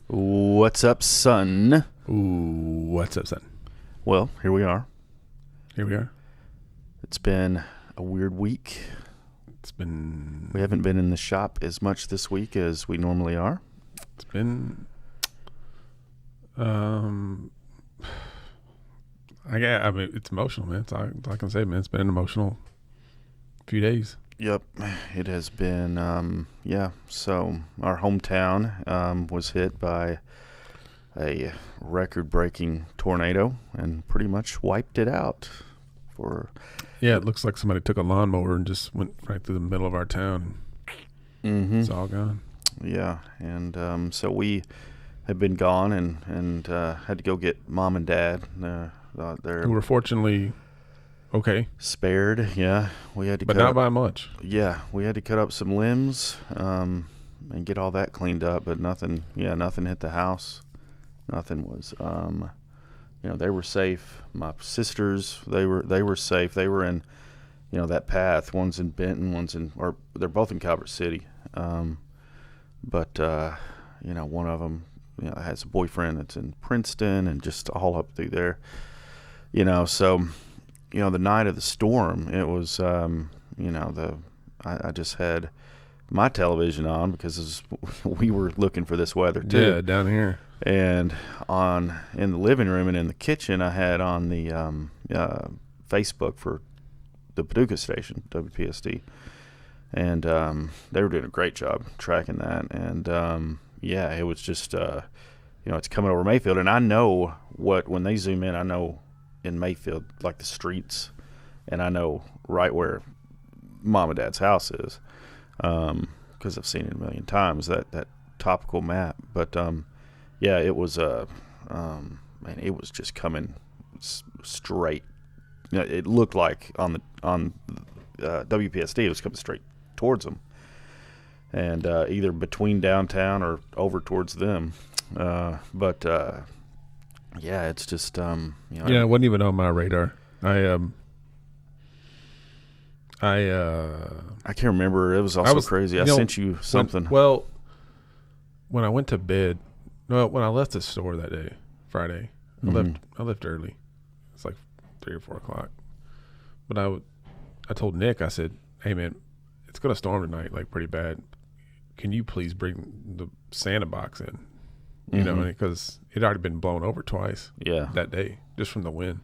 What's up, son? Ooh, what's up, son? Well, here we are. Here we are. It's been a weird week. We haven't been in the shop as much this week as we normally are. It's been, I mean, it's emotional, man. It's all I can say, man. It's been an emotional few days. Yep, it has been, so our hometown was hit by a record-breaking tornado and pretty much wiped it out. Yeah, it looks like somebody took a lawnmower and just went right through the middle of our town. Mm-hmm. It's all gone. Yeah, and so we had been gone and had to go get mom and dad. Who were fortunately okay. Spared, yeah. We had to but not by much. Yeah, we had to cut up some limbs and get all that cleaned up, but nothing hit the house. Nothing was, they were safe. My sisters, they were safe. They were in, that path. One's in Benton, they're both in Calvert City. But one of them, has a boyfriend that's in Princeton and just all up through there. So, the night of the storm, it was, I just had my television on because we were looking for this weather too. Yeah, down here. And in the living room and in the kitchen, I had on the Facebook for the Paducah station, WPSD. And they were doing a great job tracking that. And, it was just, it's coming over Mayfield. And I know when they zoom in, I know in Mayfield, like the streets, and I know right where mom and dad's house is because I've seen it a million times, that topical map. But, it was, it was just coming straight. It looked like on WPSD, it was coming straight towards them, and either between downtown or over towards them. It's just it wasn't even on my radar. I can't remember. It was also crazy. I sent you something. When I went to bed, when I left the store that day, Friday, I left early. It's like 3 or 4 o'clock. But I told Nick, I said, "Hey man, it's gonna storm tonight, like pretty bad. Can you please bring the Santa box in?" Because it had already been blown over twice. Yeah. That day, just from the wind.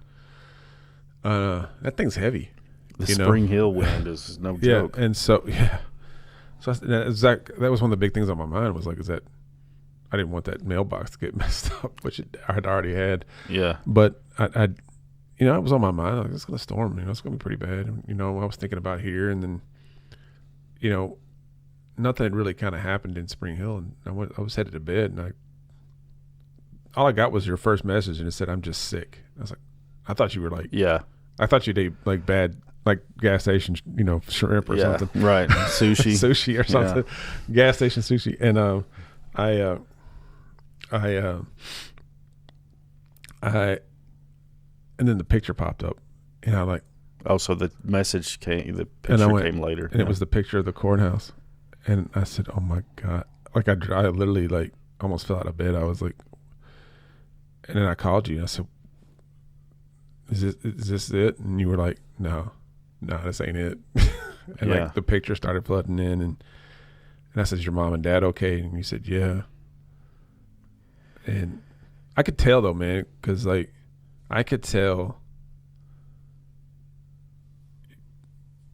That thing's heavy. The Spring Hill wind is no joke. And so that was one of the big things on my mind was like, is that I didn't want that mailbox to get messed up, which I had already had. Yeah. But I it was on my mind. Like, it's going to storm. It's going to be pretty bad. I was thinking about here, and then, nothing had really kind of happened in Spring Hill, and I was headed to bed, and all I got was your first message, and it said, "I'm just sick." I was like, I thought you were like, I thought you'd eat like bad, like gas station, shrimp or something, right? Sushi or something, gas station sushi, and and then the picture popped up, and I like, oh, so the message came, the picture came later, and it was the picture of the courthouse, and I said, "Oh my God!" Like I literally like almost fell out of bed. I was like, and then I called you, and I said, "Is this it?" And you were like, "No, this ain't it." And like the picture started flooding in, and I said, "Is your mom and dad okay?" And you said, "Yeah." And I could tell though, man, because like I could tell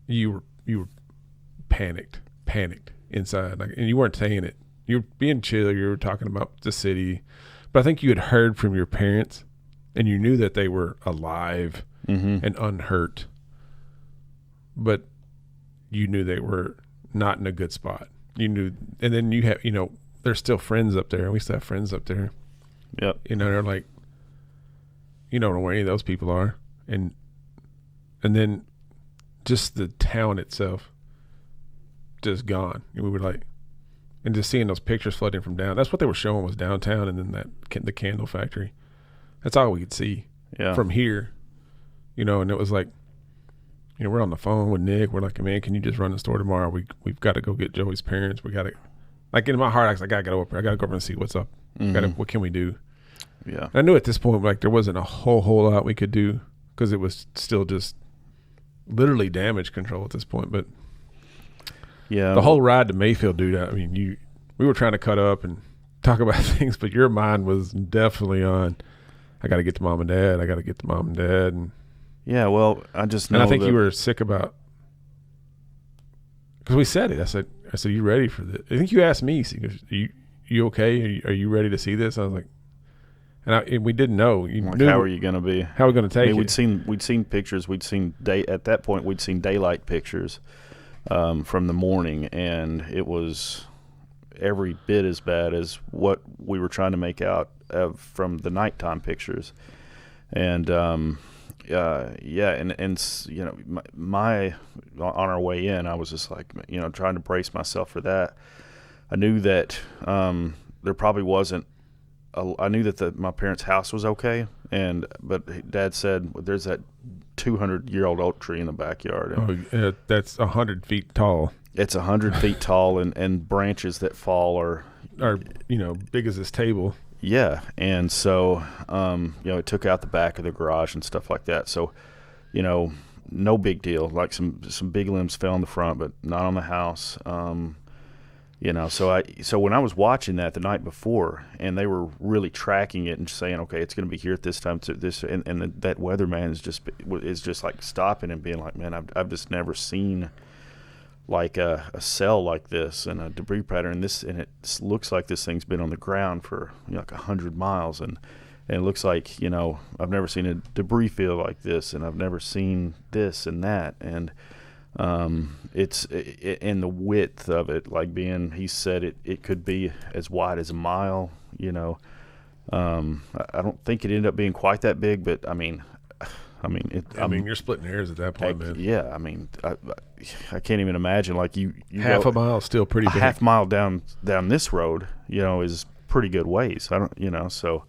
you were panicked inside, like, and you weren't saying it. You were being chill. You were talking about the city, but I think you had heard from your parents, and you knew that they were alive and unhurt, but you knew they were not in a good spot. You knew, and then you have, there's still friends up there, and we still have friends up there. Yep. They're like, you don't know where any of those people are, and then just the town itself just gone. And we were like, and just seeing those pictures flooding from down. That's what they were showing was downtown, and then the candle factory. That's all we could see from here, and it was like, we're on the phone with Nick. We're like, man, can you just run the store tomorrow? We've got to go get Joey's parents. We got to, like, in my heart, I got to go up there. I got to go over and see what's up. What can we do? Yeah. And I knew at this point, like, there wasn't a whole lot we could do because it was still just literally damage control at this point. But yeah, the whole ride to Mayfield, dude, I mean, we were trying to cut up and talk about things, but your mind was definitely on, I got to get to mom and dad. And yeah, well, I just know. And I think you were sick about, because we said it. I said, you ready for this? I think you asked me, you okay? Are you ready to see this? I was like, and we didn't know. How are you going to be? How are we going to take it? We'd seen pictures. At that point, we'd seen daylight pictures from the morning, and it was every bit as bad as what we were trying to make out from the nighttime pictures. And and you know, my on our way in, I was just like, you know, trying to brace myself for that. I knew that there probably wasn't. I knew that my parents' house was okay, but Dad said there's that 200-year-old oak tree in the backyard. That's 100 feet tall. It's 100 feet tall, and branches that fall are big as this table. Yeah, and so it took out the back of the garage and stuff like that. So, no big deal. Like some big limbs fell in the front, but not on the house. So when I was watching that the night before, and they were really tracking it and saying, okay, it's going to be here at this time. To this, and that weatherman is just like stopping and being like, man, I've just never seen like a cell like this and a debris pattern. And it looks like this thing's been on the ground for like 100 miles, and it looks like I've never seen a debris field like this, and I've never seen this and that, and it's in the width of it, like he said it could be as wide as a mile. I don't think it ended up being quite that big, but I mean, you're splitting hairs at that point, man. Yeah, I mean, I can't even imagine. Like you half a mile is still pretty big. Half mile down this road, is pretty good ways. I don't, so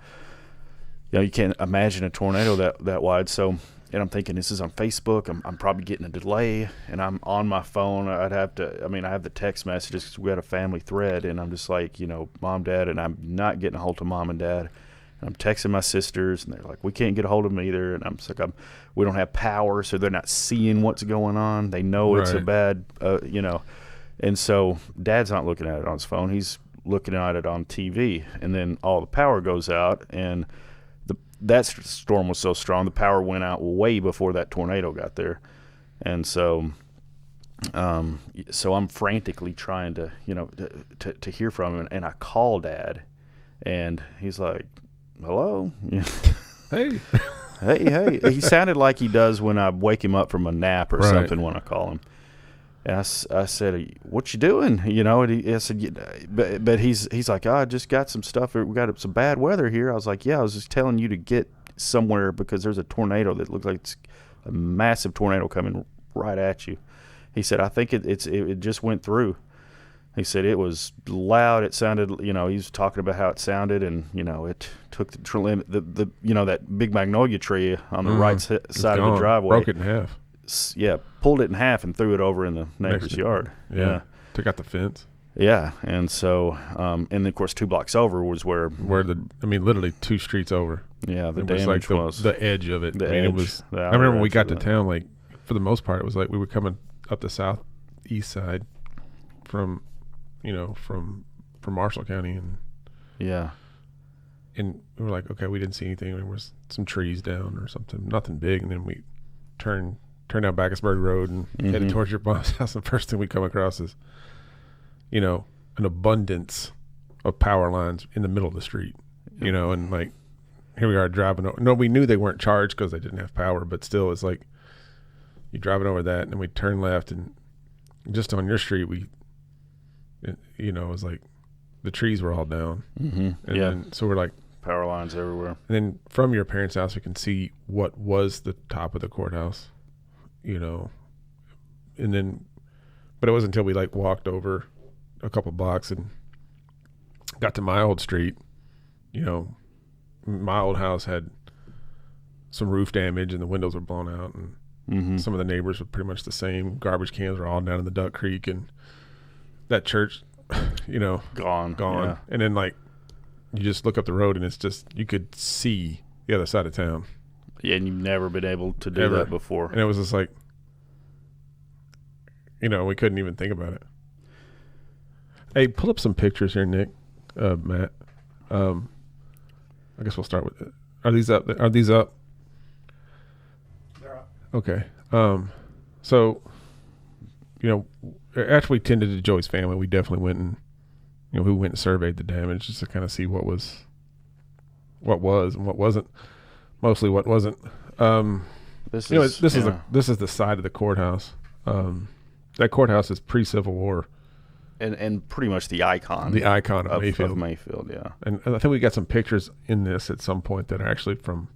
you can't imagine a tornado that wide. So, and I'm thinking this is on Facebook. I'm probably getting a delay, and I'm on my phone. I have the text messages because we got a family thread, and I'm just like, mom, dad, and I'm not getting a hold of mom and dad. And I'm texting my sisters, and they're like, we can't get a hold of them either. And I'm just like, we don't have power, so they're not seeing what's going on. They know it's a bad, And so Dad's not looking at it on his phone. He's looking at it on TV. And then all the power goes out, and that storm was so strong, the power went out way before that tornado got there. And so I'm frantically trying to, to hear from him. And I call Dad, and he's like, hello? Hey. Hey. He sounded like he does when I wake him up from a nap or something when I call him. And I said, what you doing? And I said, but he's like, I just got some stuff. We got some bad weather here. I was like, yeah, I was just telling you to get somewhere because there's a tornado that looks like it's a massive tornado coming right at you. He said, I think it just went through. He said it was loud. It sounded, he was talking about how it sounded, and it took the that big magnolia tree on the right side of the driveway, broke it in half. Yeah, pulled it in half and threw it over in the neighbor's yard. Yeah, took out the fence. Yeah, and so, and then of course 2 blocks over was where literally 2 streets over. Yeah, the damage was the edge of it. It was. I remember when we got to town, like for the most part, it was like we were coming up the southeast side from Marshall County, and and we were like, okay, we didn't see anything. There was some trees down or something, nothing big, and then we turned down Bacchusburg Road and headed towards your mom's house. The first thing we come across is, an abundance of power lines in the middle of the street, and like here we are driving over. No, we knew they weren't charged because they didn't have power, but still, it's like you driving over that, and then we turn left, and just on your street, it was like the trees were all down. And then, so we're like, power lines everywhere. And then from your parents' house, we can see what was the top of the courthouse, and then, but it wasn't until we like walked over a couple blocks and got to my old street, my old house had some roof damage and the windows were blown out, and some of the neighbors were pretty much the same. Garbage cans were all down in the Duck Creek, and that church, gone. Yeah. And then like you just look up the road and it's just, you could see the other side of town. Yeah, and you've never been able to do that before. And it was just like, we couldn't even think about it. Hey, pull up some pictures here, Nick, Matt. I guess we'll start with it. Are these up? They're up. Okay. So, after we tended to Joey's family, we definitely went and, we went and surveyed the damage just to kind of see what was and what wasn't. Mostly what wasn't. This is the side of the courthouse. That courthouse is pre-Civil War. And pretty much the icon. The icon of Mayfield. Of Mayfield, yeah. And I think we got some pictures in this at some point that are actually from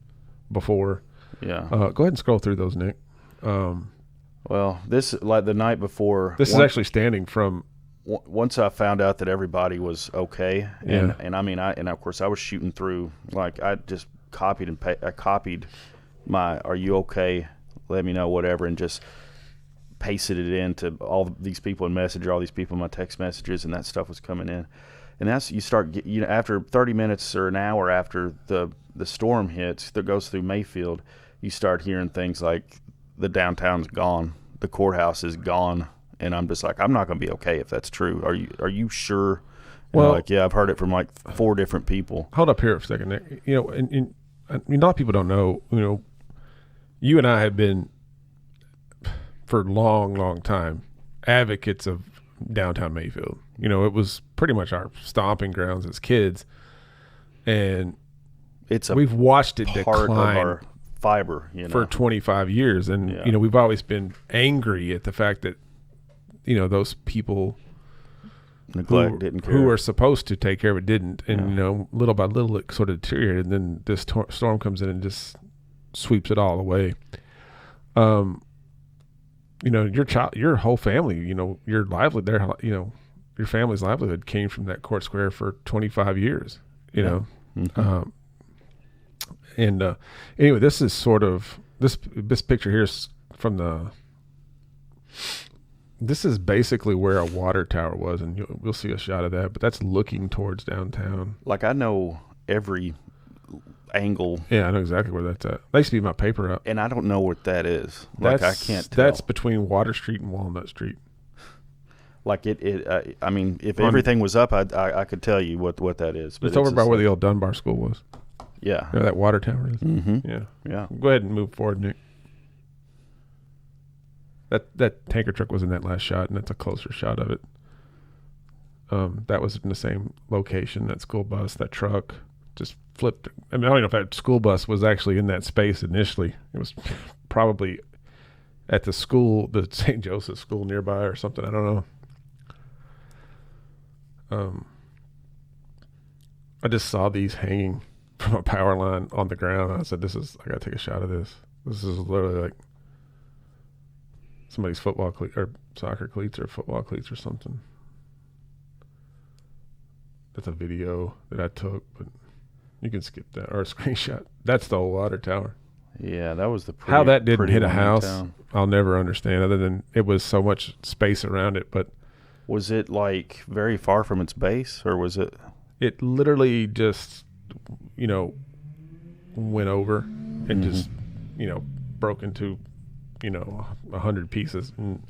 before. Yeah. Go ahead and scroll through those, Nick. Well, this, like the night before. This is actually standing from. Once I found out that everybody was okay, yeah. and of course I was shooting through, like I just copied my "Are you okay? Let me know," whatever, and just pasted it into all these people in Messenger, all these people in my text messages, and that stuff was coming in. And that's, you start, after 30 minutes or an hour after the storm hits that goes through Mayfield, you start hearing things like the downtown's gone, the courthouse is gone, and I'm just like, I'm not going to be okay if that's true. Are you sure? And well, yeah, I've heard it from like 4 different people. Hold up here for a second, Nick. And a lot of people don't know. You and I have been, for a long, long time, advocates of downtown Mayfield. It was pretty much our stomping grounds as kids, and we've watched it decline of our fiber for 25 years, and we've always been angry at the fact that those people didn't care, who are supposed to take care of it didn't, and little by little it sort of deteriorated, and then this storm comes in and just sweeps it all away. Your whole family, your livelihood, your family's livelihood came from that court square for 25 years, Mm-hmm. Anyway, this is sort of, this picture here is from this is basically where a water tower was, and we'll see a shot of that, but that's looking towards downtown. Like, I know every angle. Yeah, I know exactly where that's at. That used to be my paper route. And I don't know what that is. Like, I can't tell. That's between Water Street and Walnut Street. Like, I mean, if everything was up, I could tell you what that is. But it's over by where the old Dunbar School was. Yeah. Where that water tower is. Mm-hmm. Yeah. Yeah. Go ahead and move forward, Nick. That tanker truck was in that last shot, and that's a closer shot of it. That was in the same location. That school bus, that truck, just flipped. I mean, I don't know if that school bus was actually in that space initially. It was probably at the school, the St. Joseph School nearby or something. I don't know. I just saw these hanging from a power line on the ground. I said, I got to take a shot of this. This is literally like somebody's football cleat or soccer cleats or football cleats or something. That's a video that I took, but you can skip that, or a screenshot. That's the old water tower. Yeah, that was the how that didn't hit a house. I'll never understand, other than it was so much space around it. But was it like very far from its base, or was it? It literally just, went over and just, broke into, 100 pieces, and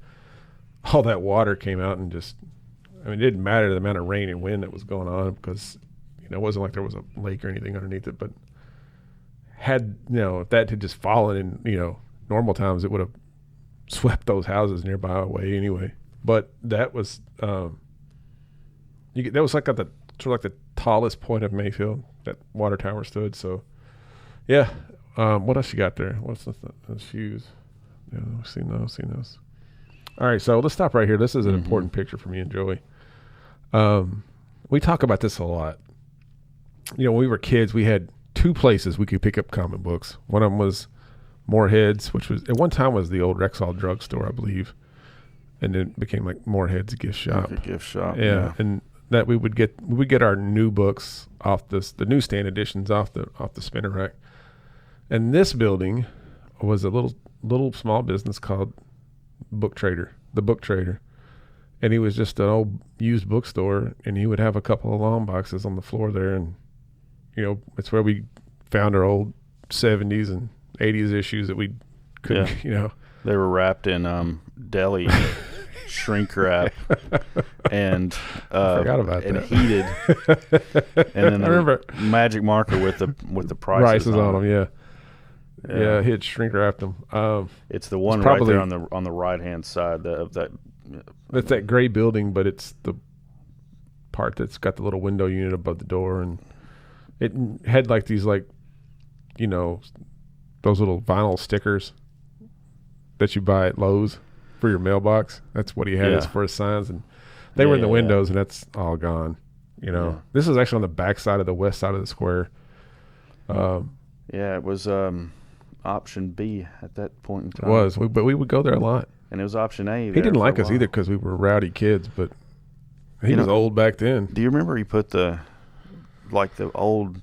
all that water came out and just. I mean, it didn't matter the amount of rain and wind that was going on because, it wasn't like there was a lake or anything underneath it. But if that had just fallen in, normal times, it would have swept those houses nearby away anyway. But that was, that was like at the sort of like the tallest point of Mayfield that water tower stood. So, yeah. What else you got there? What's those shoes? Yeah, I've seen those. All right, so let's stop right here. This is an important picture for me and Joey. We talk about this a lot. When we were kids, we had 2 places we could pick up comic books. One of them was Morehead's, which was at one time was the old Rexall drugstore, I believe, and then it became like Morehead's gift shop. Like a gift shop. Yeah, and that we would get our new books off the newsstand editions off the spinner rack. And this building was a little small business called the Book Trader, and he was just an old used bookstore, and he would have a couple of long boxes on the floor there, and it's where we found our old 70s and 80s issues that we couldn't, They were wrapped in deli shrink wrap and forgot about and that. heated. And then I remember magic marker with the prices on them. Yeah. Yeah, he had shrink wrapped them. It's the one right there on the right hand side of that. That's that gray building, but it's the part that's got the little window unit above the door, and it had like these those little vinyl stickers that you buy at Lowe's for your mailbox. That's what he had as for his signs, and they were in the windows, and that's all gone. This is actually on the back side of the west side of the square. It was option B at that point in time. It was, but we would go there a lot. And it was option A. He didn't like us either because we were rowdy kids, but he was old back then. Do you remember he put the old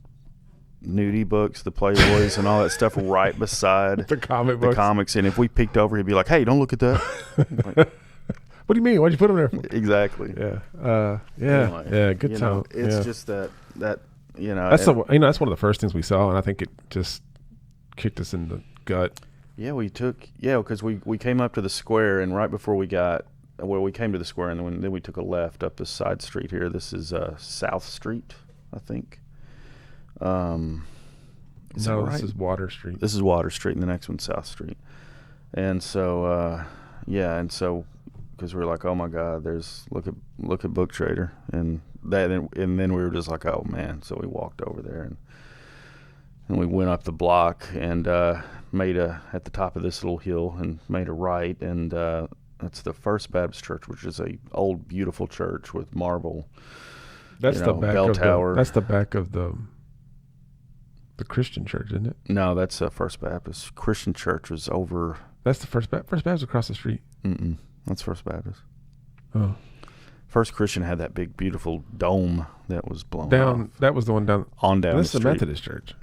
nudie books, the Playboys, and all that stuff right beside the comics? And if we peeked over, he'd be like, "Hey, don't look at that." What do you mean? Why'd you put them there for? Exactly. Yeah. Anyway, Good time. It's just that that's that's one of the first things we saw, and I think it just kicked us in the gut. Yeah, because we came up to the square, and right before we came to the square, and then we took a left up this side street here. This is South Street, I think. This is Water Street. This is Water Street, and the next one's South Street. And so, because we were like, oh my God, look at Book Trader, and then we were just like, oh man. So we walked over there, and we went up the block and made at the top of this little hill and made a right, and that's the First Baptist Church, which is a old beautiful church with marble. That's the back bell of tower. That's the back of the Christian church, isn't it? No, that's First Baptist. Christian Church was over. That's the First Baptist. First Baptist across the street. That's First Baptist. Oh. First Christian had that big beautiful dome that was blown down. off. That was the one down the This is street. the Methodist church.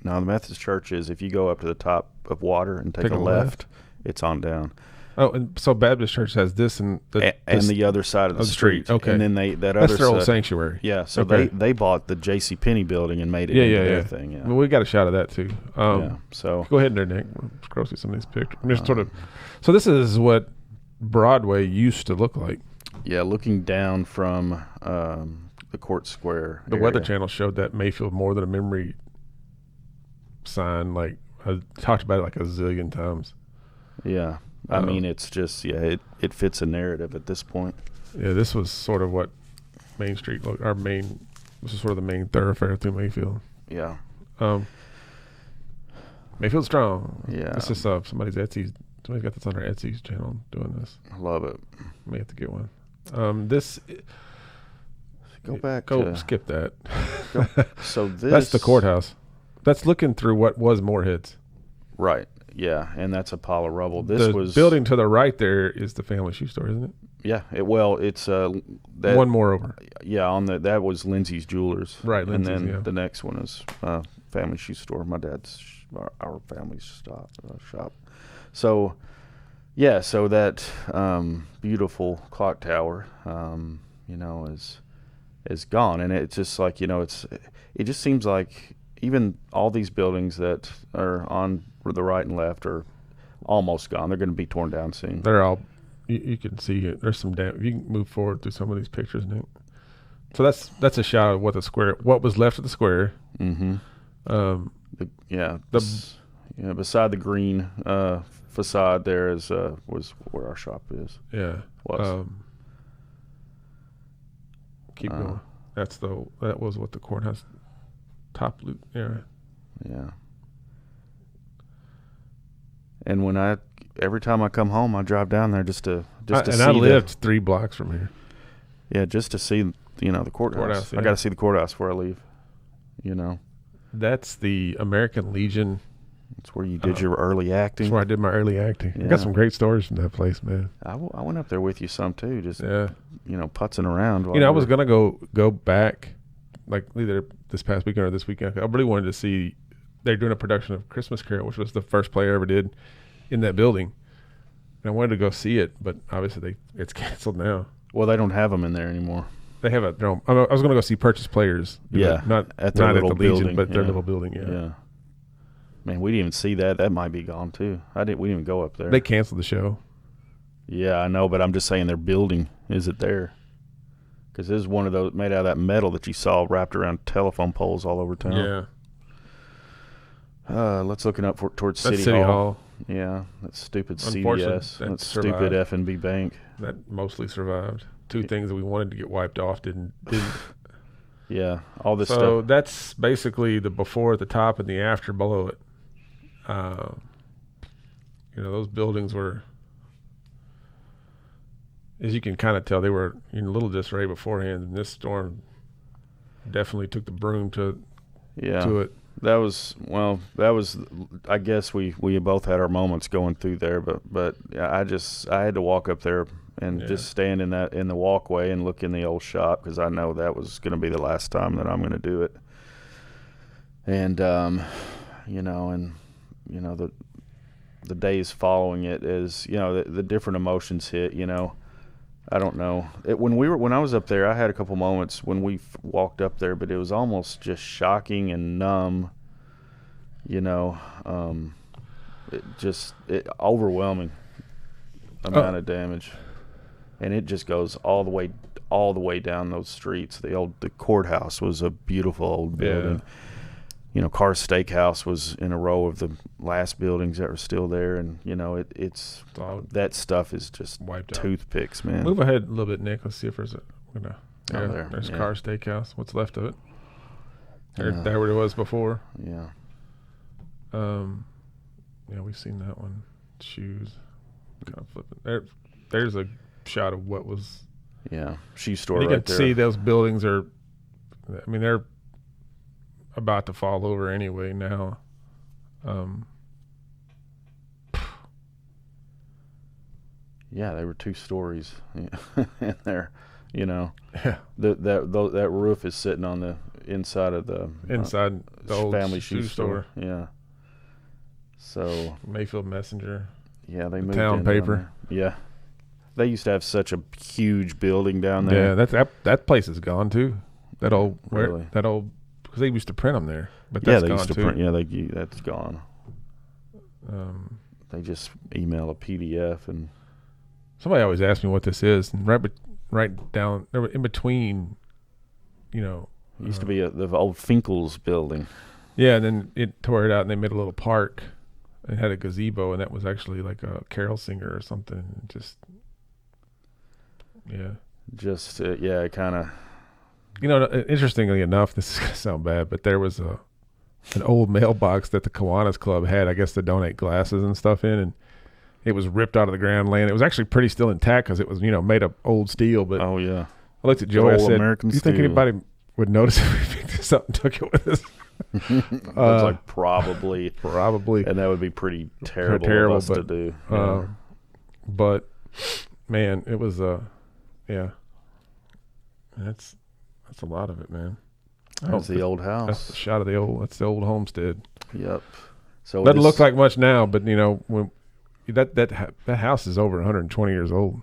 No, the Methodist church is if you go up to the top of Water and take a left, it's on down. Oh, and so Baptist church has this and the other side of the street. Okay, and then that's their old sanctuary. Yeah, so they bought the J.C. Penney building and made it into their thing. Yeah, well, we got a shot of that too. So go ahead there, Nick. Let's scroll through some of these pictures. I'm just so this is what Broadway used to look like. Yeah, looking down from the Court Square. The Weather Channel showed that Mayfield More Than a Memory sign. Like I talked about it like a zillion times. Yeah. I mean, it's just, it fits a narrative at this point. Yeah, this was sort of what Main Street looked. This is sort of the main thoroughfare through Mayfield. Yeah. Mayfield Strong. Yeah. This is somebody's got this on their Etsy's channel doing this. I love it. May have to get one. Skip that. So that's the courthouse. That's looking through what was Moorhead's. Right. Yeah, and that's a pile of rubble. The building to the right there is the family shoe store, isn't it? Yeah. It's one more over. Yeah, that was Lindsay's Jewelers. Right, and then the next one is family shoe store. My dad's our family's shop. So, yeah, so that beautiful clock tower, is gone, and it's just like it just seems like even all these buildings that are on the right and left are almost gone. They're going to be torn down soon. They're all. You can see it. There's some damage. You can move forward through some of these pictures, Nick. So that's a shot of what was left of the square. Mm-hmm. Beside the green facade there was where our shop is. Yeah. Was. Keep going. That was what the courthouse top loop area. Yeah. And every time I come home, I drive down there just to see. And I lived 3 blocks from here. Yeah, just to see the courthouse. Yeah. I got to see the courthouse before I leave. That's the American Legion. It's where you did your early acting. That's where I did my early acting. Yeah. I got some great stories from that place, man. I went up there with you some too, just putzing around. I was gonna go back, like either this past weekend or this weekend. I really wanted to see. They're doing a production of Christmas Carol, which was the first play I ever did in that building, and I wanted to go see it, but obviously it's canceled now. Well, they don't have them in there anymore. They have a dome. I was going to go see Purchase Players. Not at the Legion, building, but their little building. Yeah. Man, we didn't even see that. That might be gone too. We didn't even go up there. They canceled the show. Yeah, I know, but I'm just saying their building. Is it there? Because this is one of those made out of that metal that you saw wrapped around telephone poles all over town. Yeah. Let's looking up towards That's City Hall. Yeah, that stupid Unfortunately, CVS. that That survived. stupid F&B bank. That mostly survived. Two things that we wanted to get wiped off didn't. Yeah, all this So stuff. that's basically the before at the top and the after below it. Those buildings were, as you can kind of tell, they were in a little disarray beforehand, and this storm definitely took the broom to it. That was I guess we both had our moments going through there, but I had to walk up there and just stand in the walkway and look in the old shop, because I know that was going to be the last time that I'm going to do it. And the days following it is, the different emotions hit. I don't know. When I was up there, I had a couple moments when we walked up there, but it was almost just shocking and numb. Overwhelming amount of damage, and it just goes all the way down those streets. The courthouse was a beautiful old building. Carr's Steakhouse was in a row of the last buildings that were still there, and it's that stuff is just wiped toothpicks, man. Move ahead a little bit, Nick. Let's see if there's there's Yeah. Carr's Steakhouse. What's left of it? There where it was before. Yeah. We've seen that one. Shoes, kind of flipping. There's a shot of what was. Yeah, shoe store. You right can there. see those buildings are. I mean, they're about to fall over anyway now. Yeah, they were 2 stories in there. Yeah. That roof is sitting on the inside of the the old family shoe store. Yeah. So Mayfield Messenger. yeah, they The moved town in down paper. there. Yeah, they used to have such a huge building down there. Yeah, that place is gone too. That old Really? because they used to print them there, but Yeah, that's they gone used to too. print. Yeah, that's gone. Um, They just email a PDF and somebody always asks me what this is, and right down in between, it used to be the old Finkel's building. Yeah, and then it tore it out, and they made a little park. It had a gazebo, and that was actually like a carol singer or something. Just It kind of. Interestingly enough, this is gonna sound bad, but there was an old mailbox that the Kiwanis Club had, I guess, to donate glasses and stuff in, and it was ripped out of the ground laying. It was actually pretty still intact because it was made of old steel. But Oh yeah. I looked at Joey. I Old said, American "Do you think steel." anybody would notice if we picked this up and took it with us?" Looks like probably, Probably. and that would be pretty terrible of us to do. Yeah. But man, it was that's a lot of it, man. That's the old house. That's the shot of that's the old homestead. Yep. So Doesn't look like much now, but when that house is over 120 years old.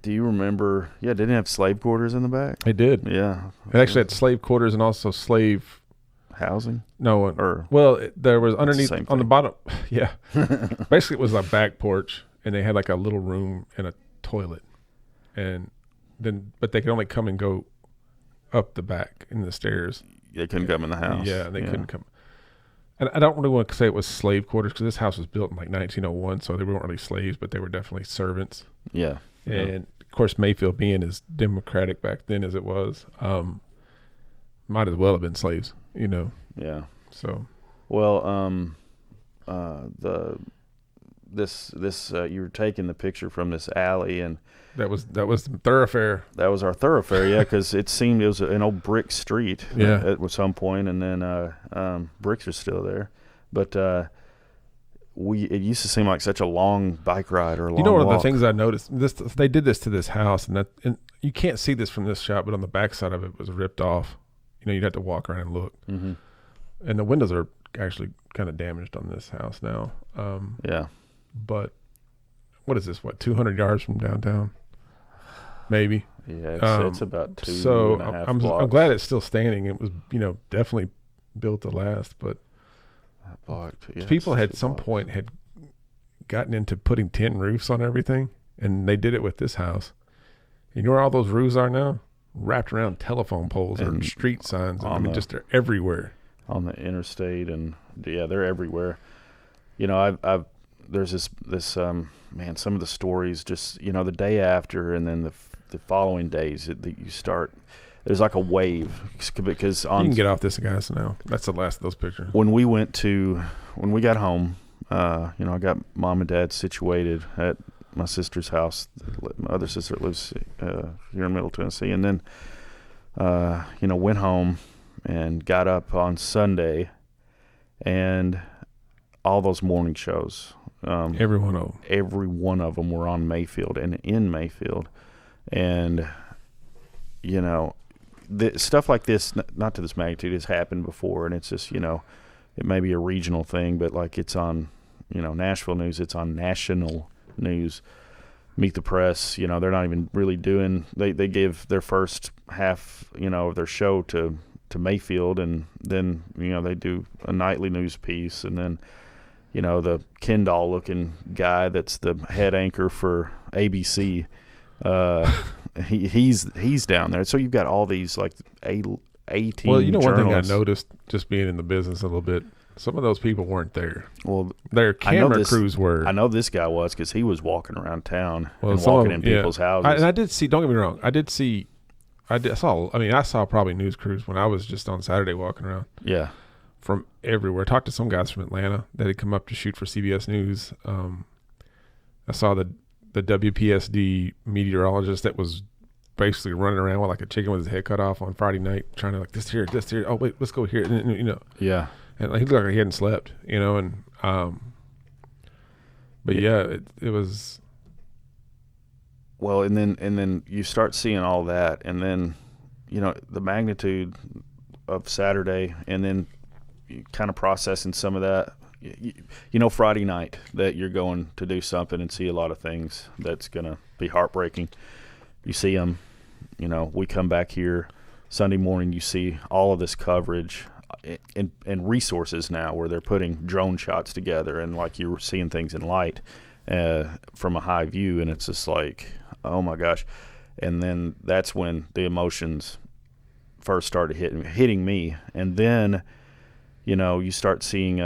Do you remember? Yeah, didn't it have slave quarters in the back? It did. Yeah. It actually had slave quarters and also slave. Housing. No, Or there was underneath same on the thing. bottom. Yeah, basically it was a back porch, and they had like a little room and a toilet, but they could only come and go up the back in the stairs. They couldn't come in the house. Yeah, they couldn't come. And I don't really want to say it was slave quarters because this house was built in like 1901, so they weren't really slaves, but they were definitely servants. Yeah. And of course, Mayfield being as democratic back then as it was, might as well have been slaves, Yeah. So, Well, you were taking the picture from this alley, and that was the thoroughfare. that was our thoroughfare. Yeah, because it seemed it was an old brick street. Yeah. At some point, and then bricks are still there, but it used to seem like such a long bike ride or a long One of walk. the things I noticed, they did this to this house, and you can't see this from this shot, but on the back side of it was ripped off. You'd have to walk around and look. Mm-hmm. And the windows are actually kind of damaged on this house now. Yeah. But what is this? 200 yards from downtown? maybe. Yeah, it's about two so and a half I'm blocks. glad it's still standing. It was, definitely built to last, but people had some point had gotten into putting tin roofs on everything, and they did it with this house. You know where all those roofs are now? Wrapped around telephone poles or street signs. They're everywhere on the interstate, and they're everywhere. I've there's this man, some of the stories just the day after, and then the following days that you start. There's like a wave because you can get off this, guys. Now that's the last of those pictures. When we got home, I got mom and dad situated at my sister's house. My other sister lives here in Middle Tennessee, and then went home and got up on Sunday, and all those morning shows, every one of them were on Mayfield and in Mayfield, and stuff like this, not to this magnitude, has happened before, and it's just it may be a regional thing, but like it's on Nashville news, it's on national news. Meet the Press, they're not even really doing. They give their first half of their show to Mayfield, and then they do a nightly news piece, and then the Ken doll looking guy that's the head anchor for ABC, he's down there. So you've got all these like 18 well, one thing I journalists. noticed just being in the business a little bit, some of those people weren't there. Well, their camera crews were. I know this guy was, because he was walking around town and walking walking in people's houses. And I did see, don't get me wrong, I saw probably news crews when I was just on Saturday walking around. Yeah. From everywhere. I talked to some guys from Atlanta that had come up to shoot for CBS News. I saw the WPSD meteorologist that was basically running around with like a chicken with his head cut off on Friday night, trying to like this here. Oh wait, let's go here. And, Yeah. And he looked like he hadn't slept, and but yeah, it was. Well, and then you start seeing all that, and then the magnitude of Saturday, and then you kind of processing some of that. Friday night that you're going to do something and see a lot of things that's gonna be heartbreaking. You see them, we come back here Sunday morning. You see all of this coverage and resources now where they're putting drone shots together, and like you're seeing things in light from a high view, and it's just like, oh my gosh. And then that's when the emotions first started hitting me, and then you start seeing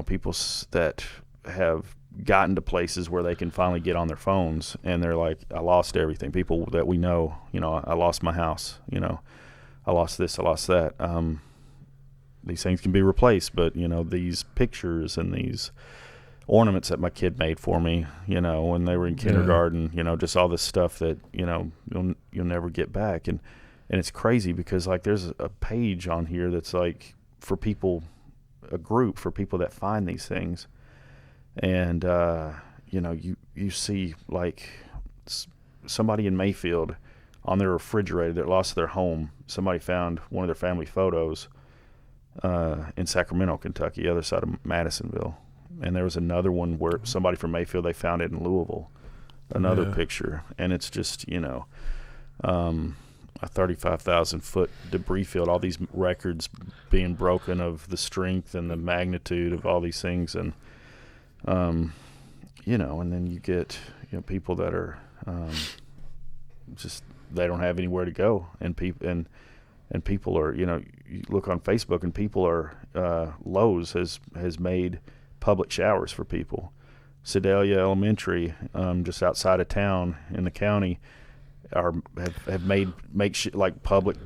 people that have gotten to places where they can finally get on their phones, and they're like, I lost everything. People that we know, I lost my house, I lost this, I lost that. These things can be replaced, but these pictures and these ornaments that my kid made for me, when they were in kindergarten, just all this stuff that you'll never get back. And it's crazy because like there's a page on here that's like for people, a group for people that find these things, and you see like somebody in Mayfield on their refrigerator that lost their home. Somebody found one of their family photos in Sacramento, Kentucky, the other side of Madisonville. And there was another one where somebody from Mayfield, they found it in Louisville, another picture. And it's just, a 35,000-foot debris field, all these records being broken of the strength and the magnitude of all these things. And, and then you get, people that are just, they don't have anywhere to go. And people are, you look on Facebook, and people are, Lowe's has made public showers for people. Sedalia Elementary, just outside of town in the county, have made like public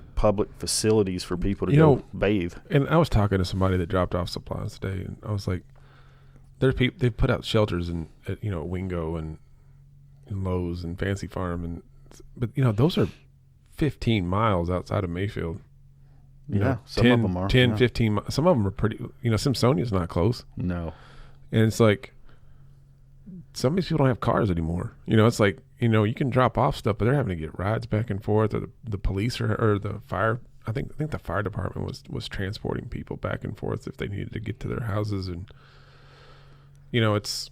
facilities for people to go bathe. And I was talking to somebody that dropped off supplies today, and I was like, there's people, they've put out shelters at Wingo and Lowe's and Fancy Farm, but those are 15 miles outside of Mayfield. Some of them are 10, 15. Some of them are pretty. Simpsonia's not close. No, and it's like some of these people don't have cars anymore. It's like you can drop off stuff, but they're having to get rides back and forth, or the police or the fire. I think the fire department was transporting people back and forth if they needed to get to their houses, and it's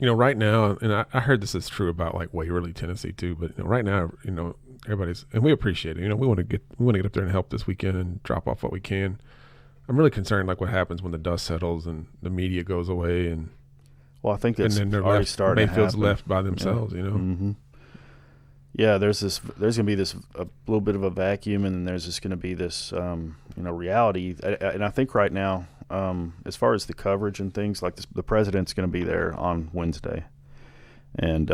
right now, and I heard this is true about like Waverly, Tennessee too, but right now, everybody's, and we appreciate it. We want to get up there and help this weekend and drop off what we can. I'm really concerned like what happens when the dust settles and the media goes away and I think it's and then already starting. Mayfield's left by themselves, Mm-hmm. Yeah, there's going to be a little bit of a vacuum, and then there's just going to be this reality. And I think right now, as far as the coverage and things like this, the president's going to be there on Wednesday, and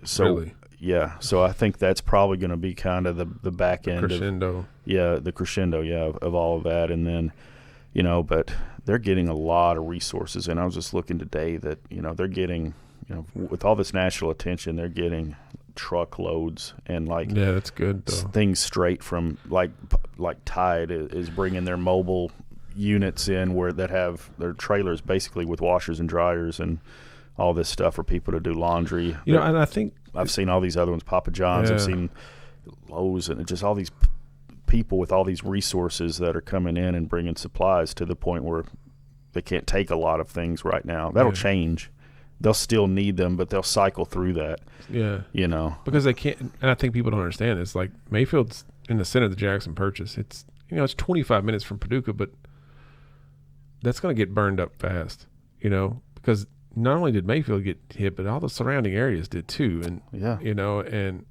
so really? Yeah, so I think that's probably going to be kind of the back end crescendo. The crescendo, of all of that, and then but they're getting a lot of resources, and I was just looking today that they're getting with all this national attention, they're getting truckloads and that's good though. Things straight from like Tide is bringing their mobile units in that have their trailers basically with washers and dryers and all this stuff for people to do laundry. And I think I've seen all these other ones, Papa John's. I've seen Lowe's, and just all these people with all these resources that are coming in and bringing supplies to the point where they can't take a lot of things right now. That'll change. They'll still need them, but they'll cycle through that. Yeah. Because they can't, and I think people don't understand. It's like Mayfield's in the center of the Jackson Purchase. It's, it's 25 minutes from Paducah, but that's going to get burned up fast, because not only did Mayfield get hit, but all the surrounding areas did too. And, and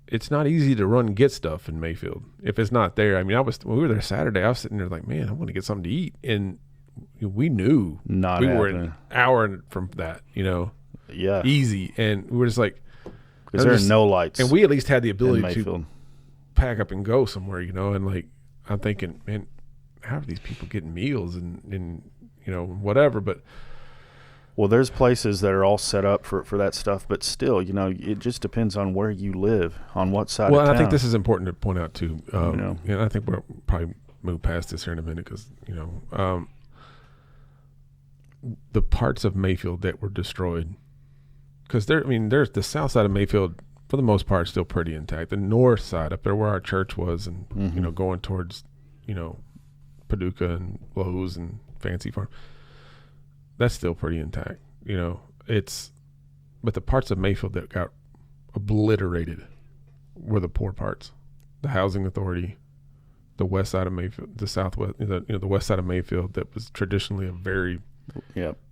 it's not easy to run and get stuff in Mayfield if it's not there. I mean, when we were there Saturday, I was sitting there like, man, I want to get something to eat. And we knew we were an hour from that, easy. And we were just like, because there are no lights. And we at least had the ability to pack up and go somewhere, and like, I'm thinking, man, how are these people getting meals and whatever, but. Well, there's places that are all set up for that stuff, but still, it just depends on where you live, on what side of town. Well, I think this is important to point out, too. And I think we'll probably move past this here in a minute because, the parts of Mayfield that were destroyed, because there's the south side of Mayfield, for the most part, still pretty intact. The north side, up there where our church was and, going towards, Paducah and Lowe's and Fancy Farm, that's still pretty intact, but the parts of Mayfield that got obliterated were the poor parts, the housing authority, the west side of Mayfield, the southwest, the west side of Mayfield that was traditionally a very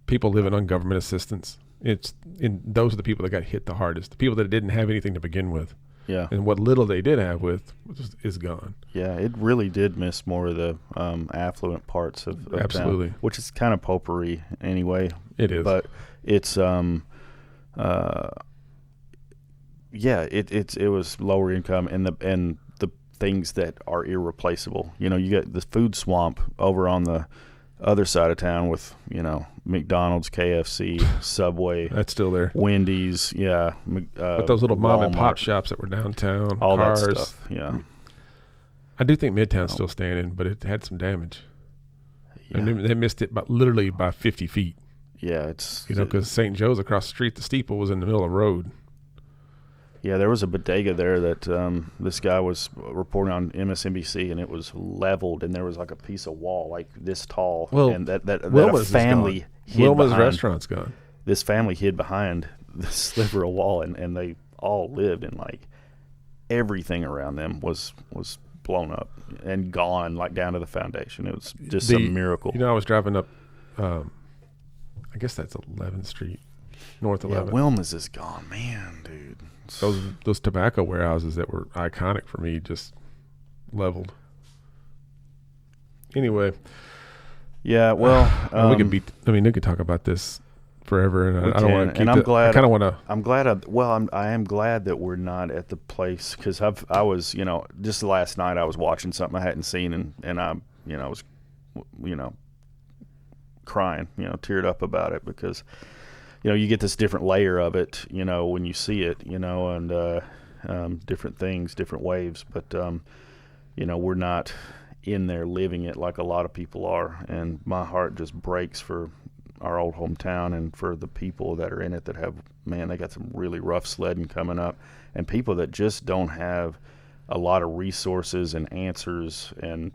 people living on government assistance. Those are the people that got hit the hardest, the people that didn't have anything to begin with. Yeah. And what little they did have is gone. Yeah, it really did miss more of the affluent parts of absolutely town, which is kind of potpourri anyway. It is. But it's it was lower income and the things that are irreplaceable. You get the food swamp over on the other side of town with McDonald's, KFC, Subway, that's still there, Wendy's, but those little mom and pop shops that were downtown, all cars, that stuff. I do think Midtown's still standing, but it had some damage. And they missed it literally by 50 feet. It's because St. Joe's across the street, the steeple was in the middle of the road. Yeah, there was a bodega there that this guy was reporting on MSNBC, and it was leveled, and there was like a piece of wall like this tall. Well, and that Wilma's a family hid Wilma's behind. restaurant's gone. This family hid behind this sliver of wall, and they all lived, and like everything around them was blown up and gone, like down to the foundation. It was just a miracle. I was driving up, I guess that's 11th Street, North 11th. Yeah, Wilma's is gone, man, dude. Those tobacco warehouses that were iconic for me just leveled. Anyway, yeah. Well, we can they could talk about this forever, and I don't want to. And I'm glad. I kind of want to. I'm glad. I am glad that we're not at the place because I was just last night I was watching something I hadn't seen and I was crying teared up about it because. You get this different layer of it, when you see it, and different things, different waves. But, we're not in there living it like a lot of people are. And my heart just breaks for our old hometown and for the people that are in it that they got some really rough sledding coming up. And people that just don't have a lot of resources and answers and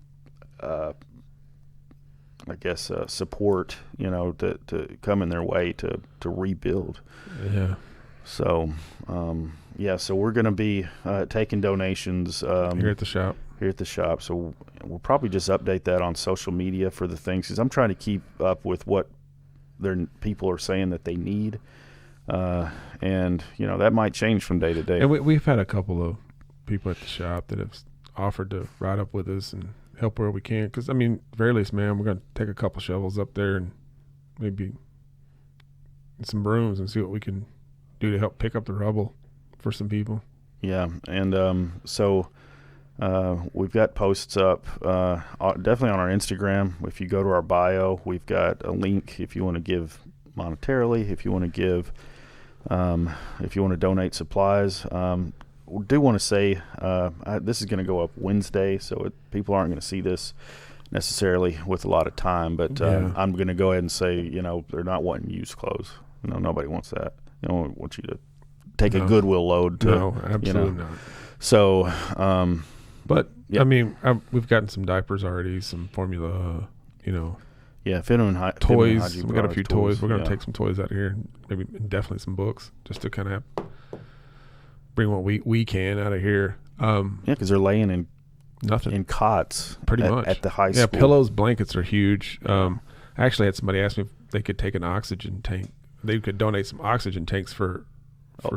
I guess, support, to come in their way to rebuild. Yeah. So, so we're going to be taking donations Here at the shop. So we'll probably just update that on social media for the things, because I'm trying to keep up with what people are saying that they need. And, that might change from day to day. And we've had a couple of people at the shop that have offered to ride up with us and help where we can. Because, very least, man, we're going to take a couple shovels up there and maybe some brooms and see what we can do to help pick up the rubble for some people. Yeah, and so we've got posts up definitely on our Instagram. If you go to our bio, we've got a link if you want to give monetarily, if you want to give, if you want to donate supplies. We do want to say this is going to go up Wednesday, so people aren't going to see this necessarily with a lot of time, but I'm going to go ahead and say, they're not wanting used clothes. Nobody wants that. I want you to take a Goodwill load to, no, absolutely not. So, but we've gotten some diapers already, some formula, Yeah, Finland toys. We got a few toys. We're going to take some toys out of here, maybe definitely some books, just to kind of bring what we can out of here. Because they're laying in nothing in cots pretty much at the high school. Yeah, pillows, blankets are huge. I actually had somebody ask me if they could take an oxygen tank. They could donate some oxygen tanks for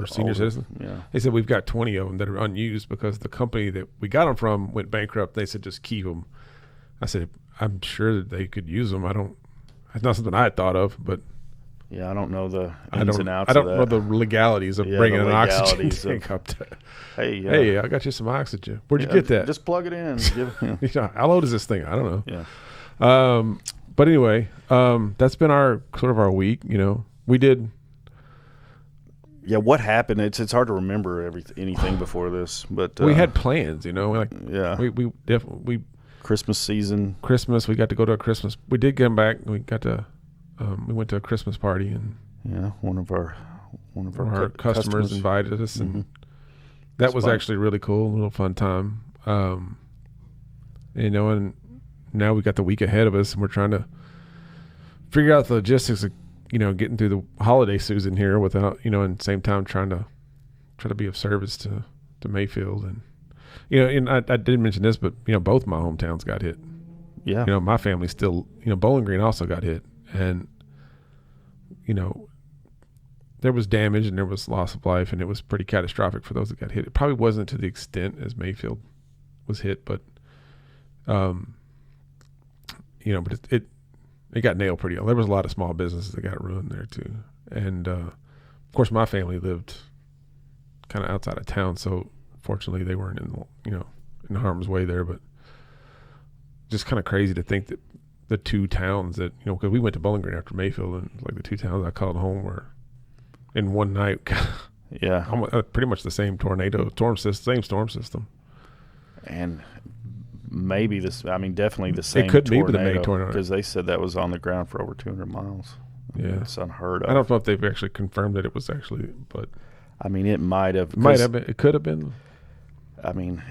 senior citizens. Yeah. They said we've got 20 of them that are unused because the company that we got them from went bankrupt. They said just keep them. I said I'm sure that they could use them. It's not something I had thought of, but yeah, I don't know the ins and outs. I don't know the legalities of bringing an oxygen tank up to. Hey, I got you some oxygen. Where'd you get that? Just plug it in. How old is this thing? I don't know. Yeah. But anyway, that's been our week. We did. Yeah, what happened? It's hard to remember anything before this, but we had plans. We definitely Christmas season. Christmas, we got to go to a Christmas. We did come back. We got to. We went to a Christmas party, and one of our customers invited us, and that was actually really cool. A little fun time. And now we got the week ahead of us, and we're trying to figure out the logistics of getting through the holiday season here without and at the same time trying to be of service to Mayfield. And and I didn't mention this, but both my hometowns got hit. Yeah. My family still Bowling Green also got hit, and there was damage and there was loss of life, and it was pretty catastrophic for those that got hit. It probably wasn't to the extent as Mayfield was hit, but but it got nailed pretty well. There was a lot of small businesses that got ruined there too. And of course my family lived kind of outside of town, so fortunately they weren't in harm's way there. But just kind of crazy to think that the two towns that because we went to Bowling Green after Mayfield, and like the two towns I called home were in one night pretty much the same same storm system. And maybe definitely the same. It could tornado, be the May tornado, because they said that was on the ground for over 200 miles. Yeah, it's unheard of. I don't know if they've actually confirmed that it was actually, but it might have. Been. It could have been.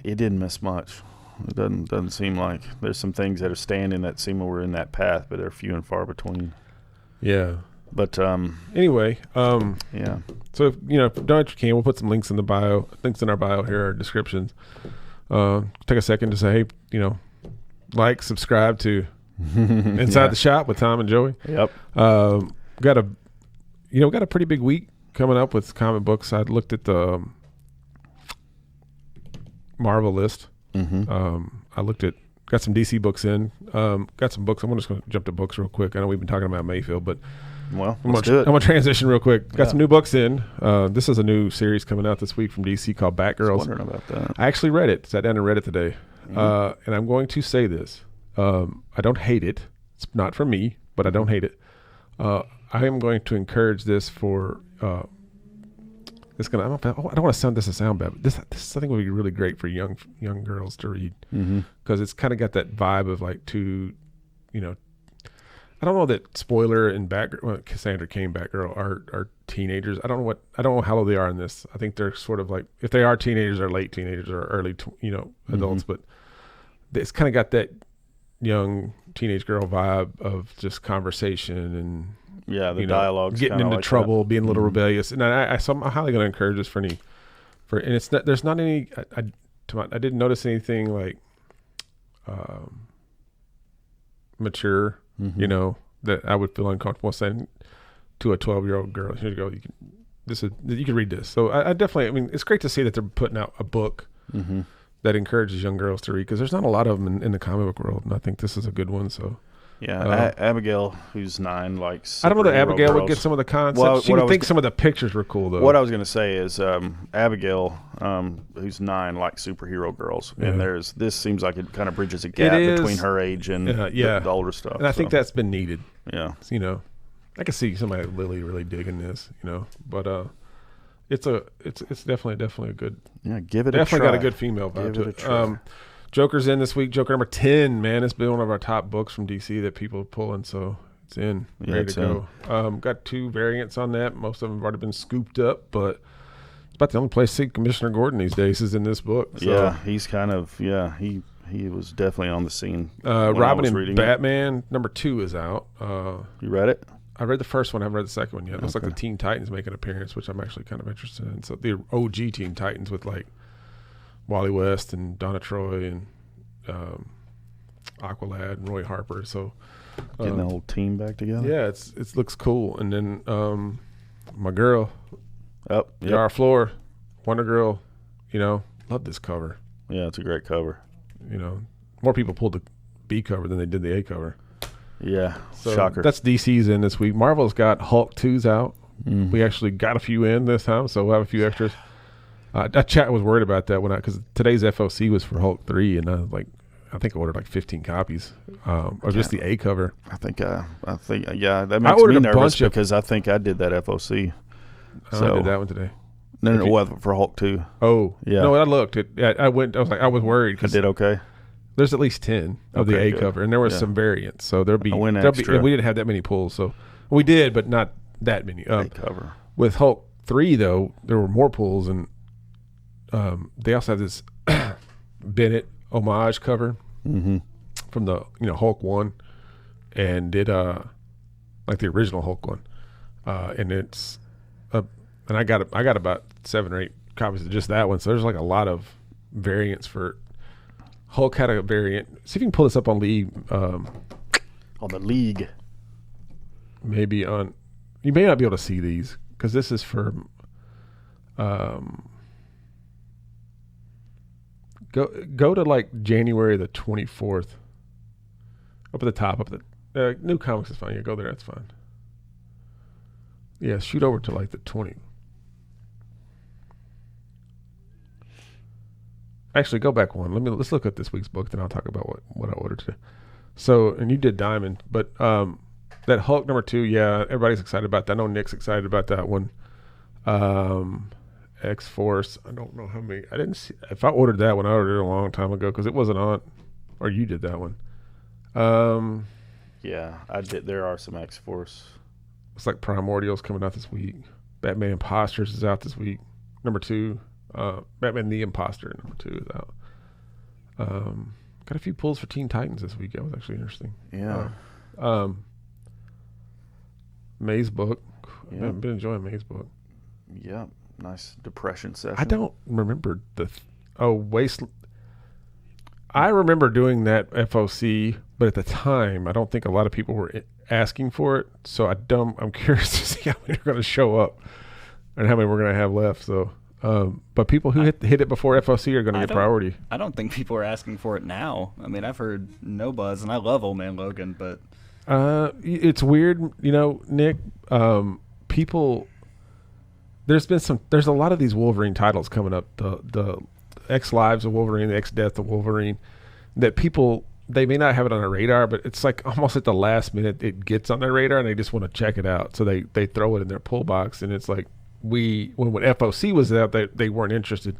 It didn't miss much. It doesn't seem like there's some things that are standing that seem we're in that path, but they're few and far between. Yeah. But anyway, yeah. So if you don't you can, we'll put some links in our bio here, our descriptions. Take a second to say, hey, like, subscribe to Inside the Shop with Tom and Joey. Yep. Got a pretty big week coming up with comic books. I looked at the Marvel list. Mm-hmm. Got some DC books in. Got some books. I'm just going to jump to books real quick. I know we've been talking about Mayfield, but let's do it. I'm going to transition real quick. Got some new books in. This is a new series coming out this week from DC called Batgirls. I was wondering about that. I actually read it. Sat down and read it today. And I'm going to say this. I don't hate it. It's not for me, but I don't hate it. I am going to encourage this for I don't want to sound bad, but this I think would be really great for young girls to read, because it's kind of got that vibe of like I don't know that Spoiler and Cassandra Cain Batgirl are teenagers. I don't know how old they are in this. I think they're sort of like, if they are teenagers, or late teenagers or early adults, but it's kind of got that young teenage girl vibe of just conversation and the dialogue's getting into like trouble, that. being a little rebellious. And I'm highly going to encourage this and it's not, there's not any, I didn't notice anything like mature, that I would feel uncomfortable saying to a 12-year-old girl, here you go, you can read this. So I definitely, it's great to see that they're putting out a book that encourages young girls to read, because there's not a lot of them in the comic book world, and I think this is a good one. So Abigail, who's 9, likes. I don't know that Abigail would get some of the concepts. She would think some of the pictures were cool, though. What I was going to say is Abigail, who's 9, likes superhero girls, and this seems like it kind of bridges a gap between her age and the older stuff. And I think that's been needed. Yeah, I can see somebody like Lily really digging this, but it's definitely a good. Yeah, give it a try. Definitely got a good female vibe to it. Joker's in this week. Joker number 10, man. It's been one of our top books from DC that people are pulling, so it's in. Ready to go. Got 2 variants on that. Most of them have already been scooped up, but it's about the only place to see Commissioner Gordon these days is in this book. So. Yeah, he's kind of, he was definitely on the scene. Robin and Batman number 2 is out. You read it? I read the first one. I haven't read the second one yet. It looks like the Teen Titans make an appearance, which I'm actually kind of interested in. So the OG Teen Titans with like Wally West and Donna Troy and Aqualad and Roy Harper. So getting the whole team back together. Yeah, it looks cool. And then my girl, Yara Flor, Wonder Girl. Love this cover. Yeah, it's a great cover. More people pulled the B cover than they did the A cover. Yeah, so shocker. That's DC's in this week. Marvel's got Hulk 2's out. We actually got a few in this time, so we'll have a few extras. That chat was worried about that because today's FOC was for Hulk 3, and I think I ordered like 15 copies of just the A cover. I think that makes me nervous because I think I did that FOC. I did that one today. No, for Hulk 2. Oh, yeah. No, I looked. I was worried. I did okay. There's at least 10 of the A cover, and there was some variants. So there'll be we didn't have that many pulls, so we did, but not that many. A cover. With Hulk 3, though, there were more pulls, and they also have this Bennett homage cover from the Hulk 1, and did like the original Hulk one, and it's and I got about 7 or 8 copies of just that one. So there's like a lot of variants for. Hulk had a variant. See if you can pull this up on League. On the League. Maybe on. You may not be able to see these because this is for. Go to like January the 24th. Up at the top. New Comics is fine. Yeah, go there. That's fine. Yeah, shoot over to like the 20. Actually, go back one. Let's look at this week's book, then I'll talk about what I ordered today. So, and you did Diamond, but that Hulk number 2, yeah, everybody's excited about that. I know Nick's excited about that one. X-Force, I don't know how many. I didn't see. If I ordered that one, I ordered it a long time ago because it wasn't on, or you did that one. Yeah, I did. There are some X-Force. It's like Primordials coming out this week. Batman Imposters is out this week. Number 2. Batman the Imposter number 2 is out. Got a few pulls for Teen Titans this week. That was actually interesting. Yeah. May's book. Yeah. I've been enjoying May's book. Yeah. Nice depression session. I don't remember Waste. I remember doing that FOC, but at the time, I don't think a lot of people were asking for it. So I'm curious to see how many are going to show up and how many we're going to have left. So. But people who hit it before FOC are going to get priority. I don't think people are asking for it now. I mean, I've heard no buzz, and I love Old Man Logan, but it's weird, Nick. People, there's a lot of these Wolverine titles coming up. The X Lives of Wolverine, the X Death of Wolverine, that people they may not have it on their radar, but it's like almost at the last minute it gets on their radar, and they just want to check it out, so they throw it in their pull box, and it's like. When FOC was out, they weren't interested.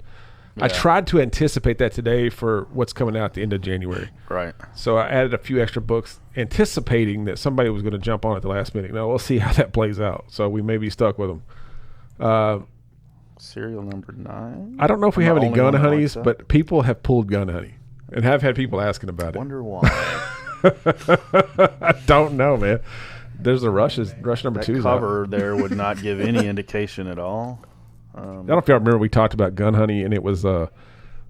Yeah. I tried to anticipate that today for what's coming out at the end of January. Right. So I added a few extra books, anticipating that somebody was going to jump on at the last minute. Now we'll see how that plays out. So we may be stuck with them. Serial number 9. I don't know if we have any Gun Honeys, but people have pulled Gun Honey and have had people asking about it. Wonder why. I don't know, man. There's a Rush number That 2. cover there would not give any indication at all. I don't know if y'all remember we talked about Gun Honey, and it was a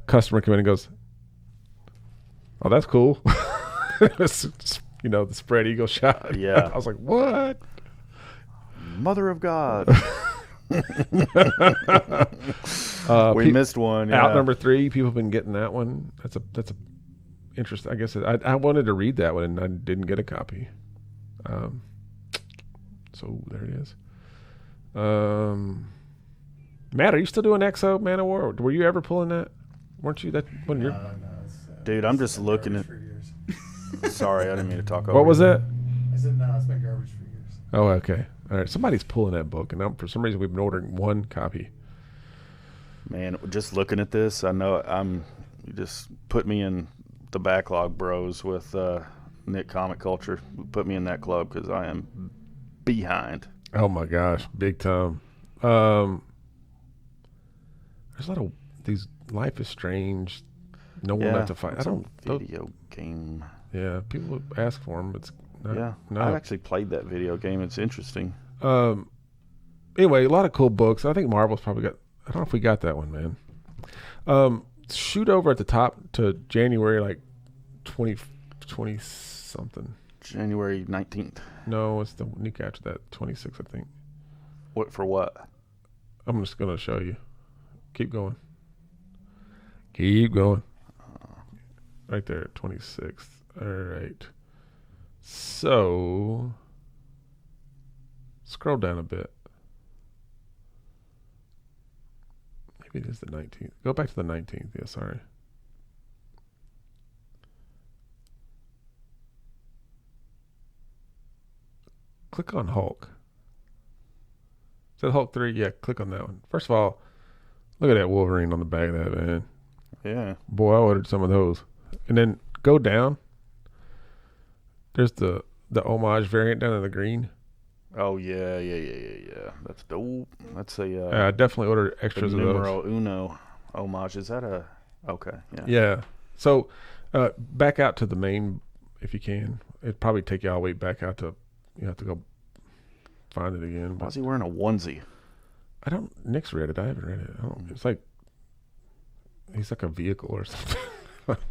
customer come in and goes, "Oh, that's cool." It was, the spread eagle shot. Yeah. I was like, "What?" Mother of God. We missed one. Yeah. Out number 3. People have been getting that one. That's a interesting. I guess I wanted to read that one and I didn't get a copy. So there it is. Matt, are you still doing Exo Man of War? Were you ever pulling that? Weren't you that when you're? No, Dude, I'm just looking at. for years. Sorry, I didn't mean to talk over. What was that? I said no, it's been garbage for years. Oh, okay. All right. Somebody's pulling that book, and for some reason we've been ordering one copy. Man, just looking at this, I know you just put me in the backlog bros with Nick Comic Culture. Put me in that club because I am behind. Oh my gosh, big time. There's a lot of these Life is Strange. No one not to fight. I don't video game. Yeah, people ask for them. It's not, Yeah, no. I've actually played that video game. It's interesting. Anyway, a lot of cool books. I think Marvel's probably got. I don't know if we got that one, man. Shoot over at the top to January, like 20 something. January 19th. No, it's the week after that, 26, I think. What for what? I'm just gonna show you. Keep going. Keep going. Right there, 26th. All right. So, scroll down a bit. Maybe it is the 19th. Go back to the 19th. Yeah, sorry. Click on Hulk. Is that Hulk 3? Yeah, click on that one. First of all, look at that Wolverine on the back of that, man. Yeah. Boy, I ordered some of those. And then go down. There's the homage variant down in the green. Oh yeah. That's dope. That's a I definitely ordered extras of those. numero uno homage. Is that a okay? Yeah. Yeah. So back out to the main if you can. It'd probably take you all the way back out to. You have to go find it again. Why is he wearing a onesie? I don't. Nick's read it. I haven't read it. It's like he's like a vehicle or something.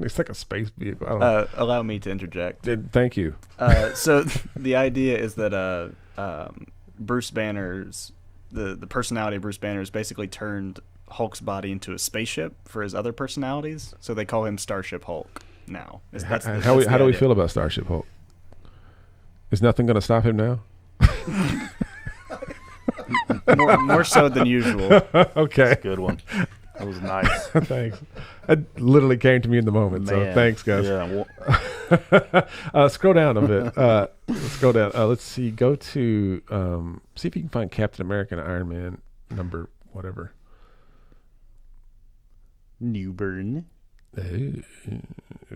It's like a space vehicle. I don't know. Allow me to interject. Thank you. So the idea is that Bruce Banner's the personality of Bruce Banner has basically turned Hulk's body into a spaceship for his other personalities. So they call him Starship Hulk now. How do we feel about Starship Hulk? Is nothing going to stop him now? more so than usual. Okay. That's a good one. That was nice. Thanks. It literally came to me in the moment. Man. So thanks, guys. Yeah. Scroll down a bit. Scroll down. Let's see. Go to see if you can find Captain America and Iron Man number whatever. Newburn. It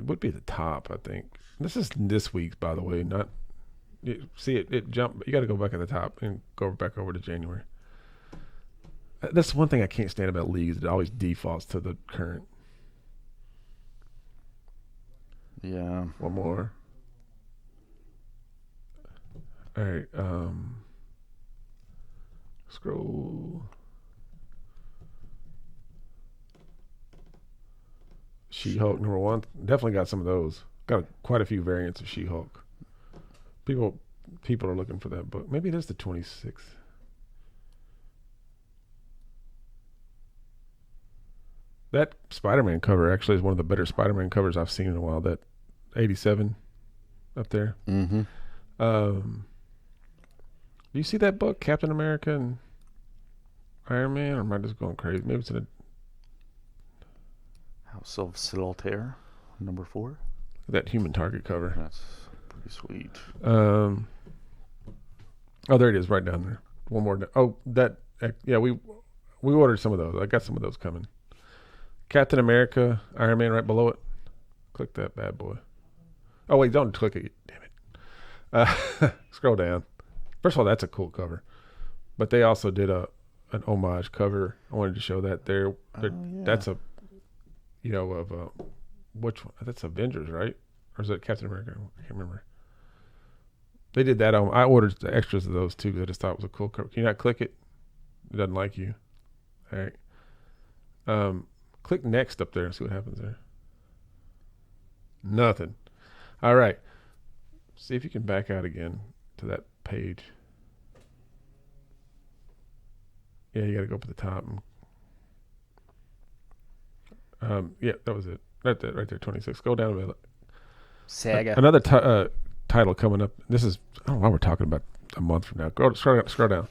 would be the top, I think. This is this week's, by the way. Not see it jump. You got to go back at the top and go back over to January. That's one thing I can't stand about leagues. It always defaults to the current. Yeah. One more. All right. Scroll. She-Hulk number 1. Definitely got some of those. Got quite a few variants of She-Hulk. People are looking for that book. Maybe it is the 26th. That Spider-Man cover actually is one of the better Spider-Man covers I've seen in a while. That 87 up there. Mm-hmm. Do you see that book, Captain America and Iron Man, or am I just going crazy? Maybe it's in a House of Solitaire, number 4. that Human Target cover. That's pretty sweet. Oh, there it is, right down there. One more. Oh, that. Yeah, we ordered some of those. I got some of those coming. Captain America, Iron Man, right below it. Click that bad boy. Oh wait, don't click it. Damn it. Scroll down. First of all, that's a cool cover. But they also did an homage cover. I wanted to show that there. Yeah. That's a, of which one? That's Avengers, right? or is it Captain America? I can't remember. They did that on. I ordered the extras of those too because I just thought it was a cool cover. Can you not click it? It doesn't like you. All right. Click next up there and see what happens there. Nothing. All right. See if you can back out again to that page. Yeah, you got to go up at the top. Yeah, that was it. Right there, 26. Go down a bit. Saga. Another title coming up. This is, I don't know why we're talking about a month from now. Scroll down.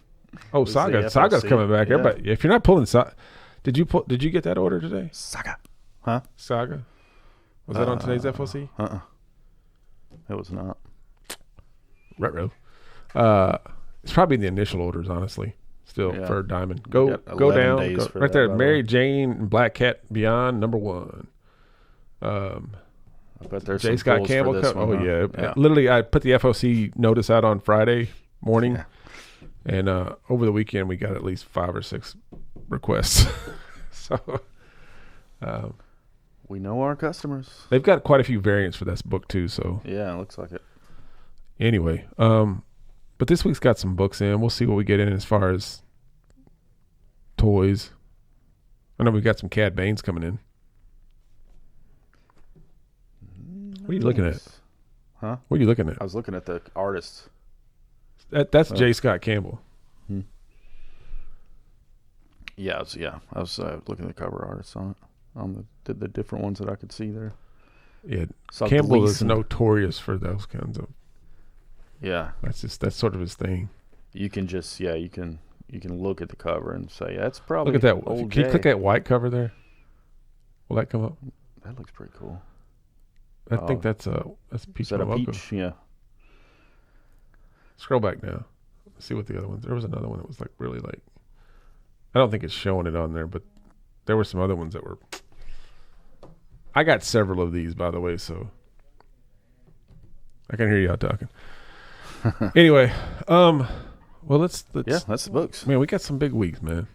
Oh, Saga. Saga's coming back. Yeah. Everybody, if you're not pulling Saga, did you get that order today? Saga. Huh? Saga. Was that on today's FOC? It was not. Retro. It's probably the initial orders, honestly. Still for Diamond. Go down. Right there. Mary Jane and Black Cat Beyond #1. I bet there's J. some Scott pulls Campbell. for this one, Yeah. Literally, I put the FOC notice out on Friday morning, and over the weekend we got at least 5 or 6 requests. So we know our customers. they've got quite a few variants for this book too. So Yeah, it looks like it. anyway, but this week's got some books in. We'll see what we get in as far as toys. I know we got some Cad Banes coming in. What are you looking at? Huh? What are you looking at? I was looking at the artists. That's J. Scott Campbell. Yeah, I was looking at the cover artists on it, on the different ones that I could see there. Yeah, Saw Campbell is Gleason. notorious for those kinds of. Yeah, That's sort of his thing. you can just you can look at the cover and say that's probably Look at that. old Can you Jay. click that white cover there? Will that come up? That looks pretty cool. I think that's a peach. Is that a Momoko. peach? Yeah. Scroll back now. See what the other ones. There was another one that was like really like. I don't think it's showing it on there, but there were some other ones that were. I got several of these, by the way, so I can hear y'all talking. Anyway, well, let's. Yeah, that's the books. Man, we got some big weeks, man.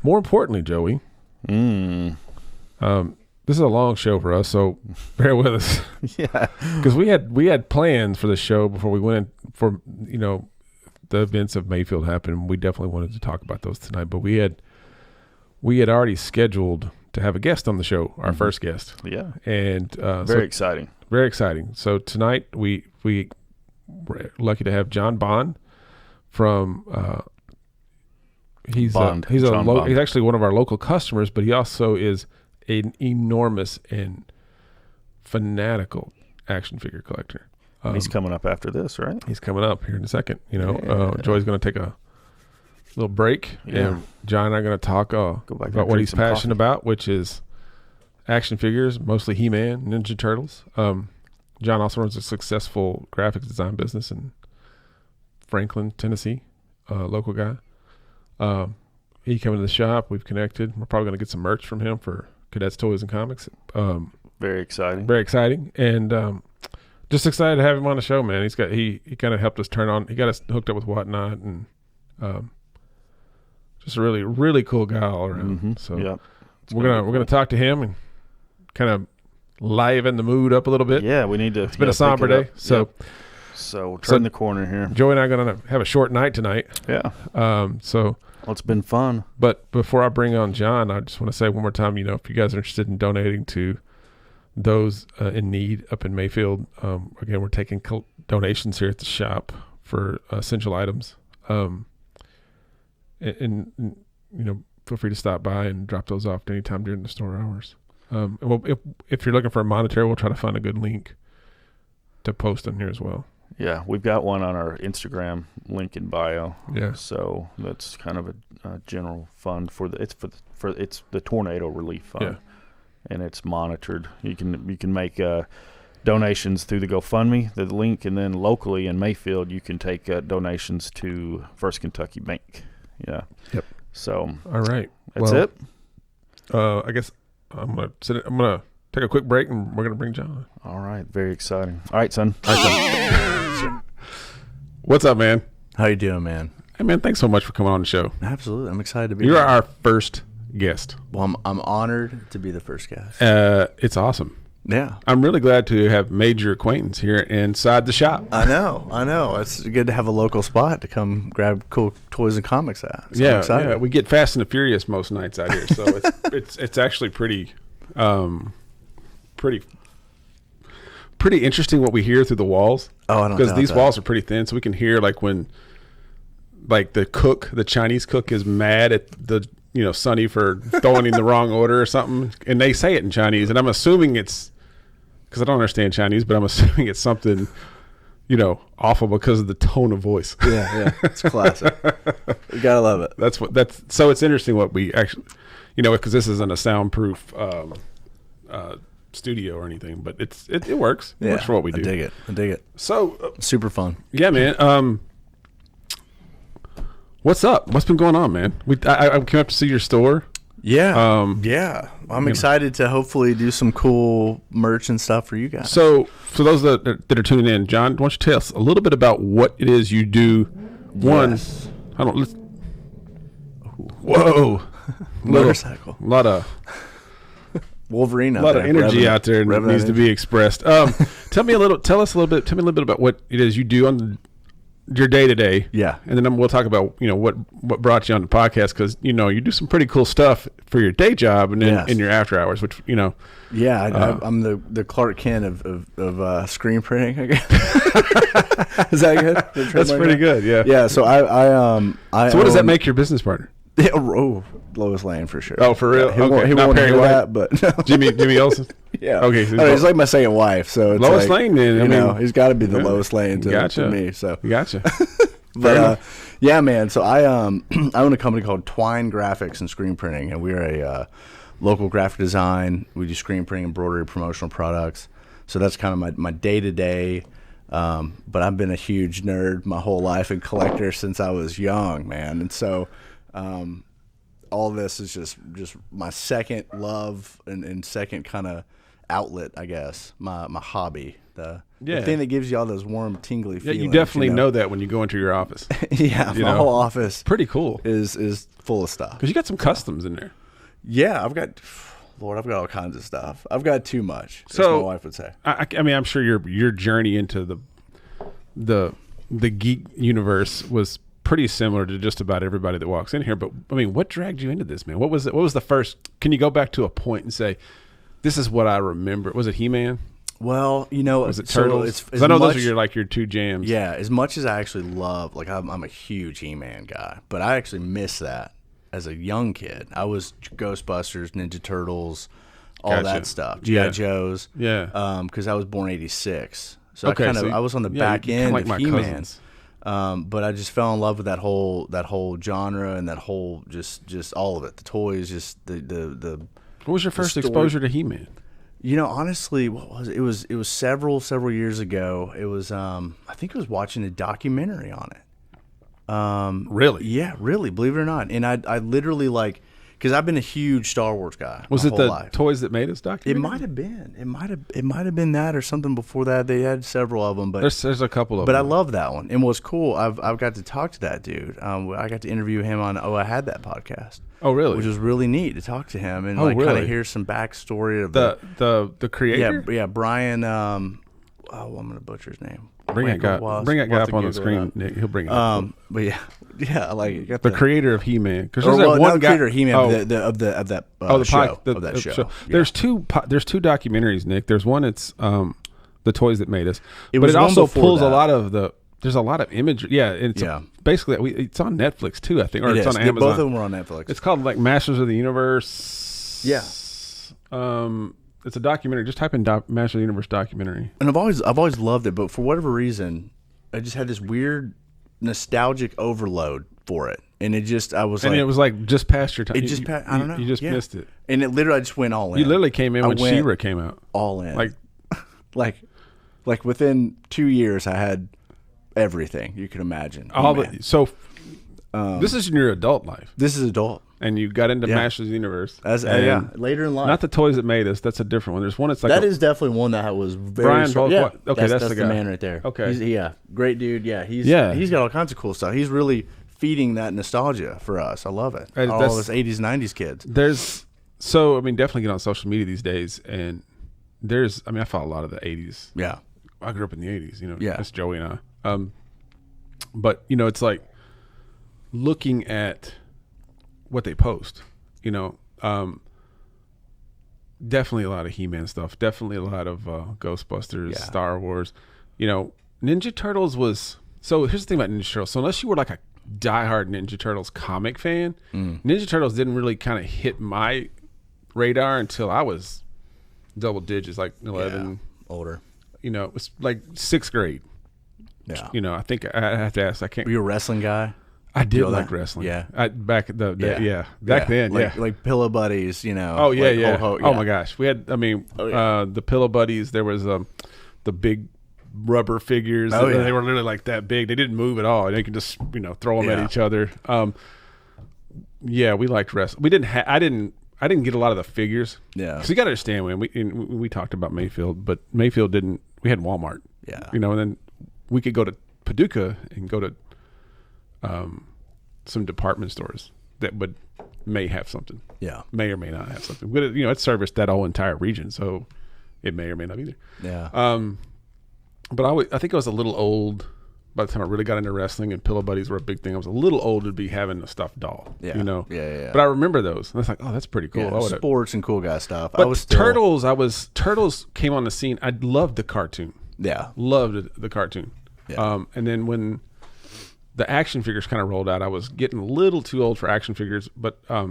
More importantly, Joey, Mm. this is a long show for us, so bear with us. Yeah. Because we had plans for the show before we went in for the events of Mayfield happened. We definitely wanted to talk about those tonight, but we had already scheduled to have a guest on the show, our first guest. Yeah. And Very exciting. very exciting. So tonight we were lucky to have John Bond from. He's John Bond. He's actually one of our local customers, but he also is an enormous and fanatical action figure collector. He's coming up after this, right? He's coming up here in a second. Joey's going to take a little break, and John and I are going to talk back about and what drink he's some passionate coffee. about, which is action figures, mostly He-Man, Ninja Turtles. John also runs a successful graphics design business in Franklin, Tennessee, local guy. He came to the shop. We've connected. We're probably going to get some merch from him for Cadets Toys and Comics. Very exciting. Very exciting, and just excited to have him on the show, man. He kind of helped us turn on. He got us hooked up with Whatnot, and just a really, really cool guy all around. Mm-hmm. So Yep. we're gonna talk to him and kind of liven the mood up a little bit. Yeah, we need to. It's been a somber day, so So we'll turn the corner here. Joey and I are gonna have a short night tonight. Yeah. So. Well, it's been fun. But before I bring on John, I just want to say one more time, if you guys are interested in donating to those in need up in Mayfield, again, we're taking donations here at the shop for essential items. And feel free to stop by and drop those off anytime during the store hours. Well, if you're looking for a monetary, we'll try to find a good link to post on here as well. Yeah, we've got one on our Instagram link in bio. Yeah. So that's kind of a general fund it's the tornado relief fund. Yeah. And it's monitored. You can make donations through the GoFundMe, the link, and then locally in Mayfield you can take donations to First Kentucky Bank. Yeah. Yep. So all right, that's it. I guess I'm gonna take a quick break and we're gonna bring John. All right, very exciting. All right, son. What's up, man? How you doing, man? Hey, man, thanks so much for coming on the show. Absolutely. I'm excited to be You're here. our first guest. Well, I'm honored to be the first guest. It's awesome. Yeah. I'm really glad to have made your acquaintance here inside the shop. I know. It's good to have a local spot to come grab cool toys and comics at. So I'm excited. Yeah. We get Fast and the Furious most nights out here, so it's actually pretty interesting what we hear through the walls. Oh, I don't because doubt these that. walls are pretty thin, so we can hear like when, like the Chinese cook is mad at the Sonny for throwing in the wrong order or something, and they say it in Chinese, and I'm assuming it's because I don't understand Chinese, but I'm assuming it's something awful because of the tone of voice. Yeah, it's classic. You gotta love it. So it's interesting what we actually, because this isn't a soundproof studio or anything, but it works. It works for what we do. I dig it. So Super fun. yeah, man. What's up? What's been going on, man? I came up to see your store. Yeah. I'm excited to hopefully do some cool merch and stuff for you guys. So for those that are tuning in, John, why don't you tell us a little bit about what it is you do? Yes. Whoa. Motorcycle. A lot of Wolverine out a lot there. of energy out there revving needs that to be expressed. Tell me a little bit about what it is you do on your day to day. Yeah. And then we'll talk about, what brought you on the podcast. Cause you do some pretty cool stuff for your day job and then in your after hours, which, Yeah. I'm the Clark Kent of screen printing, I guess. Is that good? that's pretty good. Yeah. Yeah. So So what does that make your business partner? Lois Lane for sure. Oh, for real? He Okay. won't Not Perry hear White? that, but no. Jimmy Olsen? Yeah. Okay. So He's like my second wife, so it's Lois like, Lane, then. he's got to be the yeah. Lois Lane to Gotcha. me. So, Gotcha. but yeah, man. So I own a company called Twine Graphics and Screen Printing, and we're a local graphic design. We do screen printing, embroidery, promotional products. So that's kind of my day to day. But I've been a huge nerd my whole life and collector since I was young, man. And so all this is just my second love and second kind of outlet, I guess. My hobby, the thing that gives you all those warm, tingly feelings. Yeah, you definitely know that when you go into your office. Yeah, my whole office pretty cool is full of stuff. because you got some customs in there. Yeah, I've got all kinds of stuff. I've got too much, as So my wife would say. I mean, I'm sure your journey into the geek universe was pretty similar to just about everybody that walks in here. But I mean, what dragged you into this, man? What was the first? Can you go back to a point and say, "This is what I remember"? Was it He-Man? Well, Was it Turtles? So 'Cause I know those are your two jams. Yeah, as much as I actually love, like I'm a huge He-Man guy, but I actually miss that as a young kid. I was Ghostbusters, Ninja Turtles, all Gotcha. that stuff, Yeah. G.I. Joes. Yeah. Because I was born '86, so Okay, I was on the yeah, back you're kinda end like of my He-Man. cousins. But I just fell in love with that whole genre and that whole just all of it. The toys, just the What was your first story. exposure to He-Man? Honestly, what was it? It was several years ago. It was I think I was watching a documentary on it. Really? Yeah, really, believe it or not. And I literally because I've been a huge Star Wars guy. Was my it whole the life. Toys That Made Us It documentary? might have been. It might have been that or something before that. They had several of them, but There's a couple of but I them. love that one. And what's cool, I've got to talk to that dude. I got to interview him on I Had That podcast. Oh, really? Which was really neat to talk to him and Oh, kind really? of hear some backstory of the creator. yeah, Brian. I'm gonna butcher his name. Bring that guy We'll up have on the to Google screen, it Nick. He'll bring it up. up. But yeah, like got The creator of He-Man. Because or, there's that well, one not the guy. creator of He-Man, Oh, but of that the show, pod- of that show. show. Yeah. There's two documentaries, Nick. There's one. It's the Toys That Made Us. It But was it one also before pulls a that. lot of the. There's a lot of imagery. Yeah, it's Yeah. basically it's on Netflix too, I think, or It it's is. on Yeah, Amazon. both of them were on Netflix. It's called like Masters of the Universe. Yeah. It's a documentary. Just type in Masters of the Universe documentary. And I've always loved it, but for whatever reason, I just had this weird nostalgic overload for it, and it was And like it was like just past your time. it just I don't know. You just Yeah. missed it. And it literally I just went all in. You literally came in I when went She-Ra came out. all in. Like within 2 years, I had everything you could imagine. all He-Man. the so. This is in your adult life, This is adult. and you got into Yeah. Masters of the Universe. As And later in life. not the Toys That Made Us. That's a different one. There's one. It's like That is definitely one that was very Brian strong. Volk- Yeah, what? Okay, that's the guy. man right there. Okay. He's great dude. Yeah, he's got all kinds of cool stuff. He's really feeding that nostalgia for us. I love it. All That's- us 80s, 90s kids. There's so I mean definitely get on social media these days and I follow a lot of the 80s. Yeah. I grew up in the 80s, Yeah. That's Joey and I. But, it's like looking at what they post, definitely a lot of He-Man stuff, definitely a lot of Ghostbusters, Star Wars, Ninja Turtles was, so here's the thing about Ninja Turtles. So unless you were like a diehard Ninja Turtles comic fan, Ninja Turtles didn't really kind of hit my radar until I was double digits, like 11, older. It was like 6th grade. Yeah. I think I have to ask. I can't. Were you a wrestling guy? I did Feel like that? wrestling. Yeah. Back then. Like Pillow Buddies, Oh yeah, like yeah. Hulk, Oh my gosh, we had. The Pillow Buddies. There was the big rubber figures. Oh, yeah. They were literally like that big. They didn't move at all. They could just throw them at each other. We liked wrestling. We didn't. I didn't get a lot of the figures. Yeah. Because you got to understand, when we talked about Mayfield, but Mayfield didn't. We had Walmart. Yeah. And then we could go to Paducah and go to some department stores that may have something. Yeah. May or may not have something. But it serviced that whole entire region, so it may or may not be there. Yeah. But I think I was a little old by the time I really got into wrestling, and Pillow Buddies were a big thing. I was a little old to be having a stuffed doll. Yeah. Yeah. But I remember those. And I was like, oh, that's pretty cool. Yeah, sports and cool guy stuff. But Turtles came on the scene. I loved the cartoon. Yeah. Loved the cartoon. Yeah. And then when the action figures kind of rolled out, I was getting a little too old for action figures, but I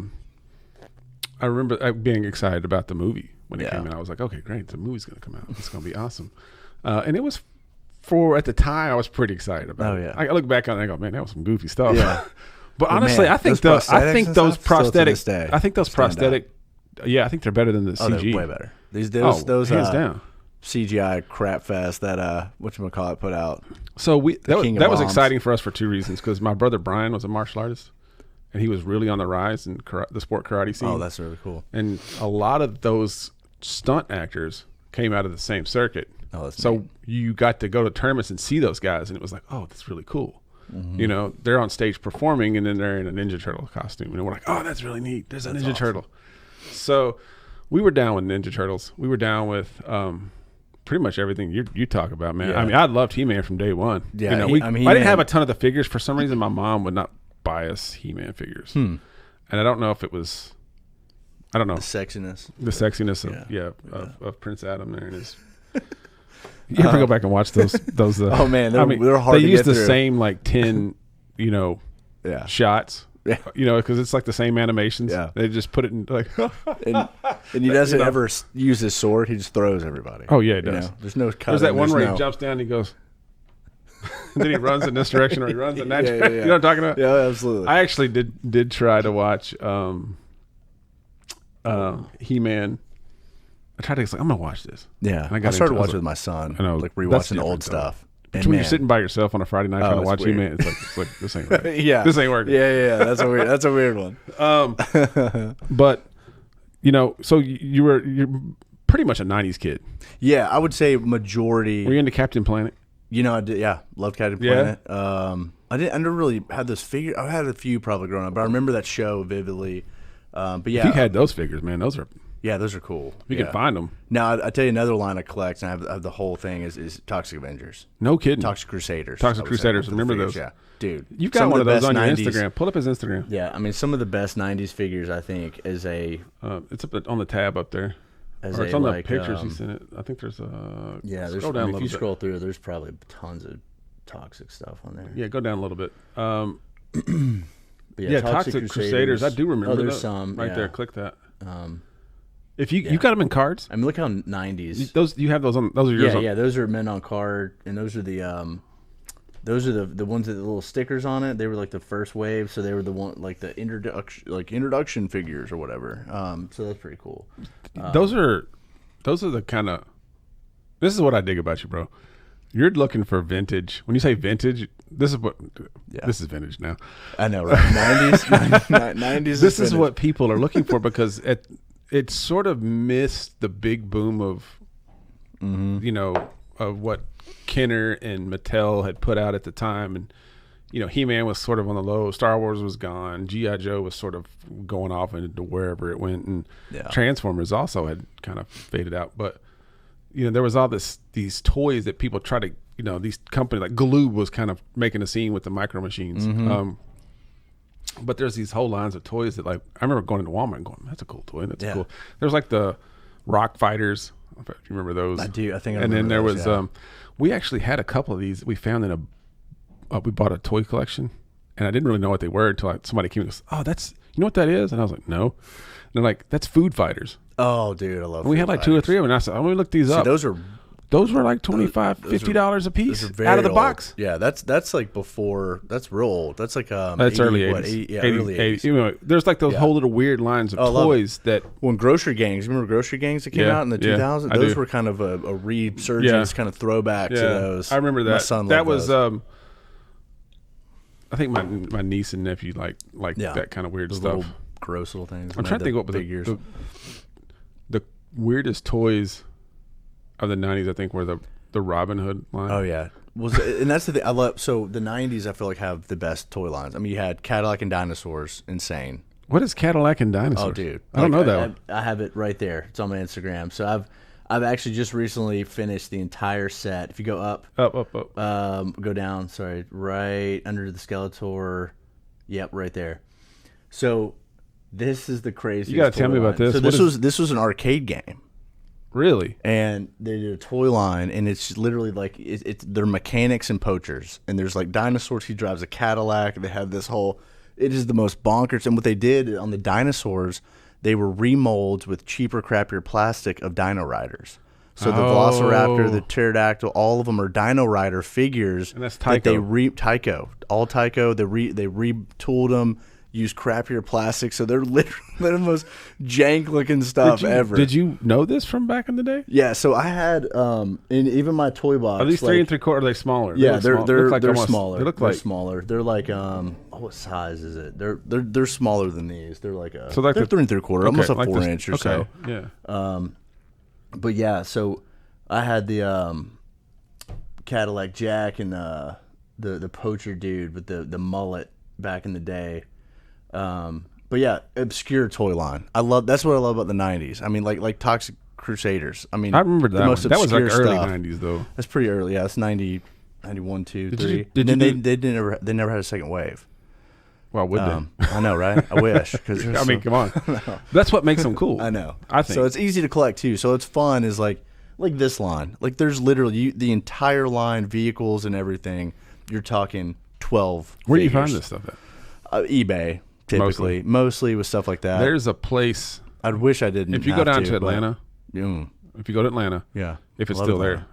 remember being excited about the movie when it came in. I was like, okay, great, the movie's going to come out. It's going to be awesome. And it was, at the time, I was pretty excited about it. I look back on it and I go, man, that was some goofy stuff. Yeah. But honestly, I think those prosthetic, I think those prosthetic, I think they're better than the CG. They're way better. Those hands down. CGI crap fest that whatchamacallit put out. So that was Bombs. exciting for us for two reasons, because my brother Brian was a martial artist, and he was really on the rise in the sport karate scene. Oh, that's really cool. And a lot of those stunt actors came out of the same circuit. Oh, that's so neat. You got to go to tournaments and see those guys, and it was like, oh, that's really cool. Mm-hmm. They're on stage performing, and then they're in a Ninja Turtle costume, and we're like, oh, that's really neat. There's a Ninja Turtle. So we were down with Ninja Turtles. We were down with pretty much everything you talk about, man. Yeah. I mean, I loved He-Man from day one. Yeah, I didn't have a ton of the figures. For some reason, my mom would not buy us He-Man figures, and I don't know if it was, I don't know, the sexiness of Prince Adam there and his. You ever go back and watch those? Oh man, they're hard. They to use get the through. same like 10, shots. Yeah. Because it's like the same animations. Yeah. They just put it in like. and he doesn't ever use his sword. He just throws everybody. Oh yeah, he does. There's no cutting. There's that one where he jumps down and he goes. And then he runs in this direction or he runs in that direction. You know what I'm talking about? Yeah, absolutely. I actually did try to watch He-Man. I tried to I'm gonna watch this. Yeah, and I started watching with my son. I know, like rewatching old stuff. But when you're sitting by yourself on a Friday night trying to watch He-Man, it's like this ain't right. Yeah, this ain't working. Yeah. That's a weird one. But so you're pretty much a '90s kid. Yeah, I would say majority. Were you into Captain Planet? I did. Yeah, loved Captain Planet. I never really had those figures. I had a few probably growing up, but I remember that show vividly. But yeah, if you had those figures, man. Those are. Yeah, those are cool. You can find them. Now, I tell you another line I collect, and I have the whole thing is Toxic Avengers. No kidding. Toxic Crusaders. Toxic Crusaders. Remember those? Yeah, dude. You've got one of those on your Instagram. Pull up his Instagram. Yeah, I mean, some of the best '90s figures I think is a. It's up on the tab up there. Or it's on the pictures you sent it. I think there's a. Yeah, scroll down a little if you bit. scroll through, there's probably tons of toxic stuff on there. Yeah, go down a little bit. But Toxic Crusaders. I do remember. There's those. some right there. Click that. If Yeah. you got them in cards, I mean, look how '90s. Those you have those on. Those are yours. Yeah, those are men on card, and those are the ones with the little stickers on it. They were like the first wave, so they were the one like the introduction figures or whatever. So that's pretty cool. Those are the kind of. This is what I dig about you, bro. You're looking for vintage. When you say vintage, this is what. Yeah. This is vintage now. I know, right? '90s. This is what people are looking for because it sort of missed the big boom of, of what Kenner and Mattel had put out at the time. And, He-Man was sort of on the low. Star Wars was gone. G.I. Joe was sort of going off into wherever it went. And Transformers also had kind of faded out. But there was all these toys that people try to, these companies like Glue was kind of making a scene with the micro machines. But there's these whole lines of toys that, like, I remember going into Walmart and going, that's a cool toy. That's cool. There's like the Rock Fighters. I don't know if you remember those. I do. I think I and then there those, was, we actually had a couple of these. We found in we bought a toy collection, and I didn't really know what they were until somebody came and goes, oh, that's, you know what that is? And I was like, no. And they're like, that's Food Fighters. Oh, dude, I love. And we had like 2 or 3 of them. And I said, let me look these up. Those were like $25, $50 a piece out of the box. Yeah, that's like before. That's real old. That's like that's 80, early 80s. Early 80s. There's like those whole little weird lines of toys that when Grocery Gangs. Remember Grocery Gangs that came out in the 2000s? Those were kind of a resurgence, kind of throwback to those. I remember that. My son that loved was. those. I think my niece and nephew like that kind of weird those stuff. Little gross little things. I'm trying to think what was the weirdest toys of the 90s. I think were the Robin Hood line. Oh yeah, and that's the thing I love. So the 90s, I feel like, have the best toy lines. I mean, you had Cadillac and Dinosaurs, insane. What is Cadillac and Dinosaurs? Oh, dude, I don't know that one. I have it right there. It's on my Instagram. So I've actually just recently finished the entire set. If you go up, go down. Sorry, right under the Skeletor. Yep, right there. So this is the craziest. You got to tell me about this. So this was an arcade game. Really? And they did a toy line, and it's literally like they're mechanics and poachers. And there's like Dinosaurs. He drives a Cadillac. They have this whole. It is the most bonkers. And what they did on the Dinosaurs, they were remolds with cheaper, crappier plastic of Dino Riders. So the Velociraptor, the Pterodactyl, all of them are Dino Rider figures. And that's Tyco. Tyco, all Tyco. They retooled them. Use crappier plastic, so they're literally the most jank looking stuff ever. Did you know this from back in the day? Yeah, so I had in even my toy box. Are these 3 3/4? Are they smaller? Yeah, they're smaller. They're smaller. They're like what size is it? They're smaller than these. They're like they're 3 3/4, almost a 4-inch or so. Yeah. But yeah, so I had the Cadillac Jack and the poacher dude with the mullet back in the day. But yeah, obscure toy line. That's what I love about the 90s. I mean, like Toxic Crusaders. I mean, I remember that. That was like early stuff. 90s though. That's pretty early. Yeah, that's 90, 91, 2, 3. They never had a second wave. Well, would they? I know, right? I wish. I mean, come on. That's what makes them cool. I know. I think so. It's easy to collect too. So it's fun. Is like this line. Like there's literally the entire line, vehicles and everything. You're talking 12. Where do you find this stuff at? eBay. Typically, mostly with stuff like that. There's a place. I wish I didn't. If you go down to Atlanta, if you go to Atlanta, yeah, if it's still there,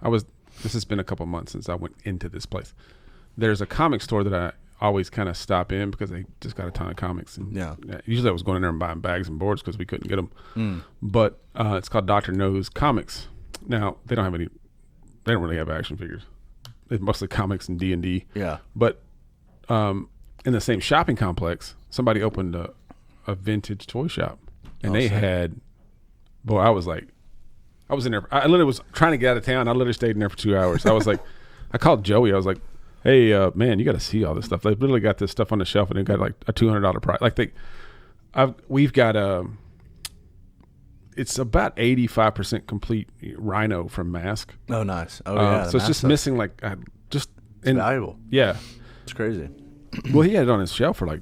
this has been a couple months since I went into this place. There's a comic store that I always kind of stop in because they just got a ton of comics. And usually I was going in there and buying bags and boards because we couldn't get them. But it's called Dr. No's Comics. Now they don't really have action figures. It's mostly comics and D&D. Yeah, but in the same shopping complex, somebody opened a vintage toy shop, and they had, I was in there. I literally was trying to get out of town. I literally stayed in there for 2 hours. I was like, I called Joey. I was like, hey, man, you got to see all this stuff. They've literally got this stuff on the shelf, and they've got like a $200 price. Like we've got it's about 85% complete Rhino from Mask. Oh, nice. Oh, yeah. So it's just missing like it's valuable. Yeah, it's crazy. Well, he had it on his shelf for like,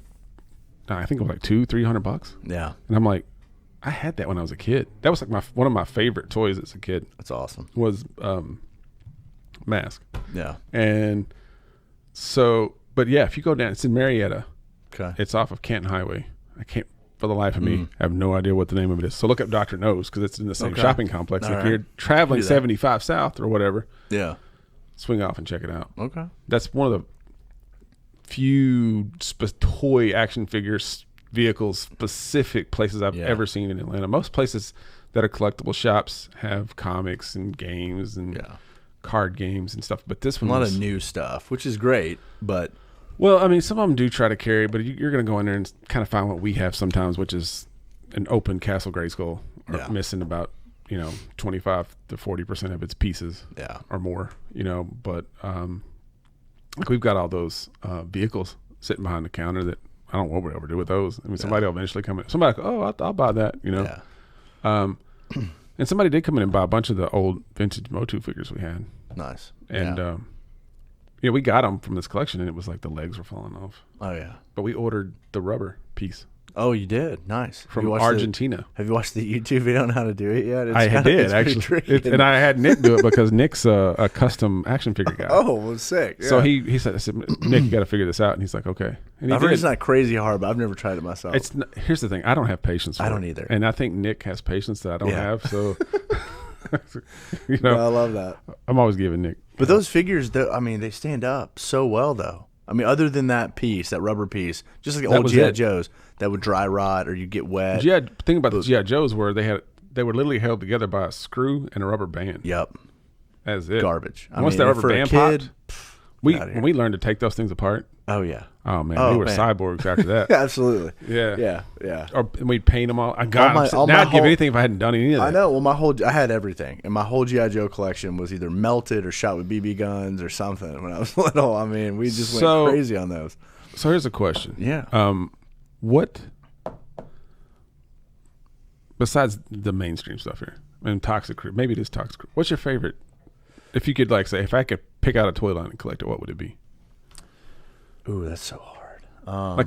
I think it was like $200-$300. Yeah, and I'm like, I had that when I was a kid. That was like one of my favorite toys as a kid. That's awesome. Was Mask. Yeah, and so, but yeah, if you go down, it's in Marietta. Okay, it's off of Canton Highway. I can't for the life of me. I have no idea what the name of it is. So look up Dr. No's because it's in the same shopping complex. If you're traveling 75 south or whatever, swing off and check it out. Okay, that's one of the few toy action figures vehicles specific places I've ever seen in Atlanta. Most places that are collectible shops have comics and games and card games and stuff, but this one a lot of new stuff, which is great. But well, I mean, some of them do try to carry, but you're going to go in there and kind of find what we have sometimes, which is an open Castle Grayskull missing about 25 to 40% of its pieces or more, but like we've got all those vehicles sitting behind the counter that I don't know what we'll ever do with those. I mean, somebody will eventually come in. Somebody will go, I'll buy that, And somebody did come in and buy a bunch of the old vintage Motu figures we had. Nice. And yeah. We got them from this collection, and it was like the legs were falling off. Oh yeah. But we ordered the rubber piece. Oh, you did? Nice. From Argentina. Have you watched the YouTube video on how to do it yet? I did, actually. And I had Nick do it because Nick's a custom action figure guy. Oh, well, sick. Yeah. So he said, Nick, you got to figure this out. And he's like, okay. And I've heard it's not crazy hard, but I've never tried it myself. Here's the thing. I don't have patience for it. I don't either. And I think Nick has patience that I don't have. So, I love that. I'm always giving Nick. But those figures, they stand up so well, though. I mean, other than that piece, that rubber piece, just like the old G.I. Joes that would dry rot or you get wet. The thing about the G.I. Joes were they were literally held together by a screw and a rubber band. Yep. That's it. Garbage. Once that rubber band popped, when we learned to take those things apart. Oh, yeah. Oh, man. We were cyborgs after that. Absolutely. Yeah. Yeah. And we'd paint them all. I'd give anything if I hadn't done any of that. I know. Well, I had everything. And my whole G.I. Joe collection was either melted or shot with BB guns or something when I was little. I mean, we just went crazy on those. So here's a question. Yeah. What, besides the mainstream stuff here, and Toxic, maybe it is Toxic, what's your favorite? If you could, say, if I could pick out a toy line and collect it, what would it be? Ooh, that's so hard.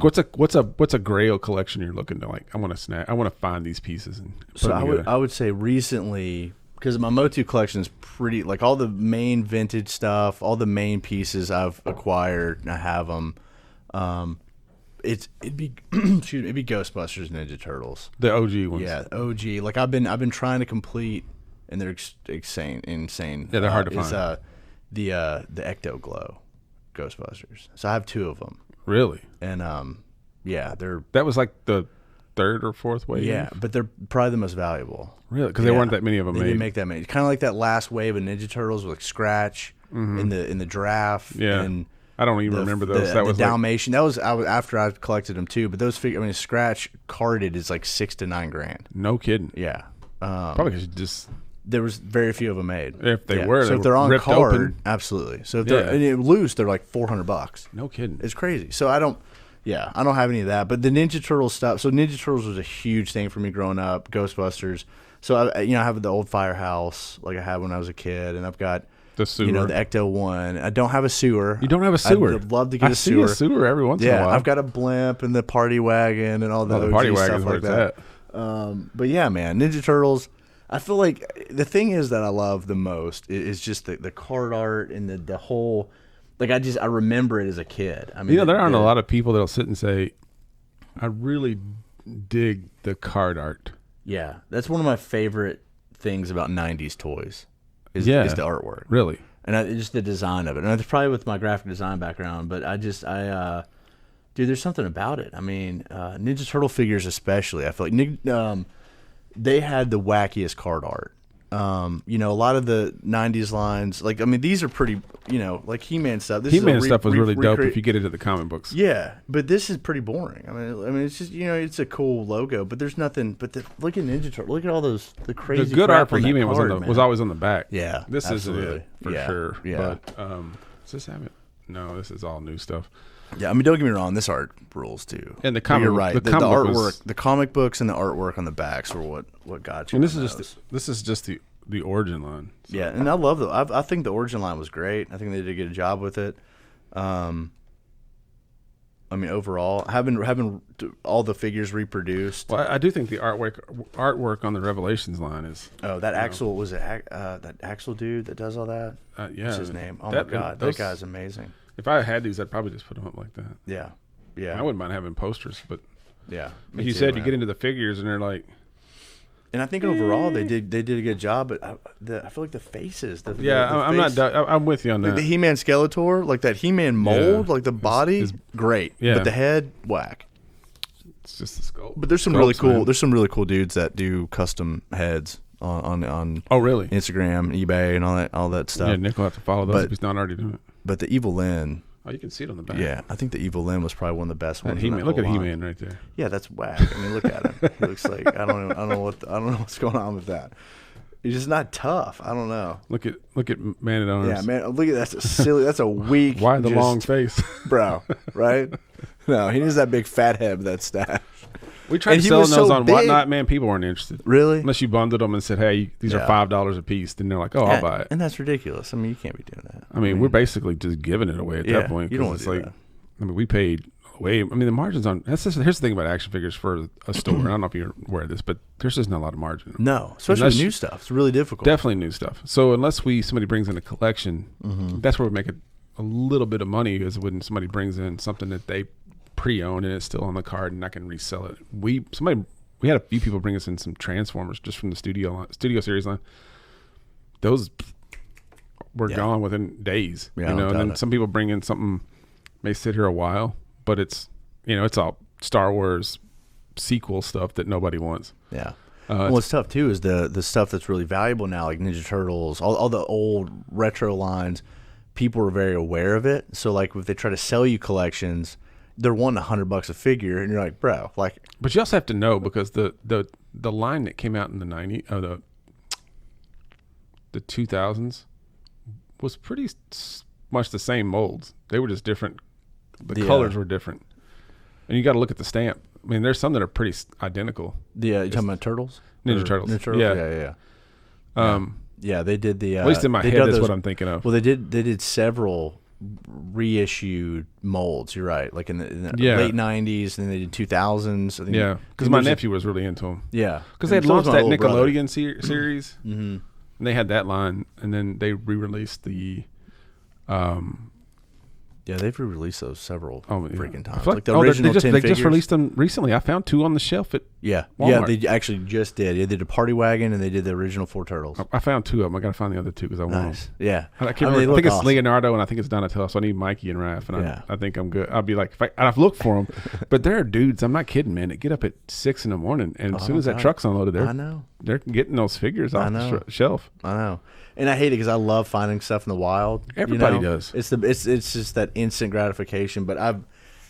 What's a Grail collection you're looking to I want to find these pieces and put them together. I would say recently, because my Motu collection is pretty, all the main vintage stuff, all the main pieces I've acquired, and I have them. It'd be it'd be Ghostbusters, Ninja Turtles, the OG ones. Yeah, OG. I've been trying to complete, and they're insane. Yeah, they're hard to find. The Ecto Glow Ghostbusters. So I have 2 of them. Really? And they're that was the 3rd or 4th wave. Yeah, but they're probably the most valuable. Really? Because there weren't that many of them they made. Didn't make that many. Kind of like that last wave of Ninja Turtles with Scratch in the giraffe. Yeah. And I don't even remember those. That was Dalmatian. That was after I collected them too. But those figures, Scratch carded is $6,000 to $9,000. No kidding. Yeah. Probably because there was very few of them made. If they were, so if they're on card, open. Absolutely. So if they're loose, they're $400. No kidding. It's crazy. So I don't have any of that. But the Ninja Turtle stuff. So Ninja Turtles was a huge thing for me growing up.Ghostbusters. So I have the old firehouse like I had when I was a kid, and I've got the sewer. The Ecto one. I don't have a sewer. You don't have a sewer. I'd love to get a sewer. I see a sewer every once in a while. I've got a blimp and the party wagon and all the OG party stuff wagon's like where that. But yeah, man, Ninja Turtles. I feel like the thing is that I love the most is just the card art and the whole. I remember it as a kid. I mean, there aren't a lot of people that'll sit and say, "I really dig the card art." Yeah, that's one of my favorite things about '90s toys. Is the artwork. Really? And just the design of it. And it's probably with my graphic design background, but dude, there's something about it. I mean, Ninja Turtle figures especially, I feel like they had the wackiest card art. A lot of the 90s lines, these are pretty, like He-Man stuff. He-Man stuff was really dope if you get into the comic books. Yeah, but this is pretty boring. I mean, it's just, it's a cool logo, but there's nothing. But look at Ninja Turtle. Look at all the crazy. The good crap art for on that He-Man card, was always on the back. Yeah, this absolutely. isn't it for sure. Yeah, but does this have it? No, this is all new stuff. Yeah, I mean, don't get me wrong. This art rules too. And the comic, you're right. The artwork, the comic books, and the artwork on the backs were what got you. And this is just the origin line. So. Yeah, and I love I think the origin line was great. I think they did a good job with it. Overall, having all the figures reproduced. Well, I do think the artwork on the Revelations line is. Oh, that Axel was it? That Axel dude that does all that. Yeah, what's his name? Oh my God, that guy's amazing. If I had these, I'd probably just put them up like that. Yeah. I wouldn't mind having posters, but yeah, like you said, you get into the figures and they're like. And I think overall they did a good job, but I feel like the faces. I'm not. I'm with you on that. The He-Man Skeletor, like that He-Man mold, like the body, is great. Yeah. But the head, whack. It's just the sculpt. But there's some really cool. Man. There's some really cool dudes that do custom heads on. Oh really? Instagram, eBay, and all that stuff. Yeah, Nick will have to follow those if he's not already doing it. But the Evil Lyn. Oh, you can see it on the back. Yeah, I think the Evil Lyn was probably one of the best ones. Look at He-Man right there. Yeah, that's whack. I mean, look at him. He looks like I don't know what's going on with that. He's just not tough. I don't know. Look at Man at Arms. Yeah, man. Look at that's a silly. That's a weak. Why the long face, bro? Right? No, he needs that big fat head, that stash. We tried And he selling was those so on big. Whatnot, man. People weren't interested. Really? Unless you bundled them and said, hey, these are Yeah. $5 a piece. Then they're like, oh, I'll buy it. And that's ridiculous. I mean, you can't be doing that. I mean, we're basically just giving it away at that point. You don't want 'cause to do it's that. I mean, we paid way. I mean, the margins on here's the thing about action figures for a store. I don't know if you're aware of this, but there's just not a lot of margin. No, especially Unless with you- new stuff. It's really difficult. Definitely new stuff. So unless somebody brings in a collection, Mm-hmm. that's where we make a little bit of money is when somebody brings in something that they pre-own and it's still on the card and I can resell it. We had a few people bring us in some Transformers just from the studio series line. Those were gone within days. Yeah, you know, and then it. some people bring in something may sit here a while, but it's it's all Star Wars sequel stuff that nobody wants. Yeah. What's tough too is the stuff that's really valuable now, like Ninja Turtles, all the old retro lines. People are very aware of it. So like if they try to sell you collections, they're wanting $100 a figure, and you're like, bro, like. But you also have to know because the line that came out in the the 2000s was pretty much the same molds. They were just different. The colors were different, and you got to look at the stamp. I mean, there's some that are pretty identical. Yeah, you talking about Turtles? Ninja Turtles. Ninja Turtles. Yeah. Yeah, they did the. At least in my they head, did that's those- what I'm thinking of. Well, they did several reissued molds. You're right, like in the Yeah. late '90s, and then they did 2000s. I think Yeah, because my nephew was really into them. Yeah, Because they had And so was launched my that little brother. Nickelodeon series, Mhm. and they had that line, and then they re-released the. Yeah, they've re-released those several freaking I times. feel Like the original they 10 just figures. released them recently. I found 2 on the shelf at. Yeah, Walmart. they actually just did. They did a Party Wagon, and they did the original 4 Turtles. I found 2 of them. I got to find the other 2 because I want Nice. them. Yeah, I can't mean, remember. they I look think it's awesome. Leonardo and I think it's Donatello. So I need Mikey and Raph, and Yeah. I think I'm good. I'll be like, I've looked for them, but there are dudes. I'm not kidding, man. That get up at 6 in the morning, and as soon as that God. truck's unloaded, I know. they're getting those figures off know. the shelf. I know, and I hate it because I love finding stuff in the wild. Everybody you know? does. It's just that instant gratification. But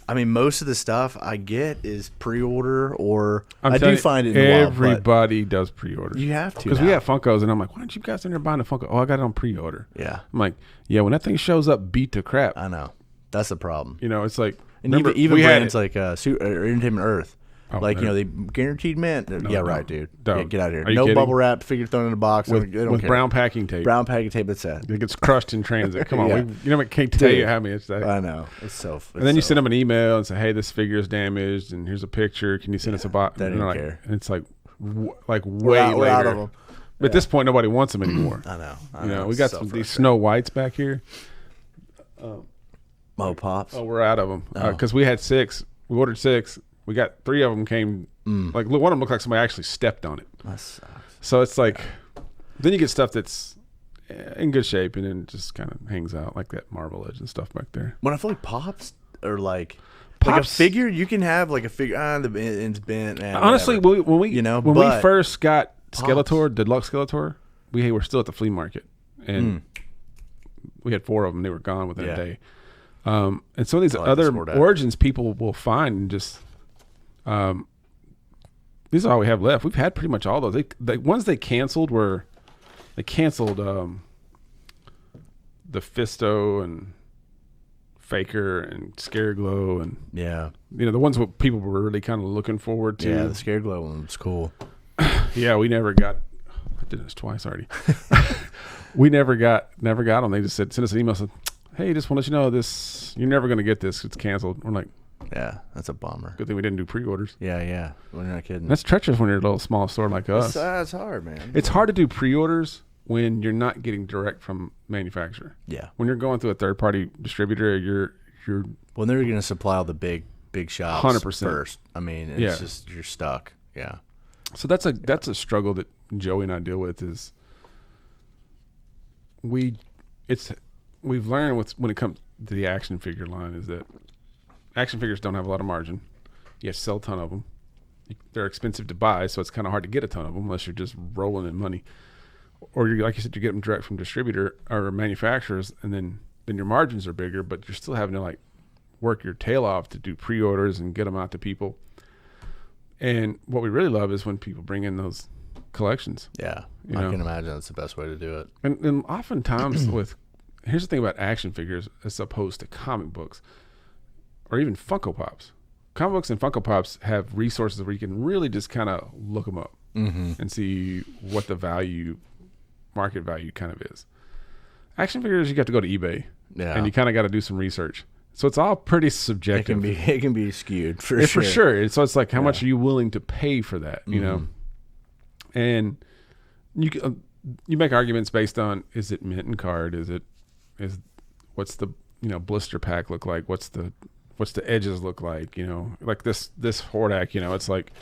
I mean, most of the stuff I get is pre-order, or I do find it in the wild. but Everybody does pre-order. You have to because we now. have Funkos, and I'm like, why aren't you guys in there buying a Funko? Oh, I got it on pre-order. Yeah, I'm like, yeah, when that thing shows up, beat to crap. I know. That's the problem. You know, it's like, And remember, even we had brands like Entertainment Earth, Oh, like man. they guaranteed mint. Yeah, right, dude. Don't. Yeah, get out of here. Are you No kidding? bubble wrap, figure thrown in a box. with, they don't with care. brown packing tape. brown packaging tape. That's it. It gets crushed in transit. Come on, Yeah. I can't tell you Dude. how many it's that. I know. It's so. And then you send them an email and say, "Hey, this figure is damaged, and here's a picture. Can you send us a box?" they And didn't they're like, care. and it's like, way We're out later. of them. But at this point, nobody wants them anymore. I know. You know, we It's got so these frustrating. Snow Whites back here. Mo Pops. Oh, we're out of them Oh. because we had 6. We ordered 6. We got 3 of them came. Like one of them looked like somebody actually stepped on it. That sucks. So it's like, then you get stuff that's in good shape, and then it just kind of hangs out like that Marvel Edge and stuff back there. When I feel like Pops are like a Pops- figure, you can have like a figure. The end's bent. Honestly, whatever. when we You know, when we but first got Pops. Skeletor, Deluxe Skeletor, we were still at the flea market, and we had 4 of them. They were gone within a Yeah. day. And some of these I like to other support that. origins people will find and just. These are all we have left. We've had pretty much all those. The ones they canceled were, they canceled the Fisto and Faker and Scareglow and Yeah. the ones what people were really kind of looking forward to. Yeah, the Scared Glow one was cool. Yeah, we never got. I did this twice already. We never got them. They just sent us an email said, "Hey, just want to let you know this. You're never going to get this. It's canceled." We're like, Yeah, that's a bummer. good thing we didn't do pre-orders. Yeah. Well, you're not kidding. That's treacherous when you're a little small store like us. It's hard, man. It's hard to do pre-orders when you're not getting direct from manufacturer. Yeah. When you're going through a third-party distributor, you're Well, they're going to supply all the big shops 100%. first. I mean, it's Yeah. just you're stuck. Yeah. so that's a struggle that Joey and I deal with is we've learned when it comes to the action figure line is that action figures don't have a lot of margin. You have to sell a ton of them. They're expensive to buy, so it's kind of hard to get a ton of them unless you're just rolling in money. Or you're, like you said, you get them direct from distributor or manufacturers, and then your margins are bigger, but you're still having to like work your tail off to do pre-orders and get them out to people. And what we really love is when people bring in those collections. Yeah. You I know? can imagine that's the best way to do it. And oftentimes here's the thing about action figures as opposed to comic books or even Funko Pops. comic books and Funko Pops have resources where you can really just kind of look them up and see what the market value kind of is. Action figures, you got to go to eBay, and you kind of got to do some research. So it's all pretty subjective. It can be skewed for sure. For sure. So it's like, how much are you willing to pay for that? You know, and you make arguments based on, is it mint and card? What's the blister pack look like? What's the edges look like? You know, like this Hordak. You know, it's like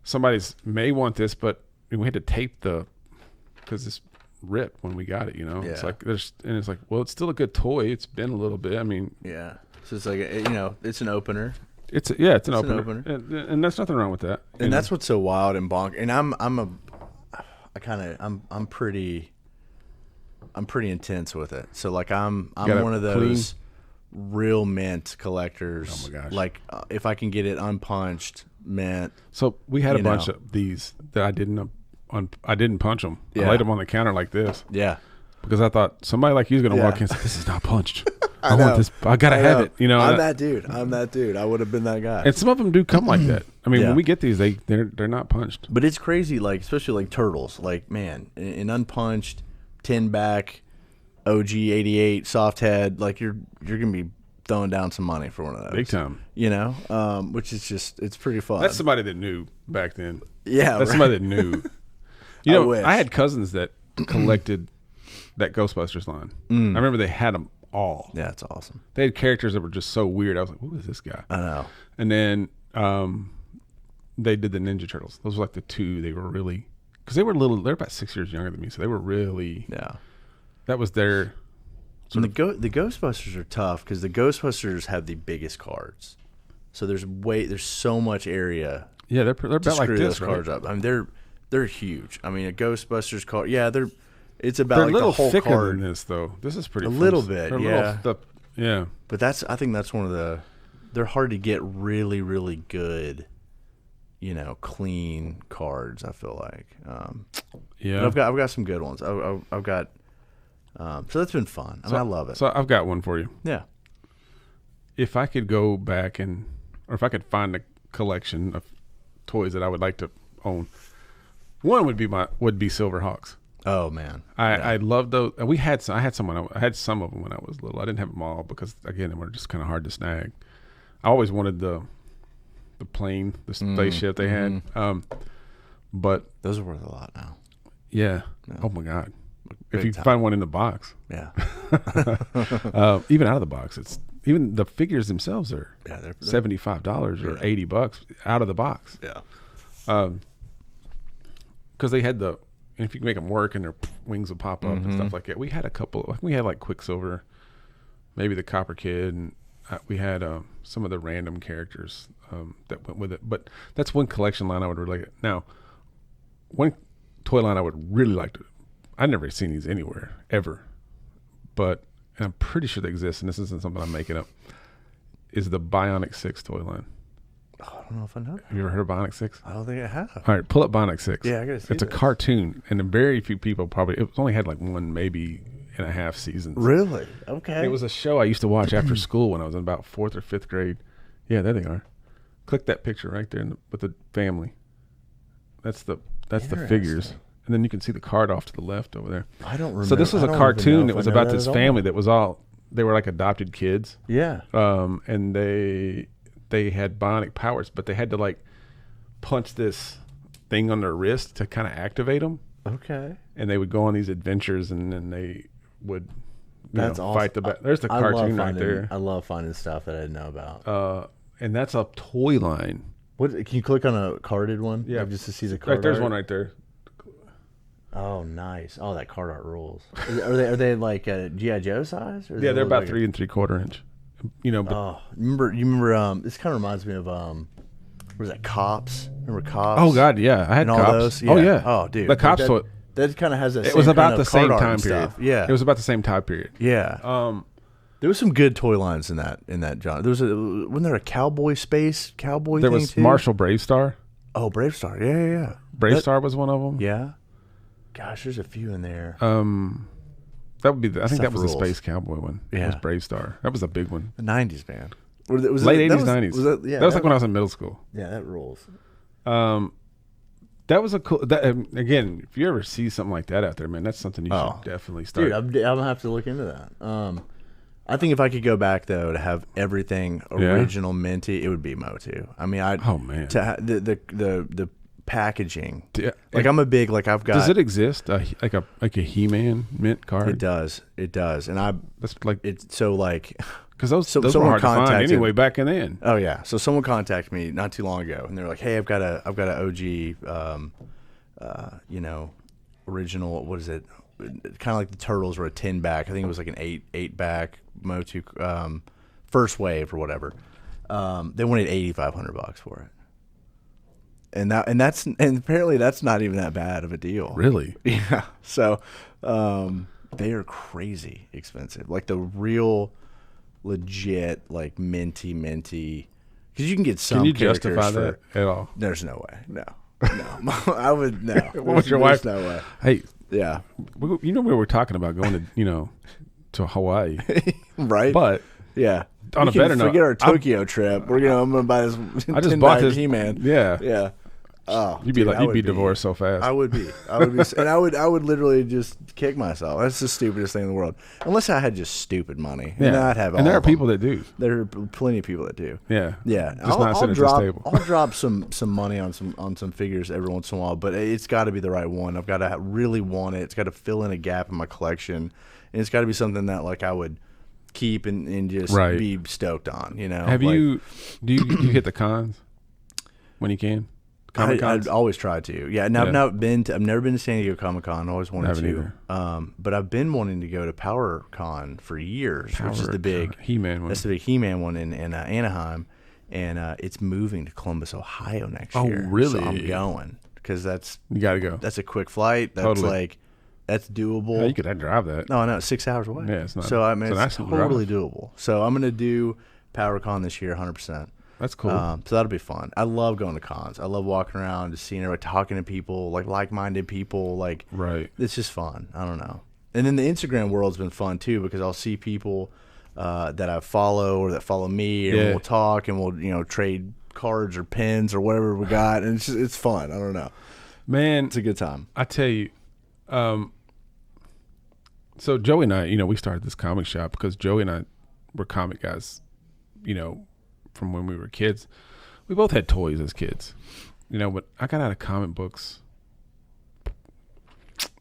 somebody's may want this, but we had to tape because it's ripped when we got it. You know, it's like it's like, well, it's still a good toy. It's been a little bit. I mean, yeah. So it's like it's an opener. It's an opener. And there's nothing wrong with that. And that's what's so wild and bonk. And I'm pretty intense with it. So like I'm one of those real mint collectors. Oh my gosh! Like if I can get it unpunched mint. So we had a bunch of these that I didn't punch them. I laid them on the counter like this. Yeah. Because I thought somebody like you is going to walk in and say, "This is not punched. I want this. I gotta have it." You know, I'm that dude. I would have been that guy. And some of them do come like that. I mean, when we get these, they're not punched. But it's crazy, like especially like turtles. Like man, an unpunched 10 back OG 88 soft head. Like you're gonna be throwing down some money for one of those. Big time. You know, which is it's pretty fun. That's somebody that knew back then. Yeah, that's somebody that knew. You know, I had cousins that collected that Ghostbusters line. I remember they had them all. Yeah, it's awesome. They had characters that were just so weird. I was like, who is this guy? I know. And then they did the Ninja Turtles. Those were like the two. They were really, because they were they're about 6 years younger than me, so they were really, that was their and the Ghostbusters are tough because the Ghostbusters have the biggest cards. So there's so much area. Yeah, they're about like this, those cards up. I mean, they're huge. I mean, a Ghostbusters card. Yeah, it's about like a little the whole thicker card. than this, though. This is pretty. A little bit, yeah. Yeah. But I think that's one of they're hard to get really, really good, clean cards. I feel like. Yeah. But I've got some good ones. I've got. So that's been fun. I love it. So I've got one for you. Yeah. If I could go back or if I could find a collection of toys that I would like to own, one would be Silverhawks. Oh man, I love those. I had some of them when I was little. I didn't have them all because again, they were just kind of hard to snag. I always wanted the plane, the spaceship they had. But those are worth a lot now. Yeah. Oh my God. If you find one in the box. Yeah. Even out of the box, even the figures themselves are they're $75 or $80 out of the box. Yeah. Because they had if you can make them work and their wings will pop up and stuff like that. We had a couple. We had like Quicksilver, maybe the Copper Kid, and we had some of the random characters that went with it. But that's one collection line I would really like. Now, one toy line I would really like to. I've never seen these anywhere ever, but and I'm pretty sure they exist. And this isn't something I'm making up. Is the Bionic Six toy line? Oh, I don't know if I know that. Have you ever heard of Bionic Six? I don't think I have. All right, pull up Bionic Six. Yeah, I gotta see It's a cartoon, and very few people it only had like 1.5 seasons. Really? Okay. It was a show I used to watch after school when I was in about 4th or 5th grade. Yeah, there they are. Click that picture right there with the family. That's the figures. And then you can see the card off to the left over there. I don't remember. So this was a cartoon that was about this family that was they were like adopted kids. Yeah. And they had bionic powers, but they had to like punch this thing on their wrist to kind of activate them. Okay. And they would go on these adventures, and then they would awesome. fight the There's the cartoon right there. I love finding stuff that I didn't know about. And that's a toy line. What can you click on a carded one? Yeah, like just to see the card. Right, there's art? one right there. Oh, nice! Oh, that card art rules. Are they like GI Joe size? Or yeah, they're about 3 3/4 inch. But you remember? This kind of reminds me of what was that? Cops? Remember Cops? Oh God, yeah, I had and Cops. All those? Yeah. Oh yeah. Oh dude, the Cops. That kind of has that. It was about the same time time period. Yeah, it was about the same time period. Yeah. There was some good toy lines in that genre. Wasn't there a cowboy cowboy? There thing was too? Marshall Bravestar. Oh, Bravestar. Yeah. Bravestar was one of them. Yeah. Gosh, there's a few in there. That would be I think that was rules. the Space Cowboy one. Yeah. It was Bravestar. That was a big one. The 90s, man. Was late that 80s, 90s. Was that, yeah, that was like when I was in middle school. Yeah, that rules. That was a cool. Again, if you ever see something like that out there, man, that's something you should definitely start. Dude, I'm gonna have to look into that. I think if I could go back though to have everything original minty, it would be Motu. I mean, the packaging. Like I'm a big I've got. Does it exist? Like a He-Man mint card? It does, and that's like it's so like. Because those were hard to find anyway back in then. Oh yeah, so someone contacted me not too long ago, and they're like, "Hey, I've got an OG, original. What is it? Kind of like the Turtles were a 10-back. I think it was like an 8-back Motu, first wave or whatever. They wanted $8,500 for it, and apparently that's not even that bad of a deal. Really? Yeah. So they are crazy expensive. Like the real. Legit like minty because you can get some. Can you justify that at all? There's no way. No. I would no. What was your wife? No way. Hey, yeah. We were talking about going to to Hawaii, right? But yeah, on a better note, forget our Tokyo trip. I'm gonna buy this. I just bought this He-Man. Yeah. Oh, you'd be divorced so fast. I would be, and I would literally just kick myself. That's the stupidest thing in the world. Unless I had just stupid money, and I'd have. And there are people that do. There are plenty of people that do. Yeah, yeah. Just not sitting at this table. I'll drop some money on some figures every once in a while, but it's got to be the right one. I've got to really want it. It's got to fill in a gap in my collection, and it's got to be something that I would keep and just be stoked on. Have do you hit the cons when you can? I'd always try to. Yeah, and I've never been to San Diego Comic Con. I always wanted to. But I've been wanting to go to Power Con for years, which is the big He-Man one. That's the big He-Man one in Anaheim, and it's moving to Columbus, Ohio next year. Oh, really? So I'm going because you got to go. That's a quick flight. That's that's doable. Yeah, you could drive that. No, 6 hours away. Yeah, it's not. So I mean, it's totally drive. doable. So I'm gonna do Power Con this year, 100%. That's cool. So that'll be fun. I love going to cons. I love walking around, just seeing everybody, talking to people, like-minded people. Right. It's just fun. I don't know. And then the Instagram world's been fun too because I'll see people that I follow or that follow me, and we'll talk and we'll trade cards or pins or whatever we got, and it's fun. I don't know. Man, it's a good time. I tell you. So Joey and I, we started this comic shop because Joey and I were comic guys, from when we were kids. We both had toys as kids, but I got out of comic books,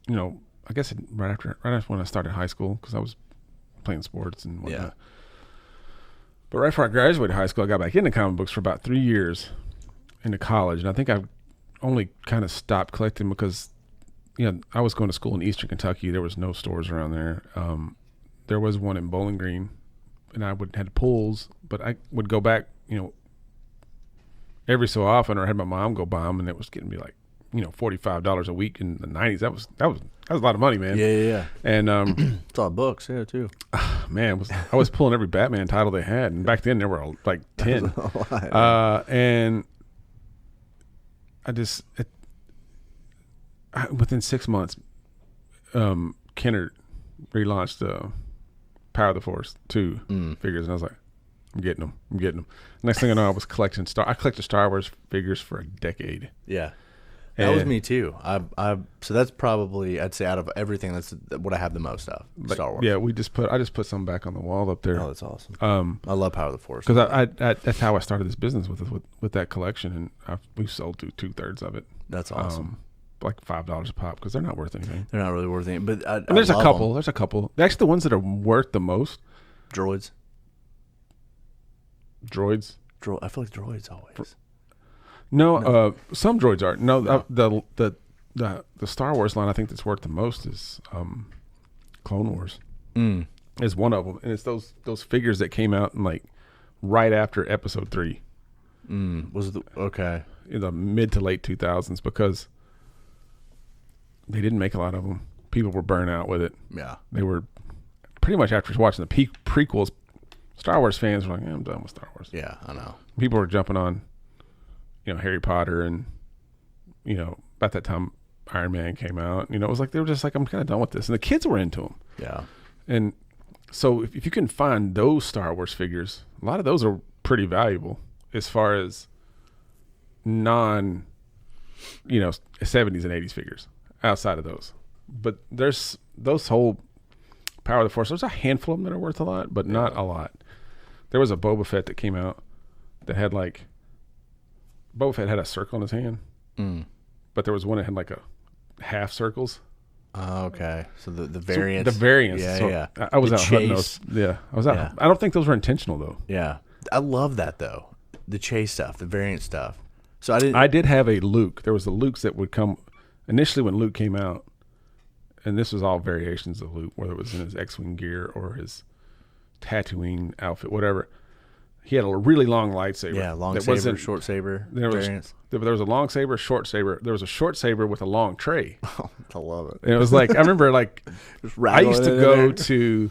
I guess right after when I started high school because I was playing sports and whatnot. Yeah. But right before I graduated high school, I got back into comic books for about 3 years into college. And I think I only kind of stopped collecting because, I was going to school in Eastern Kentucky. There was no stores around there. There was one in Bowling Green, and I had pulls, but I would go back, every so often, or I had my mom go buy them, and it was getting me like, $45 a week in the 90s. That was a lot of money, man. Yeah. And it's all books, too. Man, I was pulling every Batman title they had, and back then there were like 10. And within 6 months, Kennard relaunched Power of the Force 2 figures, and I was like, I'm getting them. Next thing I know, I was collecting I collected Star Wars figures for a decade. Yeah. That was me too. So that's probably, I'd say, out of everything, that's what I have the most of. Star Wars. Yeah, I just put some back on the wall up there. Oh, that's awesome. I love Power of the Force because I that's how I started this business with that collection, and we've sold through 2/3 of it. That's awesome. Like $5 a pop because they're not worth anything. They're not really worth anything, but there's a couple. Them. There's a couple. Actually, the ones that are worth the most. Droids. I feel like droids always. No. Some droids are. No. The Star Wars line I think that's worth the most is Clone Wars. Is one of them, and it's those figures that came out in like right after Episode 3. Was it okay? In the mid to late 2000s because they didn't make a lot of them. People were burnt out with it. Yeah, they were pretty much after watching the prequels. Star Wars fans were like, I'm done with Star Wars. Yeah, I know. People were jumping on, Harry Potter and, about that time Iron Man came out. It was like they were just like, I'm kind of done with this. And the kids were into them. Yeah. And so if you can find those Star Wars figures, a lot of those are pretty valuable as far as non, 70s and 80s figures outside of those. But there's those whole Power of the Force. There's a handful of them that are worth a lot, but not a lot. There was a Boba Fett that came out that had Boba Fett had a circle in his hand, but there was one that had like a half circles. Oh, okay. So the variants. The variants. Yeah, so yeah. I was The out hunting chase. those. Yeah, I was out. Yeah. I don't think those were intentional though. Yeah. I love that though. The chase stuff, the variant stuff. So I did have a Luke. There was the Lukes that would come initially when Luke came out, and this was all variations of Luke, whether it was in his X-Wing gear or his Tatooine outfit, whatever. He had a really long lightsaber. Yeah, long that saber, wasn't- short saber There was variants. there was a long saber, short saber. There was a short saber with a long tray. I love it. And it was like I remember like Just I rattling used to it in go there. to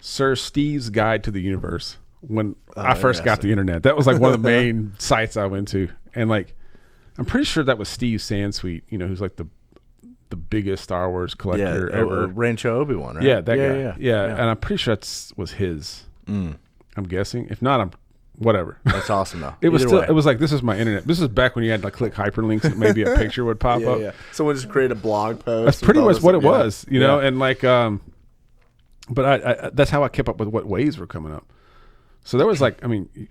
Sir Steve's Guide to the Universe when I first got the interesting. internet. That was like one of the main sites I went to, and like I'm pretty sure that was Steve Sansweet, who's like the biggest Star Wars collector ever. Rancho Obi-Wan, right? Yeah, that guy. Yeah, and I'm pretty sure that was his. I'm guessing. If not, I'm whatever. That's awesome though. It was Either still. way. It was like this is my internet. This is back when you had to click hyperlinks and maybe a picture would pop up. Yeah. Someone just created a blog post. That's with pretty all much this what it stuff. was, and like, but I that's how I kept up with what waves were coming up. So there was like,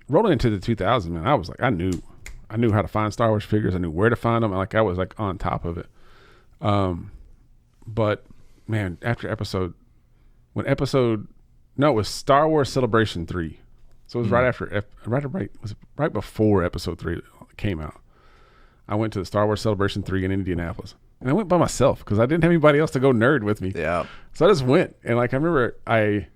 rolling into the 2000s, man, I was like, I knew how to find Star Wars figures. I knew where to find them. Like I was like on top of it. But man, after it was Star Wars Celebration 3. So it was right before Episode 3 came out. I went to the Star Wars Celebration 3 in Indianapolis. And I went by myself because I didn't have anybody else to go nerd with me. Yeah. So I just went. And like I remember I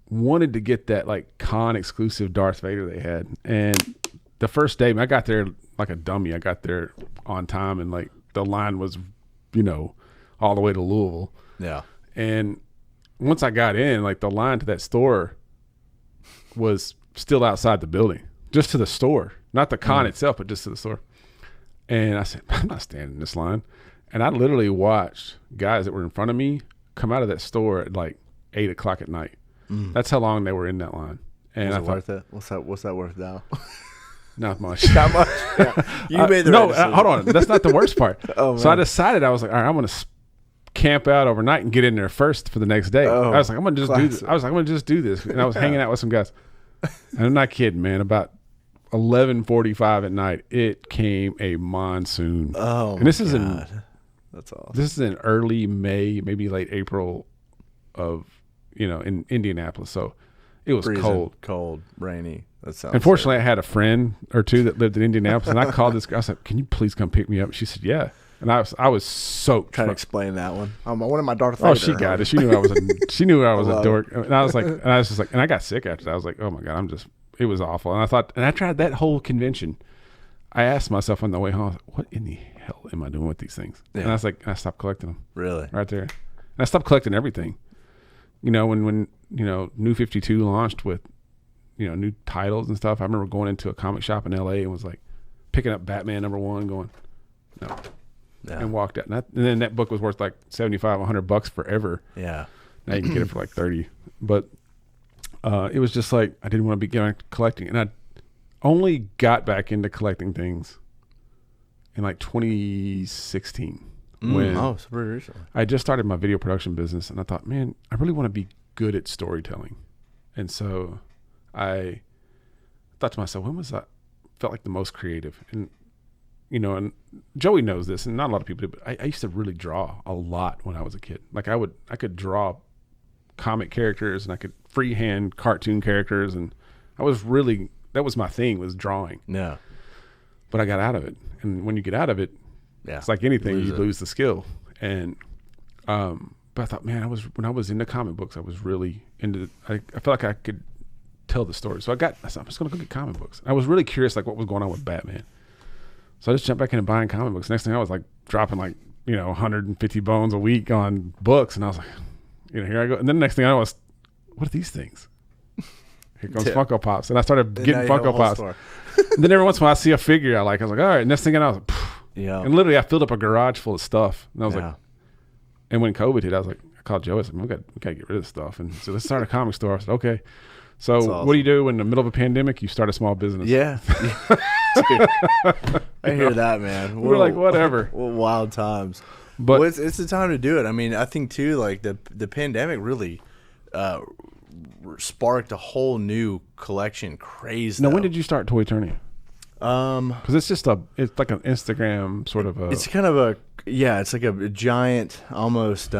wanted to get that like con exclusive Darth Vader they had. And the first day, I got there like a dummy. I got there on time and like the line was, all the way to Louisville. Yeah. And once I got in, like the line to that store was still outside the building, just to the store, not the con itself, but just to the store. And I said, I'm not standing in this line. And I literally watched guys that were in front of me come out of that store at like 8:00 at night. That's how long they were in that line. And Was I it thought, worth it? What's that worth now? not much. Not much. Yeah. You made the no, right decision. hold on. That's not the worst part. Oh, so I man. decided, I was like, all right, I'm going to camp out overnight and get in there first for the next day. Oh, I was like, I'm going to just do this. classic. I was like, I'm going to just do this. And I was hanging out with some guys. And I'm not kidding, man. About 11:45 at night, it came a monsoon. Oh, and this is That's awesome. this is in early May, maybe late April of, in Indianapolis. So it was Freezing, cold. rainy. That sounds. Unfortunately, I had a friend or two that lived in Indianapolis, and I called this girl. I said, "Can you please come pick me up?" She said, "Yeah." And I was soaked. Trying to from- explain that one. One of my Darth Vader. Oh, she got it. She knew I was a love dork. And I was just like, and I got sick after that. I was like, oh my God, it was awful. And I thought, and I tried that whole convention. I asked myself on the way home, I was like, what in the hell am I doing with these things? Yeah. And I was like, I stopped collecting them Really? right there. And I stopped collecting everything. When New 52 launched with, new titles and stuff. I remember going into a comic shop in LA and was like picking up Batman #1 going, no. Yeah. And walked out. And then that book was worth like $75, $100 forever. Yeah. Now you can get it for like 30. But it was just like I didn't want to be going collecting. And I only got back into collecting things in like 2016 when Oh, so pretty recently. I just started my video production business. And I thought, man, I really want to be good at storytelling. And so I thought to myself, when was I felt like the most creative? And and Joey knows this, and not a lot of people do, but I used to really draw a lot when I was a kid. Like I could draw comic characters, and I could freehand cartoon characters, and that was my thing, was drawing. Yeah. But I got out of it, and when you get out of it, Yeah. it's like anything, Lose you it. lose the skill. And but I thought, man, when I was into comic books, I was really into. I felt like I could tell the story, so I said, I'm just gonna go get comic books. I was really curious, like what was going on with Batman. So I just jumped back into buying comic books. Next thing I was like dropping like, 150 bones a week on books. And I was like, here I go. And then the next thing I know was, what are these things? Here comes Yeah. Funko Pops. And I started And getting now you have a Funko whole Pops. store. And then every once in a while I see a figure I like. I was like, all right. Next thing I know, I was like, phew. Yeah. And literally I filled up a garage full of stuff. And I was Yeah. like, and when COVID hit, I was like, I called Joe. I said, we got to get rid of this stuff. And so let's start a comic store. I said, okay. So awesome. what do you do in the middle of a pandemic? You start a small business. Yeah. Dude, I hear that, man. We're like, whatever. What wild times. But Well, it's the time to do it. I mean, I think too, like the pandemic really sparked a whole new collection craze. now, though. when did you start Toy Tourney? Because it's like an Instagram sort of a. It's kind of it's like a giant, almost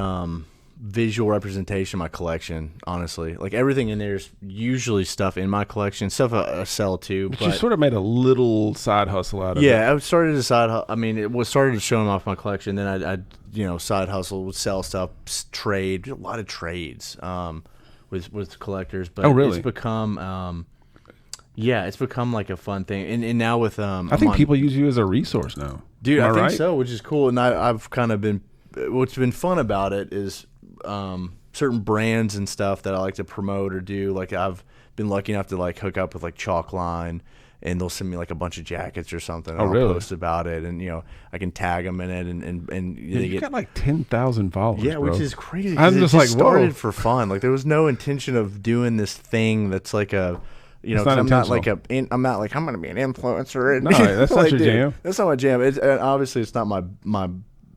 visual representation of my collection. Honestly, like everything in there is usually stuff in my collection, stuff I sell too. But you sort of made a little side hustle out of it. Yeah, I started as a side. I mean, it was started showing off my collection. Then I side hustle, would sell stuff, trade, a lot of trades with collectors. But really? It's become it's become like a fun thing. And now with I think people use you as a resource now. dude, Am I think right? so, which is cool. And I've kind of been. What's been fun about it is certain brands and stuff that I like to promote or do. Like I've been lucky enough to like hook up with like Chalk Line, and they'll send me like a bunch of jackets or something. And Oh, really? I'll post about it, and I can tag them in it, and Yeah, they you get got like 10,000 followers. yeah, bro. which is crazy. I'm 'cause just it like, started whoa. for fun. Like there was no intention of doing this thing that's like a. It's 'cause not I'm not like intentional. I'm not like I'm going to be an influencer. And, No, that's not like, your dude, jam. That's not my jam. It's obviously it's not my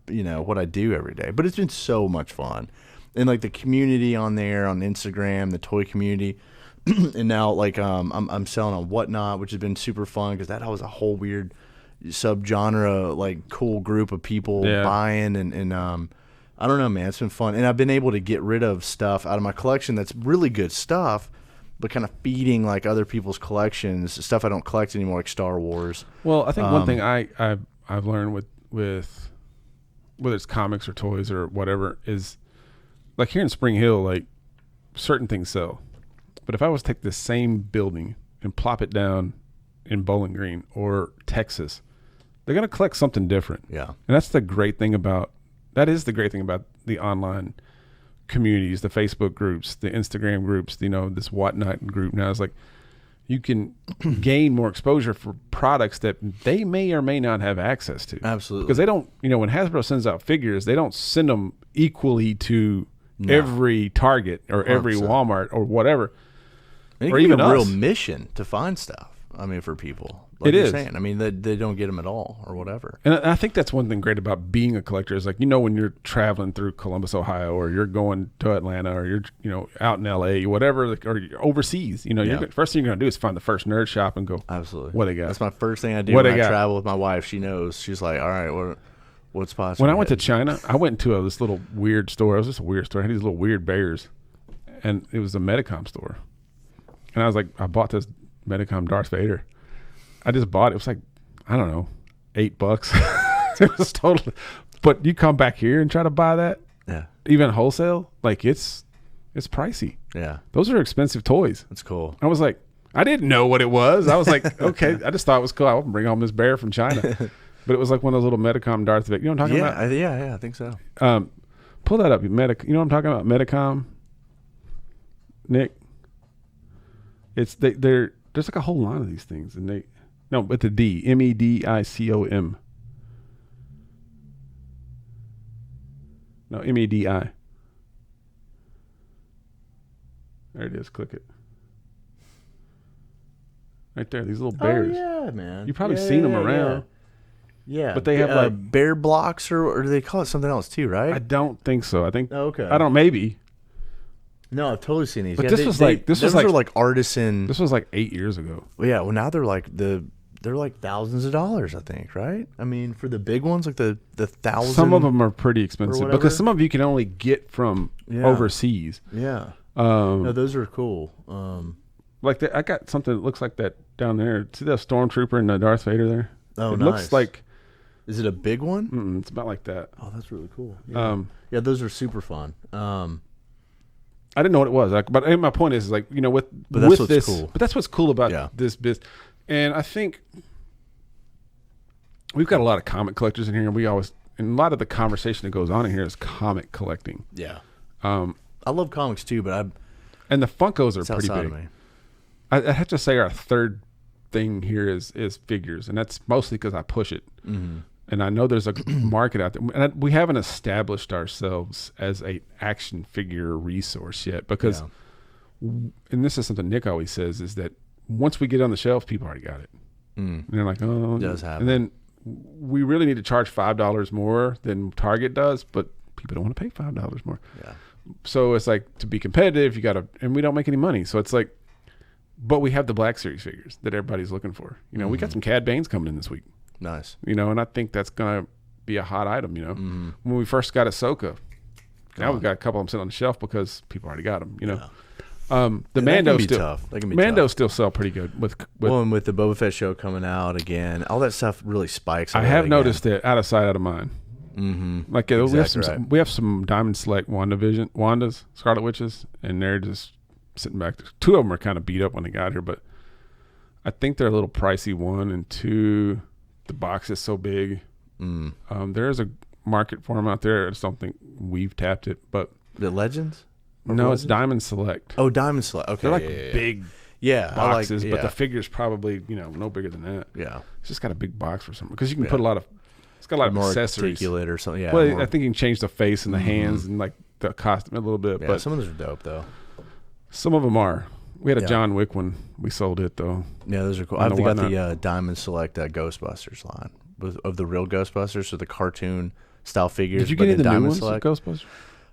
what I do every day. But it's been so much fun, and like the community on there on Instagram, the toy community, and now like I'm selling on Whatnot, which has been super fun because that was a whole weird subgenre, like cool group of people buying and I don't know, man. It's been fun, and I've been able to get rid of stuff out of my collection that's really good stuff, but kind of feeding like other people's collections, stuff I don't collect anymore, like Star Wars. Well, I think one thing I've learned with whether it's comics or toys or whatever is like here in Spring Hill, like certain things sell. But if I was to take the same building and plop it down in Bowling Green or Texas, they're going to collect something different. Yeah. And that's the great thing about the online communities, the Facebook groups, the Instagram groups, this Whatnot group now is like you can gain more exposure for products that they may or may not have access to. Absolutely. Because they don't, when Hasbro sends out figures, they don't send them equally to every Target or every 100%. Walmart or whatever. And it or can even be a real us. mission to find stuff. I mean, for people. Like It you're is. saying. I mean, they don't get them at all or whatever. And I think that's one thing great about being a collector is like, when you're traveling through Columbus, Ohio, or you're going to Atlanta, or you're, out in LA, whatever, or you're overseas, first thing you're going to do is find the first nerd shop and go, Absolutely. what they got? That's my first thing I do What when they I got? travel with my wife. She knows. She's like, all right, what spots? When we I went to hitting?" China, I went into this little weird store. It was just a weird store. It had these little weird bears. And it was a Medicom store. And I was like, I bought this Medicom Darth Vader. I just bought it. It was like, I don't know, $8. It was totally. But you come back here and try to buy that, Yeah. even wholesale, like it's pricey. Yeah. Those are expensive toys. That's cool. I was like, I didn't know what it was. I was like, okay, I just thought it was cool. I would bring home this bear from China. But it was like one of those little Medicom Darth Vader. You know what I'm talking about? Yeah, I think so. Pull that up. You know what I'm talking about? Medicom, Nick. It's there's like a whole line of these things, and with the D, MEDICOM. No, MEDI. There it is. Click it. Right there, these little bears. Oh, yeah, man. You've probably seen them around. Yeah. But they have, like- bear blocks or do they call it something else too, right? I don't think so. I think. Oh, okay. I don't. Maybe. No, I've totally seen these. But Yeah, this was those are like artisan. This was like 8 years ago. Well, yeah, well now they're like thousands of dollars, I think, right? I mean, for the big ones, like the thousand. Some of them are pretty expensive whatever. because some of you can only get from Yeah. overseas. Yeah. No, those are cool. Like I got something that looks like that down there. See that stormtrooper and the Darth Vader there? Oh, it nice. looks like Is it a big one? it's about like that. Oh, that's really cool. Yeah. Yeah, those are super fun. I didn't know what it was, but my point is like with that's with what's this, cool. But that's what's cool about Yeah. this business, and I think we've got a lot of comic collectors in here, and a lot of the conversation that goes on in here is comic collecting. Yeah. I love comics too, but And the Funkos are it's pretty outside big. of me. I have to say our third thing here is figures, and that's mostly because I push it. Mm-hmm. And I know there's a market out there, and we haven't established ourselves as a action figure resource yet because and this is something Nick always says, is that once we get on the shelf, people already got it. And they're like, oh, It does happen. And then we really need to charge $5 more than Target does, but people don't want to pay $5 more. Yeah. So it's like, to be competitive, you got to, and we don't make any money. So it's like, but we have the Black Series figures that everybody's looking for. You know, we got some Cad Banes coming in this week. Nice. You know, and I think that's going to be a hot item, you know. When we first got Ahsoka, now we've got a couple of them sitting on the shelf because people already got them, you know. The Mando still tough. That can be Mando tough. still sell pretty good with Well, and with the Boba Fett show coming out again, all that stuff really spikes. I have noticed it out of sight, out of mind. Like Exactly we have some Diamond Select Wandas, Scarlet Witches, and they're just sitting back. Two of them are kind of beat up when they got here, but I think they're a little pricey. One and two, the box is so big. There's a market for them out there. I just don't think we've tapped it. But the Legends. no, it's Diamond Select. Oh, Diamond Select. Okay, They're like big boxes, but the figure's probably no bigger than that. Yeah, It's just got a big box for something because you can put a lot of. It's got a lot of more accessories. articulate or something. Yeah, Well, more, I think you can change the face and the hands and like the costume a little bit. yeah, But some of those are dope though. some of them are. We had a Yeah. John Wick one. We sold it though. Yeah, those are cool. I I've don't know got why the Diamond Select Ghostbusters line of the real Ghostbusters, so the cartoon style figures. Did you but get any in of the new Diamond ones, Select. Ghostbusters?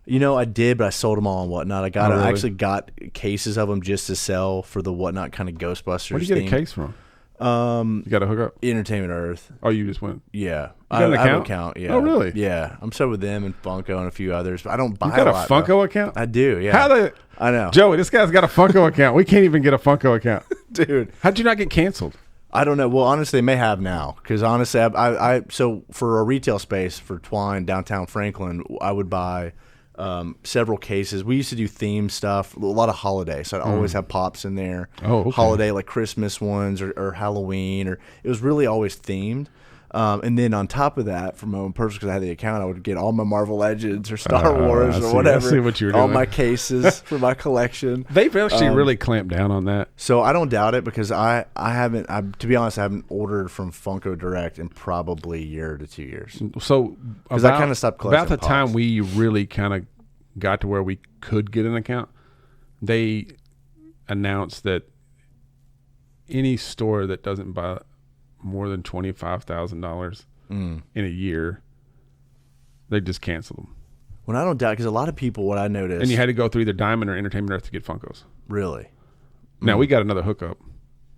You know, I did, but I sold them all and whatnot. I got, Oh, really? I actually got cases of them just to sell for the whatnot kind of Ghostbusters. Where did you get theme. a case from? You got a hookup? Entertainment Earth. Oh, you just went. Yeah, You got an I have an account? account. Yeah. Oh, really? Yeah, I'm so with them and Funko and a few others, but I don't buy You got a a lot, Funko though. account? I do. Yeah. How the I know, Joey? This guy's got a Funko account. We can't even get a Funko account. dude. How'd you not get canceled? I don't know. Well, honestly, they may have now because honestly, I so for a retail space for Twine downtown Franklin, I would buy several cases. We used to do theme stuff, a lot of holiday, so I'd always have pops in there. Oh, okay. Holiday like Christmas ones or Halloween, or it was really always themed. And then on top of that, for my own purpose, because I had the account, I would get all my Marvel Legends or Star Wars or whatever. I see what you were all doing. my cases for my collection. They've actually really clamped down on that. So I don't doubt it because I haven't, to be honest, I haven't ordered from Funko Direct in probably a year to 2 years. So Because I kind of stopped collecting about the time Pops. we really kind of got to where we could get an account, they announced that any store that doesn't buy more than $25,000 in a year, they just cancel them. When I don't doubt, because a lot of people, what I noticed, And you had to go through either Diamond or Entertainment Earth to get Funkos. really, Now we got another hookup,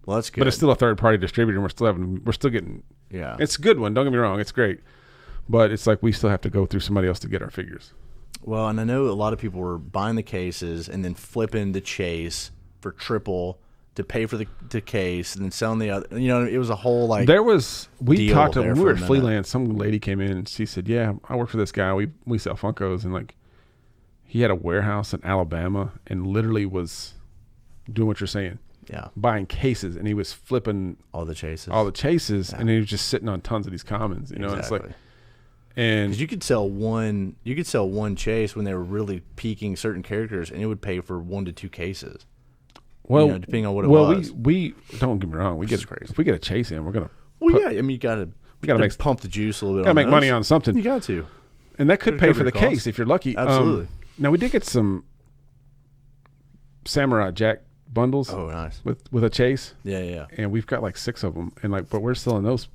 well, that's good. but it's still a third party distributor, and we're still getting. yeah. It's a good one. Don't get me wrong, it's great, but it's like we still have to go through somebody else to get our figures. Well, and I know a lot of people were buying the cases and then flipping the chase for triple to pay for the case and then selling the other. You know, it was a whole like. We deal talked to there when we for were a at minute. Fleeland. Some lady came in and she said, "Yeah, I work for this guy. We sell Funkos." And like, he had a warehouse in Alabama and literally was doing what you're saying, Yeah, buying cases, and he was flipping all the chases. and he was just sitting on tons of these commons. You know, and it's like, Exactly. and Because you could sell one chase when they were really peaking certain characters, and it would pay for 1 to 2 cases. well, depending on what it was. we don't get me wrong. We get is crazy. if we get a chase in, we're gonna Well, yeah, I mean, you gotta make- pump the juice a little bit. gotta on make money those. on something. You got to. And that could Could pay cover for the your costs. case if you're lucky. Absolutely. Now we did get some Samurai Jack bundles Oh, nice. with a chase, Yeah. and we've got like 6 of them, and like, but we're selling those.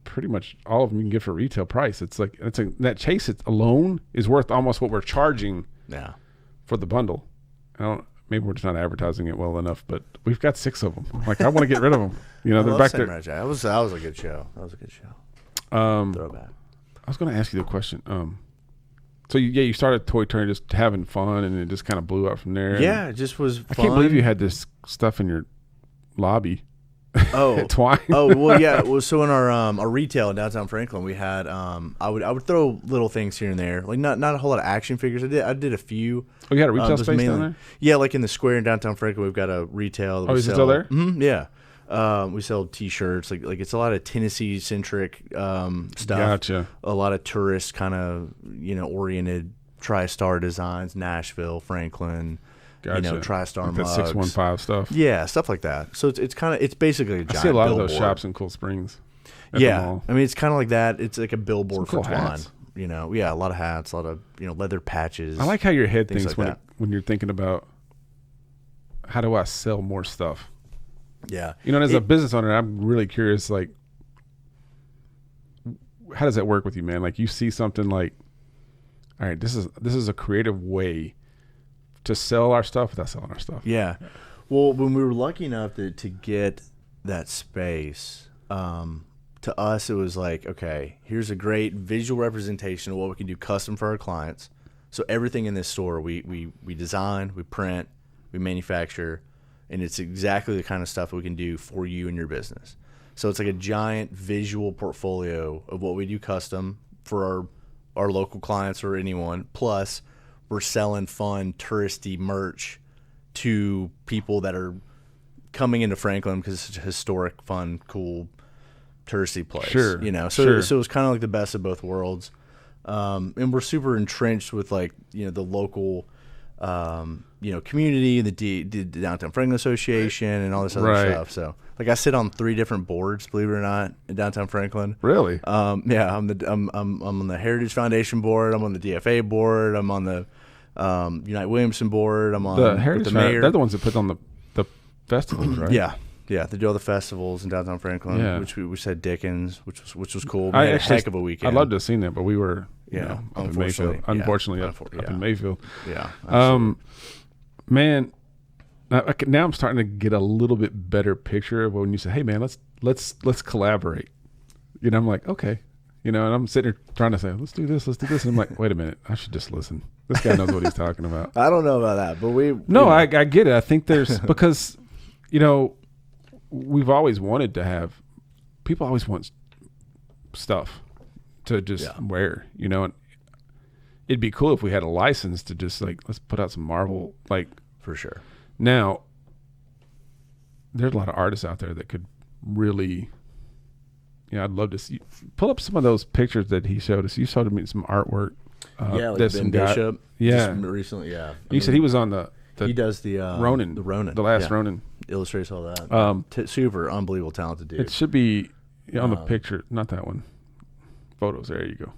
Pretty much all of them you can get for retail price. It's like that chase alone is worth almost what we're charging Yeah. for the bundle. Maybe we're just not advertising it well enough, but we've got 6 of them. Like I want to get rid of them. You know, I they're love back Samurai there. Jack. That was a good show. Throwback. I was going to ask you the question. So you started Toy Train just having fun, and it just kind of blew up from there. Yeah, it just was. I can't believe you had this stuff in your lobby. Oh, at Twine. oh well, yeah. Well, so in our retail in downtown Franklin, we had I would throw little things here and there, like not a whole lot of action figures. I did a few. Oh, you had a retail just space down mainly- there? Yeah, like in the square in downtown Franklin, we've got a retail. That Oh, we is it sell. still there? Yeah. We sell T-shirts. Like it's a lot of Tennessee centric stuff. Gotcha. A lot of tourist kind of oriented TriStar designs. Nashville, Franklin. Gotcha. TriStar Like that mugs. 615 stuff. Yeah, stuff like that. So it's basically a I giant see a lot of those billboard. shops in Cool Springs. At the Yeah, mall. I mean it's kind of like that. It's like a billboard Some for cool Twine. hats. Yeah, a lot of hats, a lot of leather patches. I like how your head things thinks like when that. when you're thinking about how do I sell more stuff? Yeah. You know, and as a business owner, I'm really curious, like, how does that work with you, man? Like, you see something like, all right, this is a creative way to sell our stuff without selling our stuff. Yeah. Well, when we were lucky enough to get that space, to us, it was like, okay, here's a great visual representation of what we can do custom for our clients. So everything in this store, we design, we print, we manufacture, and it's exactly the kind of stuff we can do for you and your business. So it's like a giant visual portfolio of what we do custom for our local clients or anyone. Plus, we're selling fun, touristy merch to people that are coming into Franklin because it's such a historic, fun, cool, touristy place. Sure. You know, so it was kind of like the best of both worlds. And we're super entrenched with, like, you know, the local, you know, community, the Downtown Franklin Association, and all this other stuff. So, like, I sit on 3 different boards, believe it or not, in Downtown Franklin. Really? Yeah, I'm on the Heritage Foundation board. I'm on the DFA board. I'm on the Unite Williamson board. I'm on the Heritage the mayor. They're the ones that put on the festivals, right? Yeah. Yeah, they do all the festivals in downtown Franklin, Yeah. which had Dickens, which was cool. We had a heck of a weekend. I'd love to have seen that, but we were up in Mayfield. Unfortunately, up in Mayfield. Yeah. Man, now I'm starting to get a little bit better picture of when you say, "Hey, man, let's collaborate." You know, I'm like, okay, you know, and I'm sitting here trying to say, "Let's do this," and I'm like, wait a minute, I should just listen. This guy knows what he's talking about. I don't know about that, but I get it. I think there's because, you know, we've always wanted to have, people always want stuff to just wear, you know, and it'd be cool if we had a license to just, like, let's put out some Marvel, like, for sure. Now, there's a lot of artists out there that could really, I'd love to see, pull up some of those pictures that he showed us. You showed me some artwork. Like Ben Bishop. Yeah. Just recently, yeah. You said he was on he does the Ronin. The last Ronin. Illustrates all that. Super unbelievable talented dude. It should be on the picture, not that one. Photos. There you go.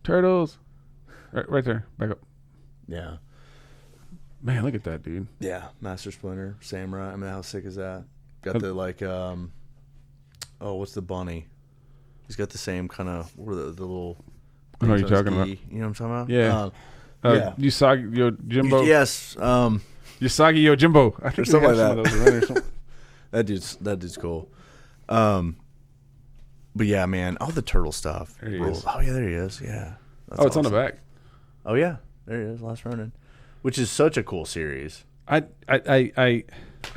Turtles. Right there. Back up. Yeah. Man, look at that, dude. Yeah. Master Splinter, Samurai. I mean, how sick is that? Got the, like, what's the bunny? He's got the same kind of, the little. I know what you're talking about. You know what I'm talking about? Yeah. Usagi Yojimbo. Yes. Usagi Yojimbo. I think something like that. Or something. That dude's cool. But yeah, man, all the turtle stuff. There he is. Oh yeah, there he is. Yeah. That's it's on the back. Oh yeah, there he is. Last Ronin, which is such a cool series. I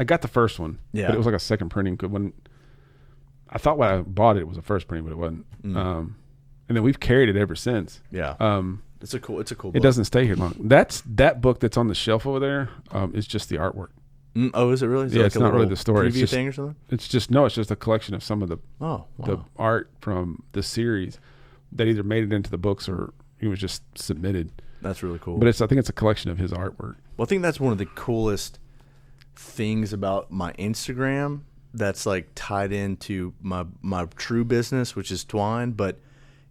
got the first one. Yeah. But it was like a second printing. When I thought when I bought it was a first printing, but it wasn't. And then we've carried it ever since. Yeah. It's a cool book. It doesn't stay here long. That book that's on the shelf over there is just the artwork. Oh, is it really? Is it it's not really the story. It's just thing or something. It's just a collection of some of the the art from the series that either made it into the books or it was just submitted. That's really cool. But I think it's a collection of his artwork. Well, I think that's one of the coolest things about my Instagram that's, like, tied into my true business, which is Twine, but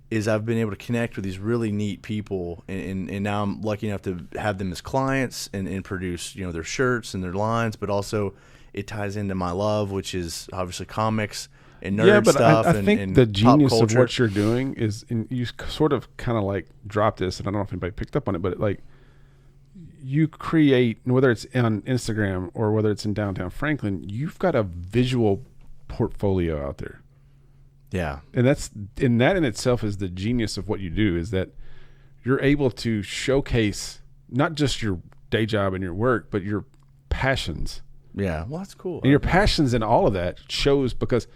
is I've been able to connect with these really neat people, and now I'm lucky enough to have them as clients and produce, you know, their shirts and their lines, but also it ties into my love, which is obviously comics and nerd stuff. I think and the genius pop of culture. what you're doing is, and you sort of kind of like drop this, and I don't know if anybody picked up on it, but like you create, whether it's on Instagram or whether it's in downtown Franklin, you've got a visual portfolio out there. Yeah. And that in itself is the genius of what you do, is that you're able to showcase not just your day job and your work, but your passions. Yeah. Well, that's cool. And your passions in all of that shows, because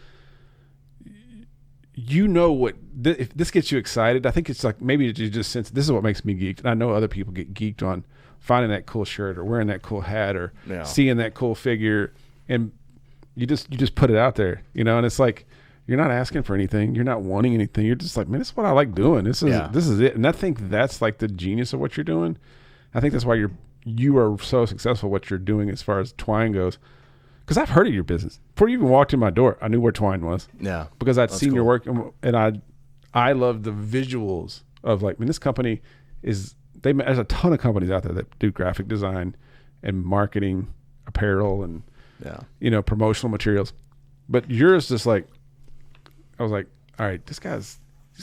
you know what, if this gets you excited, I think it's like maybe you just sense this is what makes me geeked. And I know other people get geeked on finding that cool shirt or wearing that cool hat or seeing that cool figure, and you just put it out there, you know, and it's like, you're not asking for anything. You're not wanting anything. You're just like, man, this is what I like doing. This is it. And I think that's like the genius of what you're doing. I think that's why you are so successful what you're doing as far as Twine goes. Because I've heard of your business. Before you even walked in my door, I knew where Twine was. Yeah. Because I'd seen your work, and I love the visuals of, like, man, this company is there's a ton of companies out there that do graphic design and marketing, apparel, and promotional materials. But yours just like, I was like, all right, these guys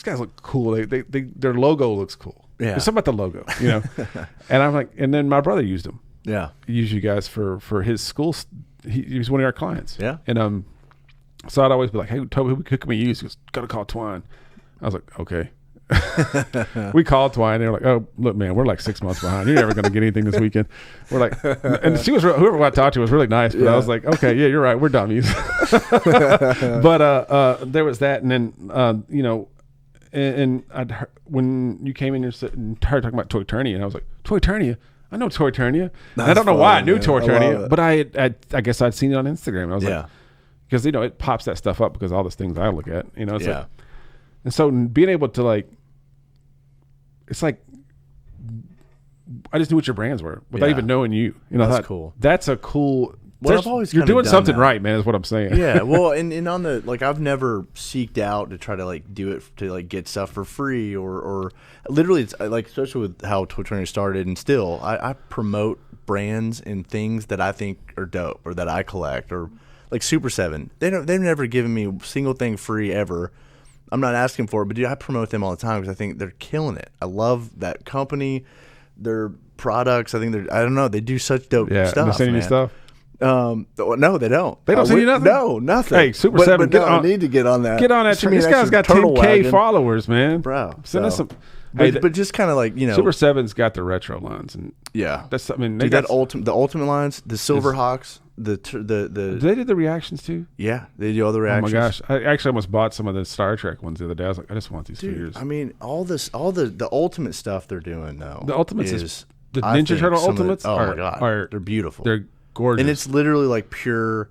look cool. Their logo looks cool. Yeah. There's something about the logo, And I'm like, and then my brother used them. Yeah. He used you guys for his school. He was one of our clients. Yeah. And so I'd always be like, hey, Toby, who can we use? He goes, gotta call Twine. I was like, okay. We called Twine. They were like, oh, look, man, we're like 6 months behind. You're never going to get anything this weekend. We're like, and she was, whoever I talked to was really nice, but I was like, okay, yeah, you're right. We're dummies. But there was that. And then, and I'd heard, when you came in and started talking about Toy Turnia, and I was like, Toy Turnia? I know Toy Turnia. I don't know why I knew Toy Turnia, but I guess I'd seen it on Instagram. I was like, because, it pops that stuff up because all those things I look at, it's like, and so being able to like, it's like, I just knew what your brands were without even knowing you. That's cool. That's a cool. Well, I've always you're doing done something that. right, man. Is what I'm saying. Yeah. Well, and on the like, I've never seeked out to try to like do it to like get stuff for free or literally it's like, especially with how Toy Turnia started, and still I promote brands and things that I think are dope or that I collect, or like Super 7. They've never given me a single thing free ever. I'm not asking for it, but dude, I promote them all the time because I think they're killing it. I love that company, their products. I think I don't know, they do such dope stuff. They're sending you stuff. No, they don't. They don't send you nothing. No, nothing. Hey, Super 7, but I need to get on that. Get on that. This guy's got 10K followers, man. Bro, Send us some. But just kind of like Super 7's got the retro lines, and that's. I mean, the ultimate lines, the Silverhawks, the. Do they do the reactions too? Yeah, they do all the reactions. Oh my gosh, I actually almost bought some of the Star Trek ones the other day. I was like, I just want these figures. I mean, all the ultimate stuff they're doing though. The Ultimates is the Ninja Turtle Ultimates. My god, they're beautiful. They're gorgeous, and it's literally like pure,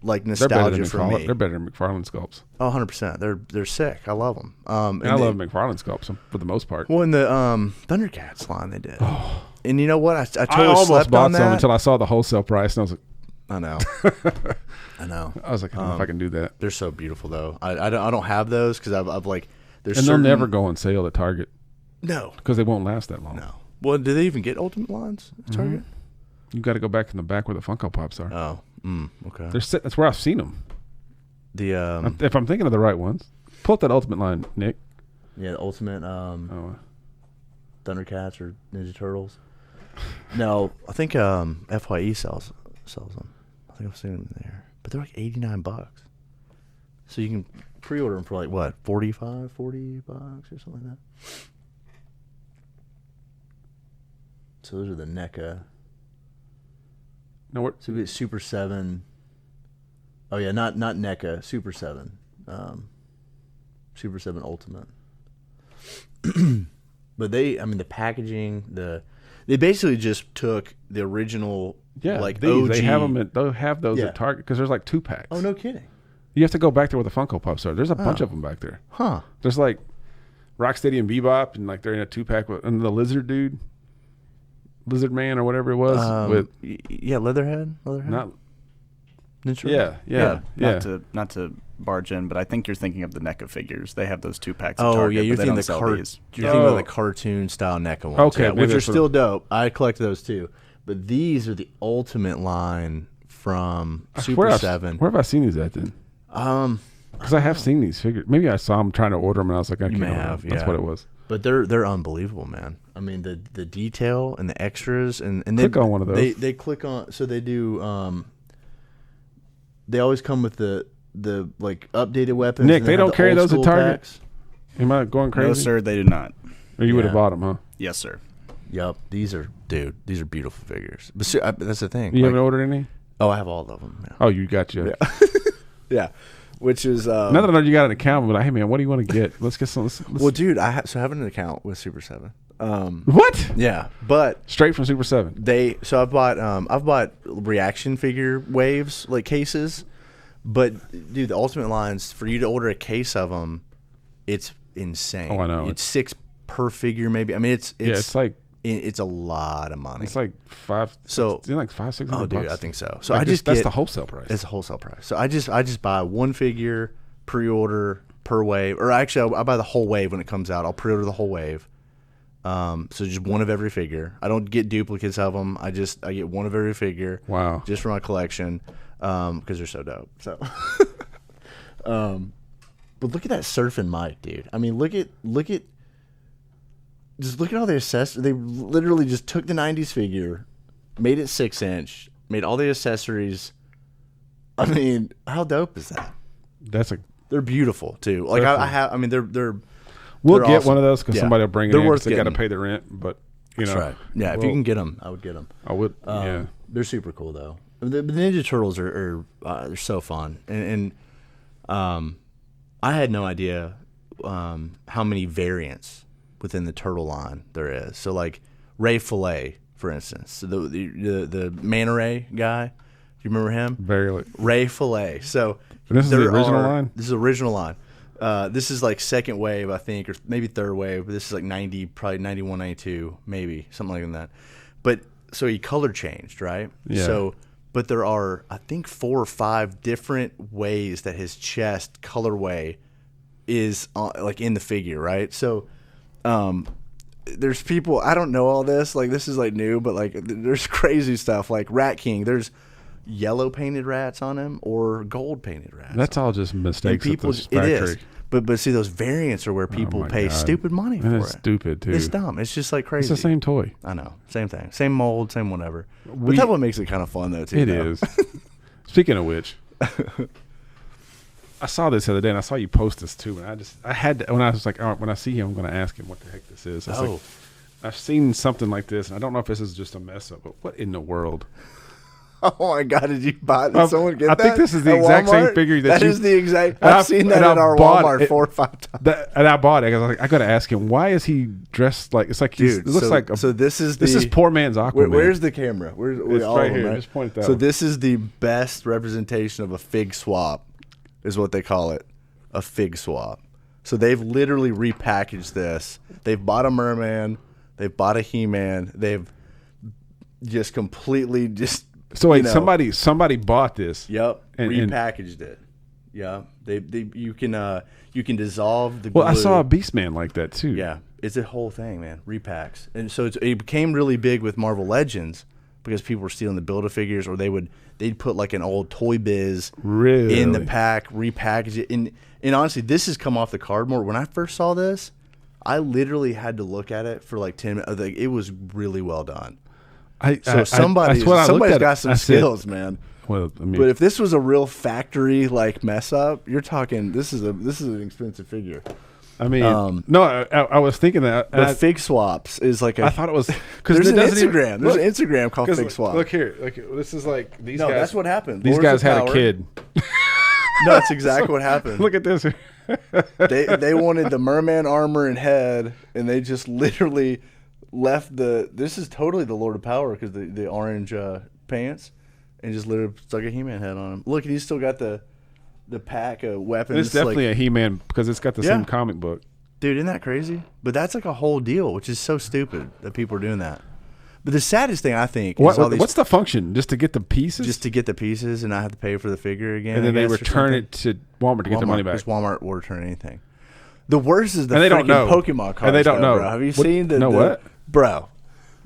like nostalgia for me. They're better than McFarlane sculpts. Oh, 100%. They're sick. I love them. And I love McFarlane sculpts for the most part. Well, in the Thundercats line, they did. Oh. And you know what? I totally almost slept bought on that some until I saw the wholesale price, and I was like, I know. I know. I was like, I don't know if I can do that. They're so beautiful though. I don't have those because I've like they'll never go on sale at Target. No, because they won't last that long. No. Well, do they even get Ultimate lines at Target? You got to go back in the back where the Funko Pops are. Oh, okay. That's where I've seen them. The if I'm thinking of the right ones, pull up that Ultimate line, Nick. Yeah, the Ultimate Thundercats or Ninja Turtles. No, I think FYE sells them. I think I've seen them in there, but they're like $89. So you can pre-order them for like what, $40 or something like that. So those are the NECA. No, so we get Super 7. Oh yeah, not NECA, Super 7. Super 7 Ultimate. But the packaging, they basically just took the original, like OG. They have them. They'll have those at Target because there's like 2-packs. Oh, no kidding. You have to go back there where the Funko Pops are. There's a bunch of them back there. Huh. There's like Rocksteady and Bebop, and like they're in a 2-pack and the Lizard dude, Lizard Man or whatever it was. Leatherhead. Not. Yeah. Not to barge in, but I think you're thinking of the NECA figures. They have those 2-packs. At Target, yeah, you're thinking of the cartoon style NECA ones. Okay, which are still dope. I collected those too, but these are the Ultimate line from Super 7. Where have I seen these at then? Because I have seen these figures. Maybe I saw them trying to order them, and I was like, I can't have. That's what it was. But they're unbelievable, man. I mean, the detail and the extras, and click on one of those. They click on. So they do. They always come with the like updated weapons. Nick, they don't carry those at Target. Packs. Am I going crazy? No, sir, they do not. Or you would have bought them, huh? Yes, sir. Yep, these are beautiful figures. But that's the thing. You haven't ordered any? Oh, I have all of them. Yeah. Oh, you got you. Yeah. Yeah. Which is now that I know you got an account, but like, hey man, what do you want to get? Let's get some. Well, dude, I have an account with Super 7. What? Yeah, but straight from Super 7. I've bought reaction figure waves like cases, but dude, the Ultimate lines, for you to order a case of them, it's insane. Oh, I know. It's $6 per figure, maybe. I mean, it's like. It's a lot of money. It's like $500. So like $500-$600. Oh, dude, I think so. So like that's the wholesale price. It's a wholesale price. So I just buy one figure, pre-order per wave, or actually I buy the whole wave when it comes out. I'll pre-order the whole wave, So just one of every figure. I don't get duplicates of them. I get one of every figure. Wow. Just for my collection, because they're so dope. So, but look at that surfing mic, dude. I mean, look at all the accessories. They literally just took the '90s figure, made it 6-inch, made all the accessories. I mean, how dope is that? They're beautiful too. Like I mean, they're. We'll they're get awesome. one of those because somebody will bring it They're in worth because they got to getting. pay the rent. But you know, That's right. Yeah, if you can get them, I would get them. I would. Yeah, they're super cool though. The Ninja Turtles are they're so fun, and I had no idea how many variants within the turtle line there is. So like Ray Fillet, for instance, the Manta Ray guy. Do you remember him? barely. Ray Fillet. So And this is the original line? This is the original line. This is like second wave, I think, or maybe third wave. But this is like 90, probably 91, 92, maybe something like that. But so he color changed, right? Yeah. So, but there are, I think, 4 or 5 different ways that his chest colorway is like in the figure, right? So, there's people, I don't know all this. Like this is like new, but like there's crazy stuff like Rat King. There's yellow painted rats on him or gold painted rats. That's all just mistakes. And people, at the it factory. is. But see, those variants are where people my pay God. stupid money And for it's it. stupid too. It's dumb. It's just like crazy. It's the same toy. I know. Same thing. Same mold. Same whatever. But that's what makes it kind of fun though too. It though. is. Speaking of which, I saw this the other day, and I saw you post this too. And I had to, when I was like, all right, when I see him, I'm going to ask him what the heck this is. I was like, I've seen something like this, and I don't know if this is just a mess up, but what in the world? Oh my God! Did you buy? Did someone get I that? think this is the at exact Walmart? same figure That you- is the exact. And I've seen that and at I our bought Walmart it. 4 or 5 times. And I bought it because I was like, I got to ask him, why is he dressed like it's like he's, Dude, it looks so, like a, so this is poor man's Aquaman. Where's the camera? Where's It's all right of them, here. Just point it that So way. this is the best representation of a fig swap, is what they call it, a fig swap. So they've literally repackaged this. They've bought a merman. They've bought a He-Man. They've just completely just. So wait, you know, somebody bought this. Yep, and- repackaged it. Yeah, you can dissolve the. Well, I glue. saw a Beastman like that too. Yeah, it's a whole thing, man. Repacks, and so it became really big with Marvel Legends because people were stealing the Build-A-Figures, or they'd put like an old Toy Biz Really? in the pack, repackage it, and honestly, this has come off the cardboard. When I first saw this, I literally had to look at it for like 10 minutes. Like, it was really well done. Somebody's got some skills, man. Well, I mean, But if this was a real factory like mess up, you're talking. This is an expensive figure. I mean, no, I was thinking that. and But Fig Swaps is like I thought it was because there's an Instagram. There's an Instagram called Fig Swap. Look here, this is like these No, guys. that's what happened. These Lords guys of had Power. a kid. No, that's exactly what happened. Look at this. They wanted the merman armor and head, and they just literally left this is totally the Lord of Power because the orange pants, and just literally stuck a He-Man head on him. Look, he's still got the pack of weapons. It's definitely a He-Man because it's got the Yeah. same comic book. Dude, isn't that crazy? But that's like a whole deal, which is so stupid that people are doing that. But the saddest thing I think is all these, What's the function? Just to get the pieces? just to get the pieces and not have to pay for the figure again. and then I they guess, or return something. it to Walmart to get their money back. Because Walmart will return anything. The worst is the And they don't freaking know. Pokemon cards. And they don't though, know. Bro. Have you What- seen the no, what? Bro,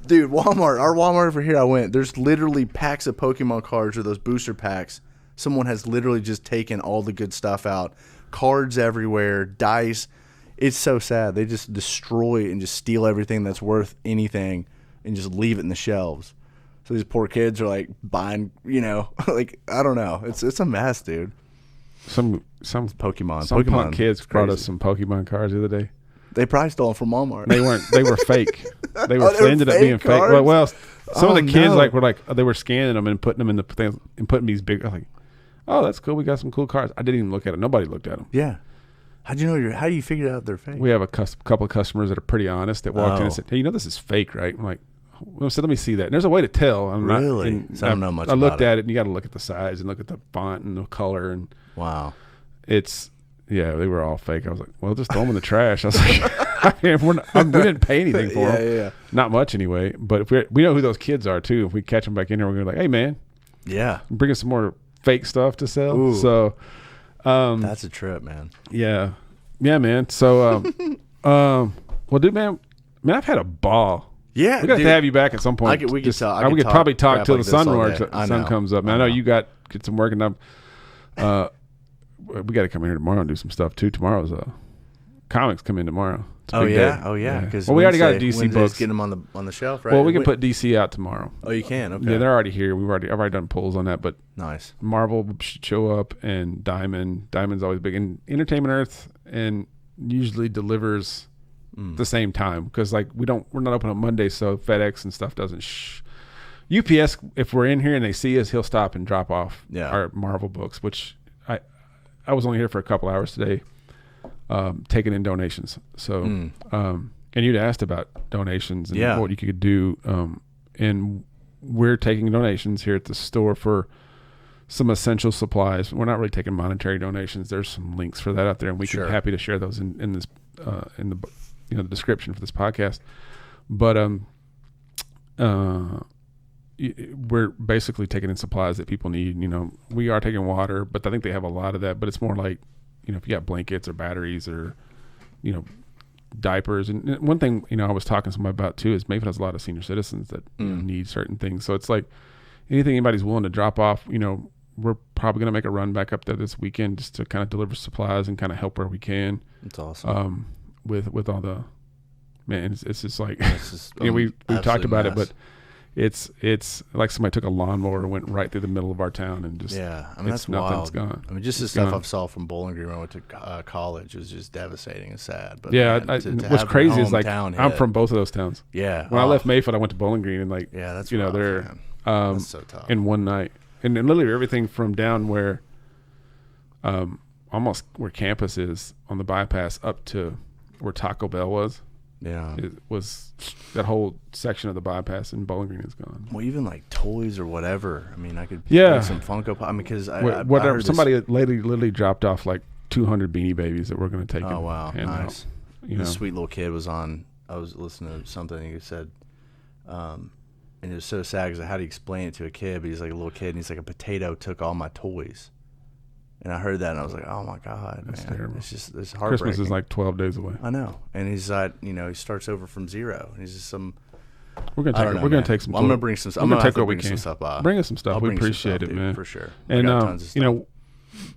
dude, Walmart. Our Walmart over here. I went. There's literally packs of Pokemon cards or those booster packs. Someone has literally just taken all the good stuff out. Cards everywhere. Dice. It's so sad. They just destroy and just steal everything that's worth anything and just leave it in the shelves. So these poor kids are like buying, like, I don't know. It's a mess, dude. Some Pokemon. Some Pokemon. punk kids brought us Crazy. some Pokemon cards the other day. They probably stole them from Walmart. They weren't. They were fake. They were. Oh, they were ended up fake being fake. cards? Well, some of Oh, the kids no. were like they were scanning them and putting them in the thing and putting these big. I was like, oh, that's cool. We got some cool cards. I didn't even look at them. Nobody looked at them. Yeah. How'd you know how do you figure out they're fake? We have a couple of customers that are pretty honest that walked in Oh. and said, "Hey, this is fake, right?" I'm like, well, so let me see that. And there's a way to tell. I'm not, Really? and So I don't know much I looked about it. at it, and you got to look at the size and look at the font and the color, and Wow. it's they were all fake. I was like, well, just throw them in the trash. I was like, I mean, we didn't pay anything for them. Yeah. Not much anyway. But if we know who those kids are too. If we catch them back in here, we're gonna be like, hey man, Yeah. bring us some more fake stuff to sell. Ooh. So, That's a trip, man. yeah, man. So, well, dude, man, Man, I've had a ball. Yeah, we got to dude. have you back at some point. We could could probably talk crap till like the this sun all day. sun comes up. Man, I know you get some work, and we got to come in here tomorrow and do some stuff too. Tomorrow's comics come in tomorrow. It's a big day. Oh yeah. Because we already got a DC books. Get them on the shelf, right? Well, we can put DC out tomorrow. Oh, you can. Okay. Yeah, they're already here. I've already done polls on that, but nice. Marvel should show up, and Diamond's always big, and Entertainment Earth, and usually delivers the same time because like we're not open on Monday, so FedEx and stuff doesn't. UPS, if we're in here and they see us, he'll stop and drop off our Marvel books, which I was only here for a couple hours today, taking in donations. So, and you'd asked about donations and what you could do, and we're taking donations here at the store for some essential supplies. We're not really taking monetary donations. There's some links for that out there, and we can happy to share those in this in the the description for this podcast. But we're basically taking in supplies that people need. We are taking water, but I think they have a lot of that. But it's more like if you got blankets or batteries or diapers. And one thing I was talking to somebody about too is Mayfield has a lot of senior citizens that need certain things. So it's like anything anybody's willing to drop off. We're probably going to make a run back up there this weekend just to kind of deliver supplies and kind of help where we can. That's awesome. With all the it's just like we've talked about it, but it's like somebody took a lawnmower and went right through the middle of our town and just that's nothing's wild. gone. Just the stuff I saw from Bowling Green when I went to college was just devastating and sad. But what's crazy is like I'm from both of those towns. Yeah, when I left Mayfield, I went to Bowling Green and that's they're that's so tough in one night, and literally everything from down where almost where campus is on the bypass up to where Taco Bell was. Yeah, it was that whole section of the bypass in Bowling Green is gone. Well, even like toys or whatever. I mean, I could pick some Funko Pops. Because somebody literally dropped off like 200 Beanie Babies that we're going to take. Oh wow, nice. This sweet little kid was on. I was listening to something. He said, and it was so sad because how do you explain it to a kid? But he's like a little kid, and he's like, a potato took all my toys. And I heard that, and I was like, "Oh my God, that's man. terrible. It's heartbreaking." Christmas is like 12 days away. I know, and he's like, he starts over from zero. And he's just some. We're gonna take some. Well, I'm gonna bring some. I'm gonna take what we can. Bring us some stuff. We appreciate it, man, for sure. And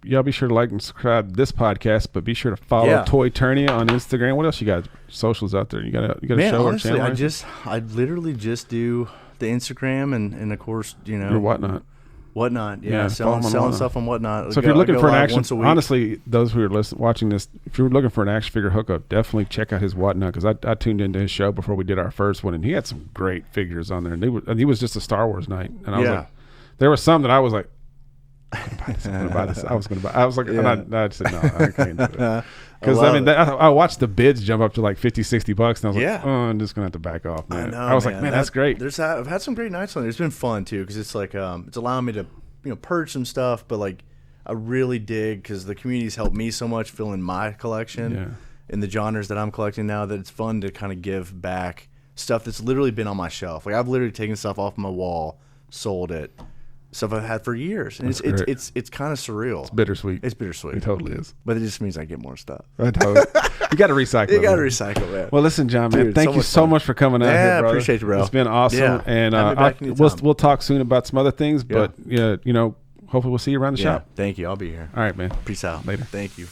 y'all be sure to like and subscribe to this podcast, but be sure to follow Toy Turnia on Instagram. What else you got? Socials out there? You got a show honestly, or channel? I literally just do the Instagram and of course your Whatnot. Selling stuff on Whatnot. So if you're looking for an action, honestly, those who are watching this, if you're looking for an action figure hookup, definitely check out his Whatnot, because I tuned into his show before we did our first one, and he had some great figures on there, and he was just a Star Wars night, and I was like, there was some that I was like, I'm gonna buy this. I was like, and I said no, I can't do it. Because I watched the bids jump up to like $50-$60, and I was like, oh, I'm just gonna have to back off, man. I was like, man, that's great. I've had some great nights on there. It's been fun too, because it's like it's allowing me to purge some stuff, but like I really dig, because the community's helped me so much fill in my collection in the genres that I'm collecting now, that it's fun to kind of give back stuff that's literally been on my shelf. Like I've literally taken stuff off my wall, sold it. Stuff I've had for years, and it's kind of surreal. It's bittersweet. It totally is. But it just means I get more stuff. I totally. You got to recycle. You got to recycle, man. Well, listen, John, man, thank you so much for coming out here, brother. I appreciate you, bro. It's been awesome, and we'll talk soon about some other things. But hopefully we'll see you around the shop. Thank you. I'll be here. All right, man. Peace out. Later. Thank you.